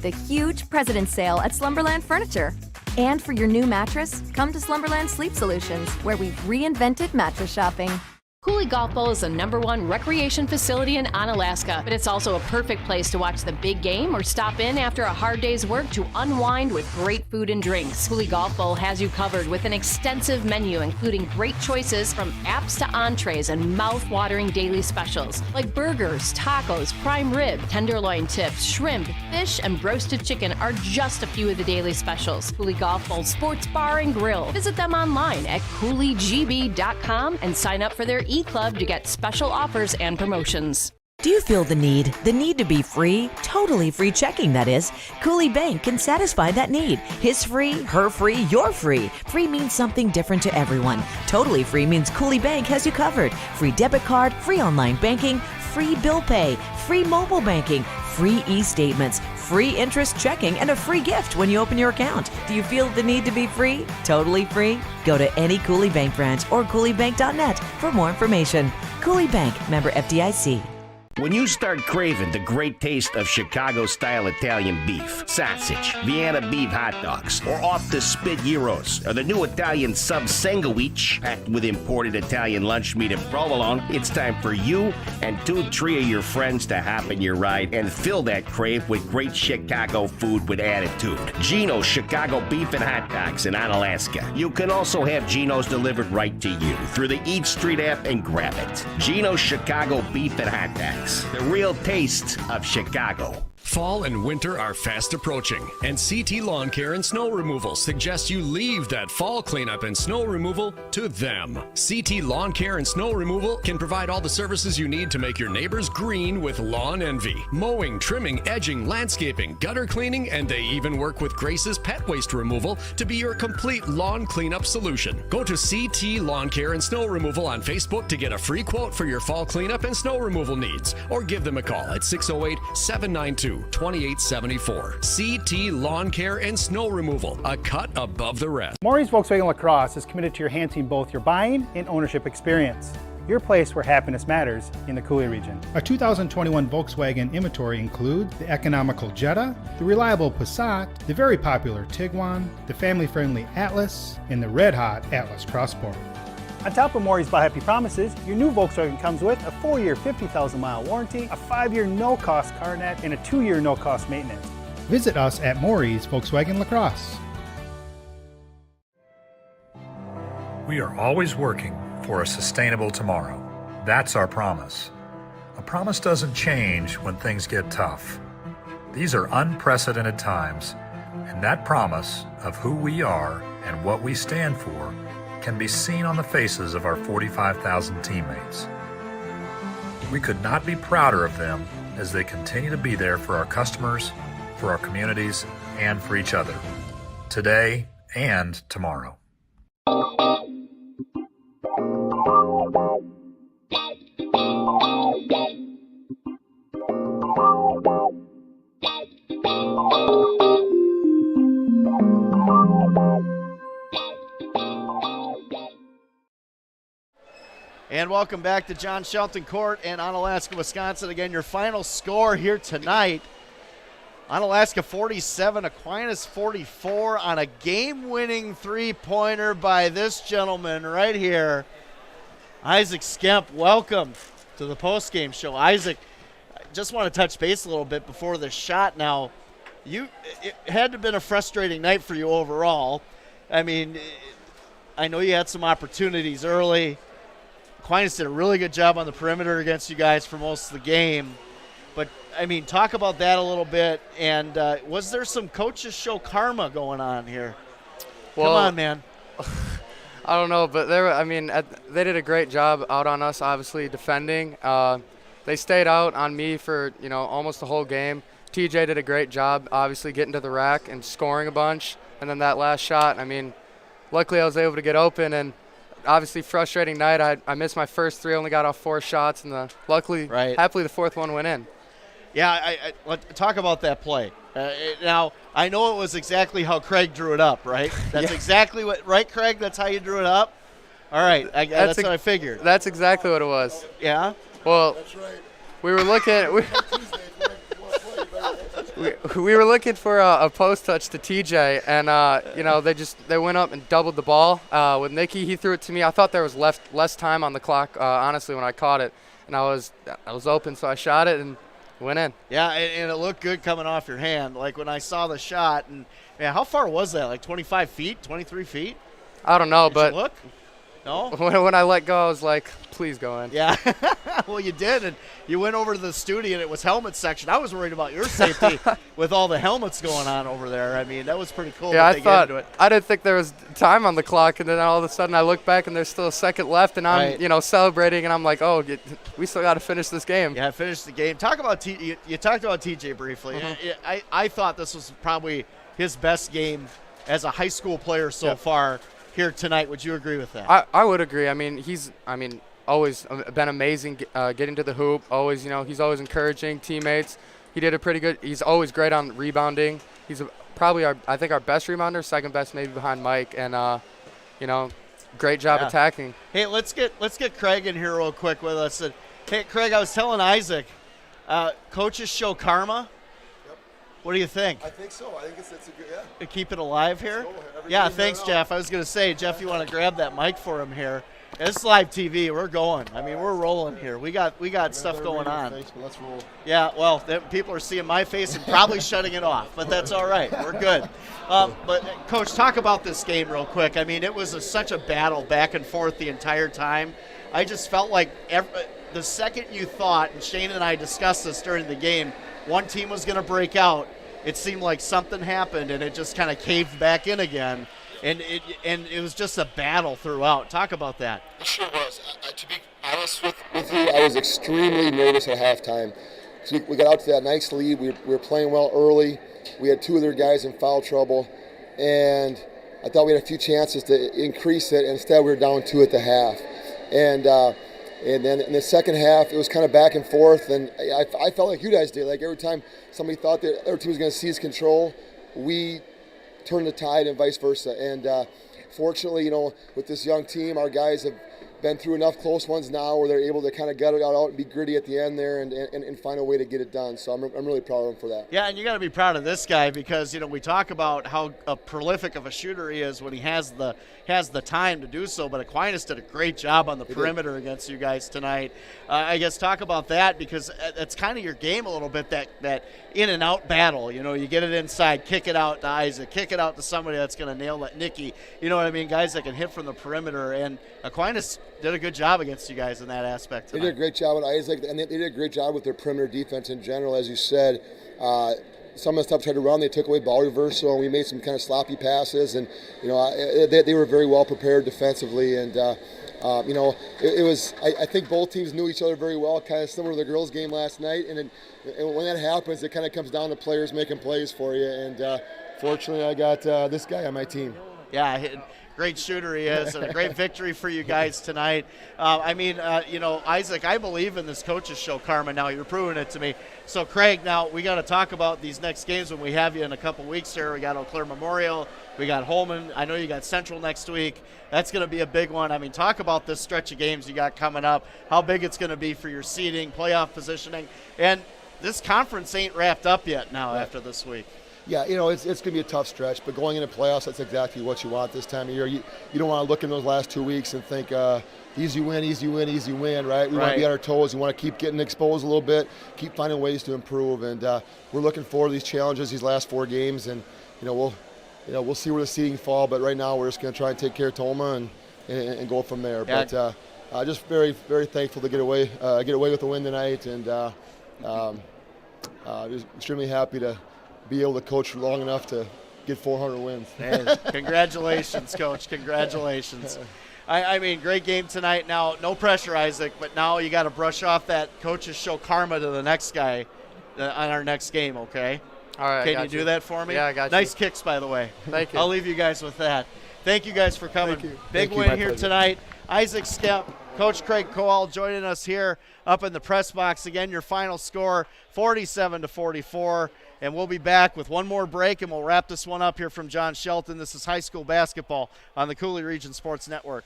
The huge President's Sale at Slumberland Furniture. And for your new mattress, come to Slumberland Sleep Solutions, where we've reinvented mattress shopping. Cooley Golf Bowl is the #1 recreation facility in Onalaska, but it's also a perfect place to watch the big game or stop in after a hard day's work to unwind with great food and drinks. Cooley Golf Bowl has you covered with an extensive menu, including great choices from apps to entrees and mouth-watering daily specials like burgers, tacos, prime rib, tenderloin tips, shrimp, fish, and roasted chicken are just a few of the daily specials. Cooley Golf Bowl Sports Bar and Grill. Visit them online at CooleyGB.com and sign up for their e-club to get special offers and promotions. Do you feel the need to be free, totally free checking, that is? Cooley Bank can satisfy that need. His free, her free, your free. Free means something different to everyone. Totally free means Cooley Bank has you covered. Free debit card, free online banking, free bill pay, free mobile banking, free e-statements, free interest checking, and a free gift when you open your account. Do you feel the need to be free? Totally free? Go to any Cooley Bank branch or CooleyBank.net for more information. Cooley Bank, member FDIC. When you start craving the great taste of Chicago-style Italian beef, sausage, Vienna beef hot dogs, or off-the-spit gyros, or the new Italian sub sandwich packed with imported Italian lunch meat and provolone, it's time for you and 2-3 of your friends to hop in your ride and fill that crave with great Chicago food with attitude. Gino's Chicago Beef and Hot Dogs in Onalaska. You can also have Gino's delivered right to you through the Eat Street app and grab it. Gino's Chicago Beef and Hot Dogs. The real taste of Chicago. Fall and winter are fast approaching, and CT Lawn Care and Snow Removal suggests you leave that fall cleanup and snow removal to them. CT Lawn Care and Snow Removal can provide all the services you need to make your neighbors green with lawn envy. Mowing, trimming, edging, landscaping, gutter cleaning, and they even work with Grace's pet waste removal to be your complete lawn cleanup solution. Go to CT Lawn Care and Snow Removal on Facebook to get a free quote for your fall cleanup and snow removal needs, or give them a call at 608-792-2874. CT Lawn Care and Snow Removal, a cut above the rest. Maury's Volkswagen La Crosse is committed to enhancing both your buying and ownership experience. Your place where happiness matters in the Cooley region. Our 2021 Volkswagen inventory includes the economical Jetta, the reliable Passat, the very popular Tiguan, the family-friendly Atlas, and the red-hot Atlas Crossport. On top of Maury's Buy Happy Promises, your new Volkswagen comes with a 4-year 50,000-mile warranty, a 5-year no-cost car net, and a 2-year no-cost maintenance. Visit us at Maury's Volkswagen La Crosse. We are always working for a sustainable tomorrow. That's our promise. A promise doesn't change when things get tough. These are unprecedented times, and that promise of who we are and what we stand for can be seen on the faces of our 45,000 teammates. We could not be prouder of them as they continue to be there for our customers, for our communities, and for each other, today and tomorrow. And welcome back to John Shelton Court in Onalaska, Wisconsin. Again, your final score here tonight. Onalaska 47, Aquinas 44 on a game-winning three-pointer by this gentleman right here, Isaac Skemp. Welcome to the post-game show. Isaac, I just want to touch base a little bit before the shot now. It had to have been a frustrating night for you overall. I mean, I know you had some opportunities early. Aquinas did a really good job on the perimeter against you guys for most of the game. But, I mean, talk about that a little bit. And was there some coaches show karma going on here? Well, come on, man. I don't know, but they did a great job out on us, obviously, defending. They stayed out on me for, almost the whole game. TJ did a great job, obviously, getting to the rack and scoring a bunch. And then that last shot, luckily I was able to get open, and obviously frustrating night. I missed my first three, only got off 4 shots, and happily the fourth one went in. Yeah, let's talk about that play. Now, I know it was exactly how Craig drew it up, right? That's exactly what, right, Craig? That's how you drew it up? All right, that's what I figured. That's exactly what it was. Yeah? Well, that's right. We were looking we were looking for a post touch to TJ, and they went up and doubled the ball with Nicky. He threw it to me. I thought there was less time on the clock, honestly, when I caught it, and I was open, so I shot it and went in. Yeah, and it looked good coming off your hand. Like when I saw the shot, and man, how far was that? Like 25 feet, 23 feet? I don't know, Did you look? No? When I let go, I was like, please go in. Yeah. Well, you did, and you went over to the studio, and it was helmet section. I was worried about your safety with all the helmets going on over there. I mean, that was pretty cool. Yeah, I didn't think there was time on the clock, and then all of a sudden I look back, and there's still a second left, and I'm, celebrating, and I'm like, oh, we still got to finish this game. Yeah, finish the game. Talk about you talked about TJ briefly. Mm-hmm. I thought this was probably his best game as a high school player so far here tonight. Would you agree with that? I would agree. He's always been amazing getting to the hoop. Always, he's always encouraging teammates. He did a pretty good. He's always great on rebounding. He's probably our best rebounder, second best maybe behind Mike, and great job attacking. Hey, let's get Craig in here real quick with us. And, hey, Craig, I was telling Isaac, coaches show karma. What do you think? I think so. I think it's a good, to keep it alive here? Yeah, thanks, Jeff. I was going to say, Jeff, you want to grab that mic for him here. It's live TV. We're going. We're rolling here. We got stuff going on. Face, but let's roll. Yeah, well, people are seeing my face and probably shutting it off, but that's all right. We're good. But, Coach, talk about this game real quick. It was such a battle back and forth the entire time. I just felt like the second you thought, and Shane and I discussed this during the game, one team was going to break out, it seemed like something happened and it just kind of caved back in again. And it was just a battle throughout. Talk about that. It sure was. To be honest with you, I was extremely nervous at halftime. So we got out to that nice lead. We were playing well early. We had 2 of their guys in foul trouble. And I thought we had a few chances to increase it. Instead, we were down 2 at the half. And then in the second half, it was kind of back and forth. And I felt like you guys did. Like every time somebody thought the other team was going to seize control, we turned the tide and vice versa. And fortunately, with this young team, our guys have been through enough close ones now where they're able to kind of gut it out and be gritty at the end there and find a way to get it done. So I'm really proud of them for that. Yeah, and you got to be proud of this guy because, we talk about how prolific of a shooter he is when he has the time to do so, but Aquinas did a great job on the perimeter against you guys tonight. I guess talk about that because it's kind of your game a little bit, that in and out battle. You get it inside, kick it out to Isaac, kick it out to somebody that's going to nail that Nicky. You know what I mean? Guys that can hit from the perimeter, and Aquinas did a good job against you guys in that aspect tonight. They did a great job with Isaac, and they did a great job with their perimeter defense in general, as you said. Some of the stuff tried to run, they took away ball reversal, and we made some kind of sloppy passes, and they were very well prepared defensively, and it was. I think both teams knew each other very well, kind of similar to the girls' game last night, and when that happens, it kind of comes down to players making plays for you, and fortunately, I got this guy on my team. Yeah. great shooter he is, and a great victory for you guys tonight. Isaac, I believe in this coach's show karma now. You're proving it to me. So, Craig, now we got to talk about these next games when we have you in a couple weeks here. We got Eau Claire Memorial. We got Holman. I know you got Central next week. That's going to be a big one. I mean, talk about this stretch of games you got coming up, how big it's going to be for your seeding, playoff positioning. And this conference ain't wrapped up yet now after this week. Yeah, it's going to be a tough stretch, but going into playoffs, that's exactly what you want this time of year. You don't want to look in those last 2 weeks and think, easy win, right? We want to be on our toes. We want to keep getting exposed a little bit, keep finding ways to improve, and we're looking forward to these challenges, these last 4 games, and we'll see where the seeding fall. But right now, we're just going to try and take care of Toma and go from there. Yeah. But just very, very thankful to get away with the win tonight, and just extremely happy to be able to coach long enough to get 400 wins. Hey, congratulations, Coach. Congratulations. I mean, great game tonight. Now, no pressure, Isaac, but now you got to brush off that coach's show karma to the next guy on our next game, okay? All right. Can you do that for me? Yeah, I got you. Nice kicks, by the way. Thank you. I'll leave you guys with that. Thank you guys for coming. Big win here tonight. Isaac Skemp, Coach Craig Kowal joining us here up in the press box. Again, your final score, 47-44. And we'll be back with one more break, and we'll wrap this one up here from John Shelton. This is high school basketball on the Cooley Region Sports Network.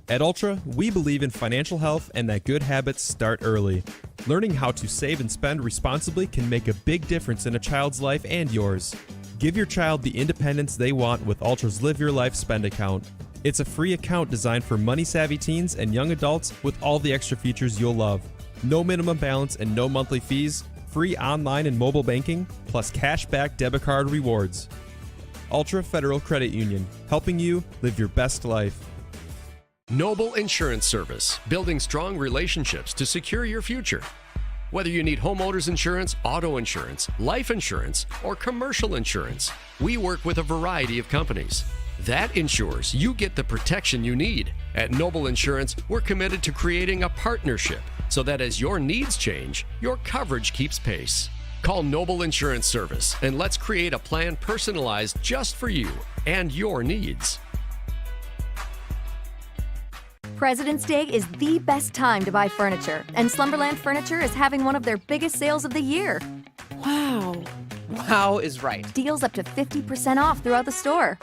At Ultra, we believe in financial health and that good habits start early. Learning how to save and spend responsibly can make a big difference in a child's life and yours. Give your child the independence they want with Ultra's Live Your Life Spend account. It's a free account designed for money-savvy teens and young adults with all the extra features you'll love. No minimum balance and no monthly fees, free online and mobile banking, plus cashback debit card rewards. Ultra Federal Credit Union, helping you live your best life. Noble Insurance Service, building strong relationships to secure your future. Whether you need homeowners insurance, auto insurance, life insurance, or commercial insurance, we work with a variety of companies. That ensures you get the protection you need. At Noble Insurance, we're committed to creating a partnership so that as your needs change, your coverage keeps pace. Call Noble Insurance Service and let's create a plan personalized just for you and your needs. President's Day is the best time to buy furniture, and Slumberland Furniture is having one of their biggest sales of the year. Wow. Wow is right. Deals up to 50% off throughout the store.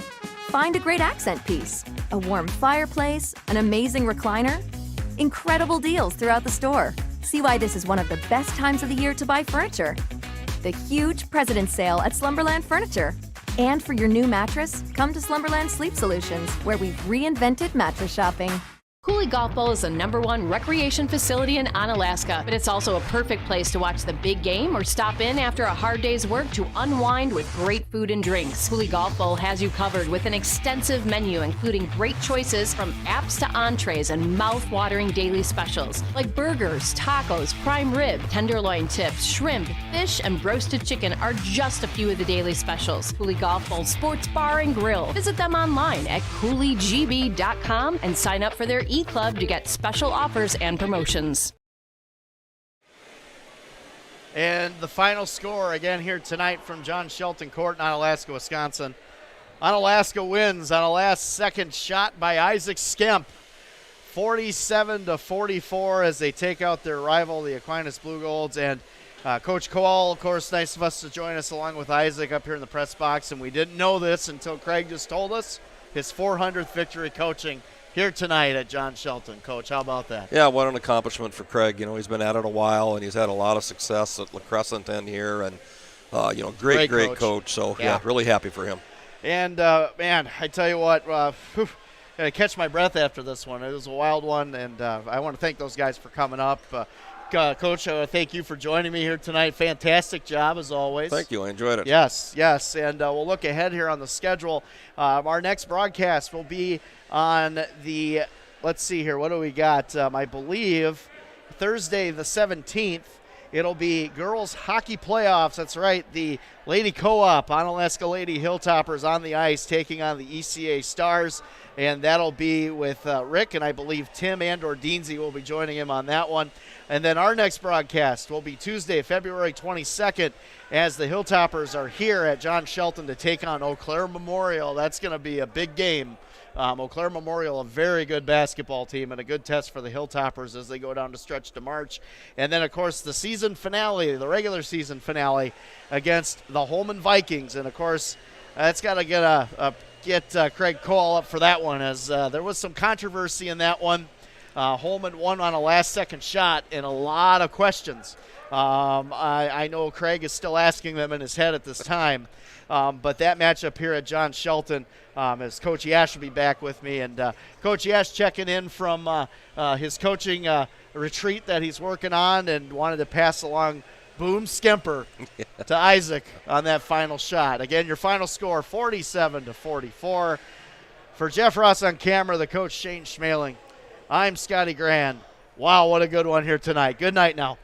Find a great accent piece, a warm fireplace, an amazing recliner. Incredible deals throughout the store. See why this is one of the best times of the year to buy furniture. The huge President's Sale at Slumberland Furniture. And for your new mattress, come to Slumberland Sleep Solutions, where we've reinvented mattress shopping. Cooley Golf Bowl is the #1 recreation facility in Onalaska, but it's also a perfect place to watch the big game or stop in after a hard day's work to unwind with great food and drinks. Cooley Golf Bowl has you covered with an extensive menu, including great choices from apps to entrees and mouth-watering daily specials like burgers, tacos, prime rib, tenderloin tips, shrimp, fish, and roasted chicken are just a few of the daily specials. Cooley Golf Bowl Sports Bar and Grill. Visit them online at CooleyGB.com and sign up for their E-Club to get special offers and promotions. And the final score again here tonight from John Shelton Court in Onalaska, Wisconsin. Onalaska wins on a last-second shot by Isaac Skemp, 47-44 as they take out their rival, the Aquinas Blugolds. And Coach Kowal, of course, nice of us to join us along with Isaac up here in the press box. And we didn't know this until Craig just told us. His 400th victory coaching here tonight at John Shelton. Coach, how about that? Yeah, what an accomplishment for Craig. You know, he's been at it a while, and he's had a lot of success at La Crescent and here, and, great coach. So, yeah, really happy for him. And, man, I tell you what, gotta catch my breath after this one. It was a wild one, and I want to thank those guys for coming up. Coach, thank you for joining me here tonight. Fantastic job, as always. Thank you. I enjoyed it. Yes. And we'll look ahead here on the schedule. Our next broadcast will be on the, let's see here, what do we got? I believe Thursday the 17th. It'll be girls hockey playoffs. That's right. The Lady Co-op, Onalaska Lady Hilltoppers on the ice taking on the ECA Stars, and that'll be with Rick, and I believe Tim and/or Deansy will be joining him on that one. And then our next broadcast will be Tuesday, February 22nd, as the Hilltoppers are here at John Shelton to take on Eau Claire Memorial. That's going to be a big game. Eau Claire Memorial, a very good basketball team and a good test for the Hilltoppers as they go down the stretch to March. And then, of course, the season finale, the regular season finale against the Holman Vikings. And, of course, that's got to get Craig Cole up for that one, as there was some controversy in that one. Holman won on a last-second shot and a lot of questions. I know Craig is still asking them in his head at this time. But that matchup here at John Shelton, as Coach Yash will be back with me. And Coach Yash checking in from his coaching retreat that he's working on, and wanted to pass along Boom Skemper to Isaac on that final shot. Again, your final score, 47-44. For Jeff Ross on camera, the coach Shane Schmaling, I'm Scotty Grand. Wow, what a good one here tonight. Good night now.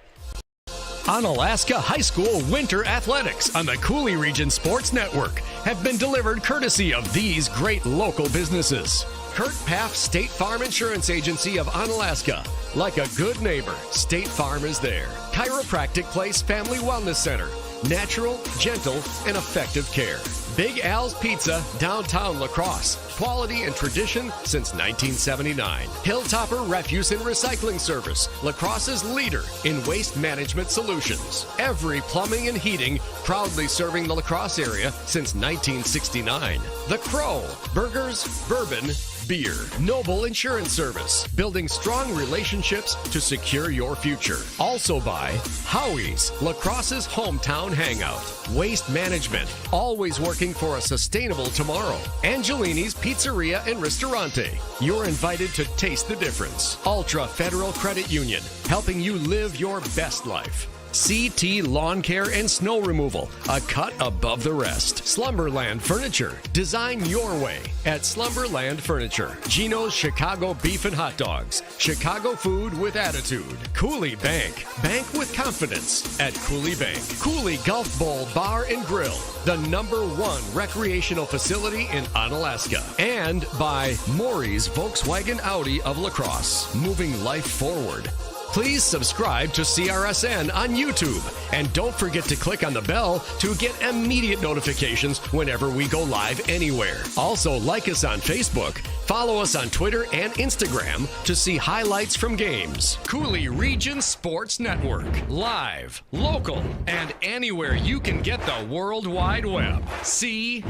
Onalaska High School Winter Athletics on the Cooley Region Sports Network have been delivered courtesy of these great local businesses. Kurt Paff State Farm Insurance Agency of Onalaska. Like a good neighbor, State Farm is there. Chiropractic Place Family Wellness Center. Natural, gentle, and effective care. Big Al's Pizza, downtown La Crosse. Quality and tradition since 1979. Hilltopper Refuse and Recycling Service, La Crosse's leader in waste management solutions. Every Plumbing and Heating, proudly serving the La Crosse area since 1969. The Crow, burgers, bourbon, beer. Noble Insurance Service, building strong relationships to secure your future. Also by Howie's, La Crosse's hometown hangout. Waste Management, always working for a sustainable tomorrow. Angelini's Pizzeria and Ristorante. You're invited to taste the difference. Ultra Federal Credit Union, helping you live your best life. CT Lawn Care and Snow Removal, a cut above the rest. Slumberland Furniture, design your way at Slumberland Furniture. Gino's Chicago Beef and Hot Dogs, Chicago food with attitude. Cooley Bank, bank with confidence at Cooley Bank. Cooley Golf Bowl Bar and Grill, the #1 recreational facility in Onalaska. And by Maury's Volkswagen Audi of La Crosse, moving life forward. Please subscribe to CRSN on YouTube. And don't forget to click on the bell to get immediate notifications whenever we go live anywhere. Also, like us on Facebook, follow us on Twitter and Instagram to see highlights from games. Cooley Region Sports Network. Live, local, and anywhere you can get the World Wide Web. CRSN.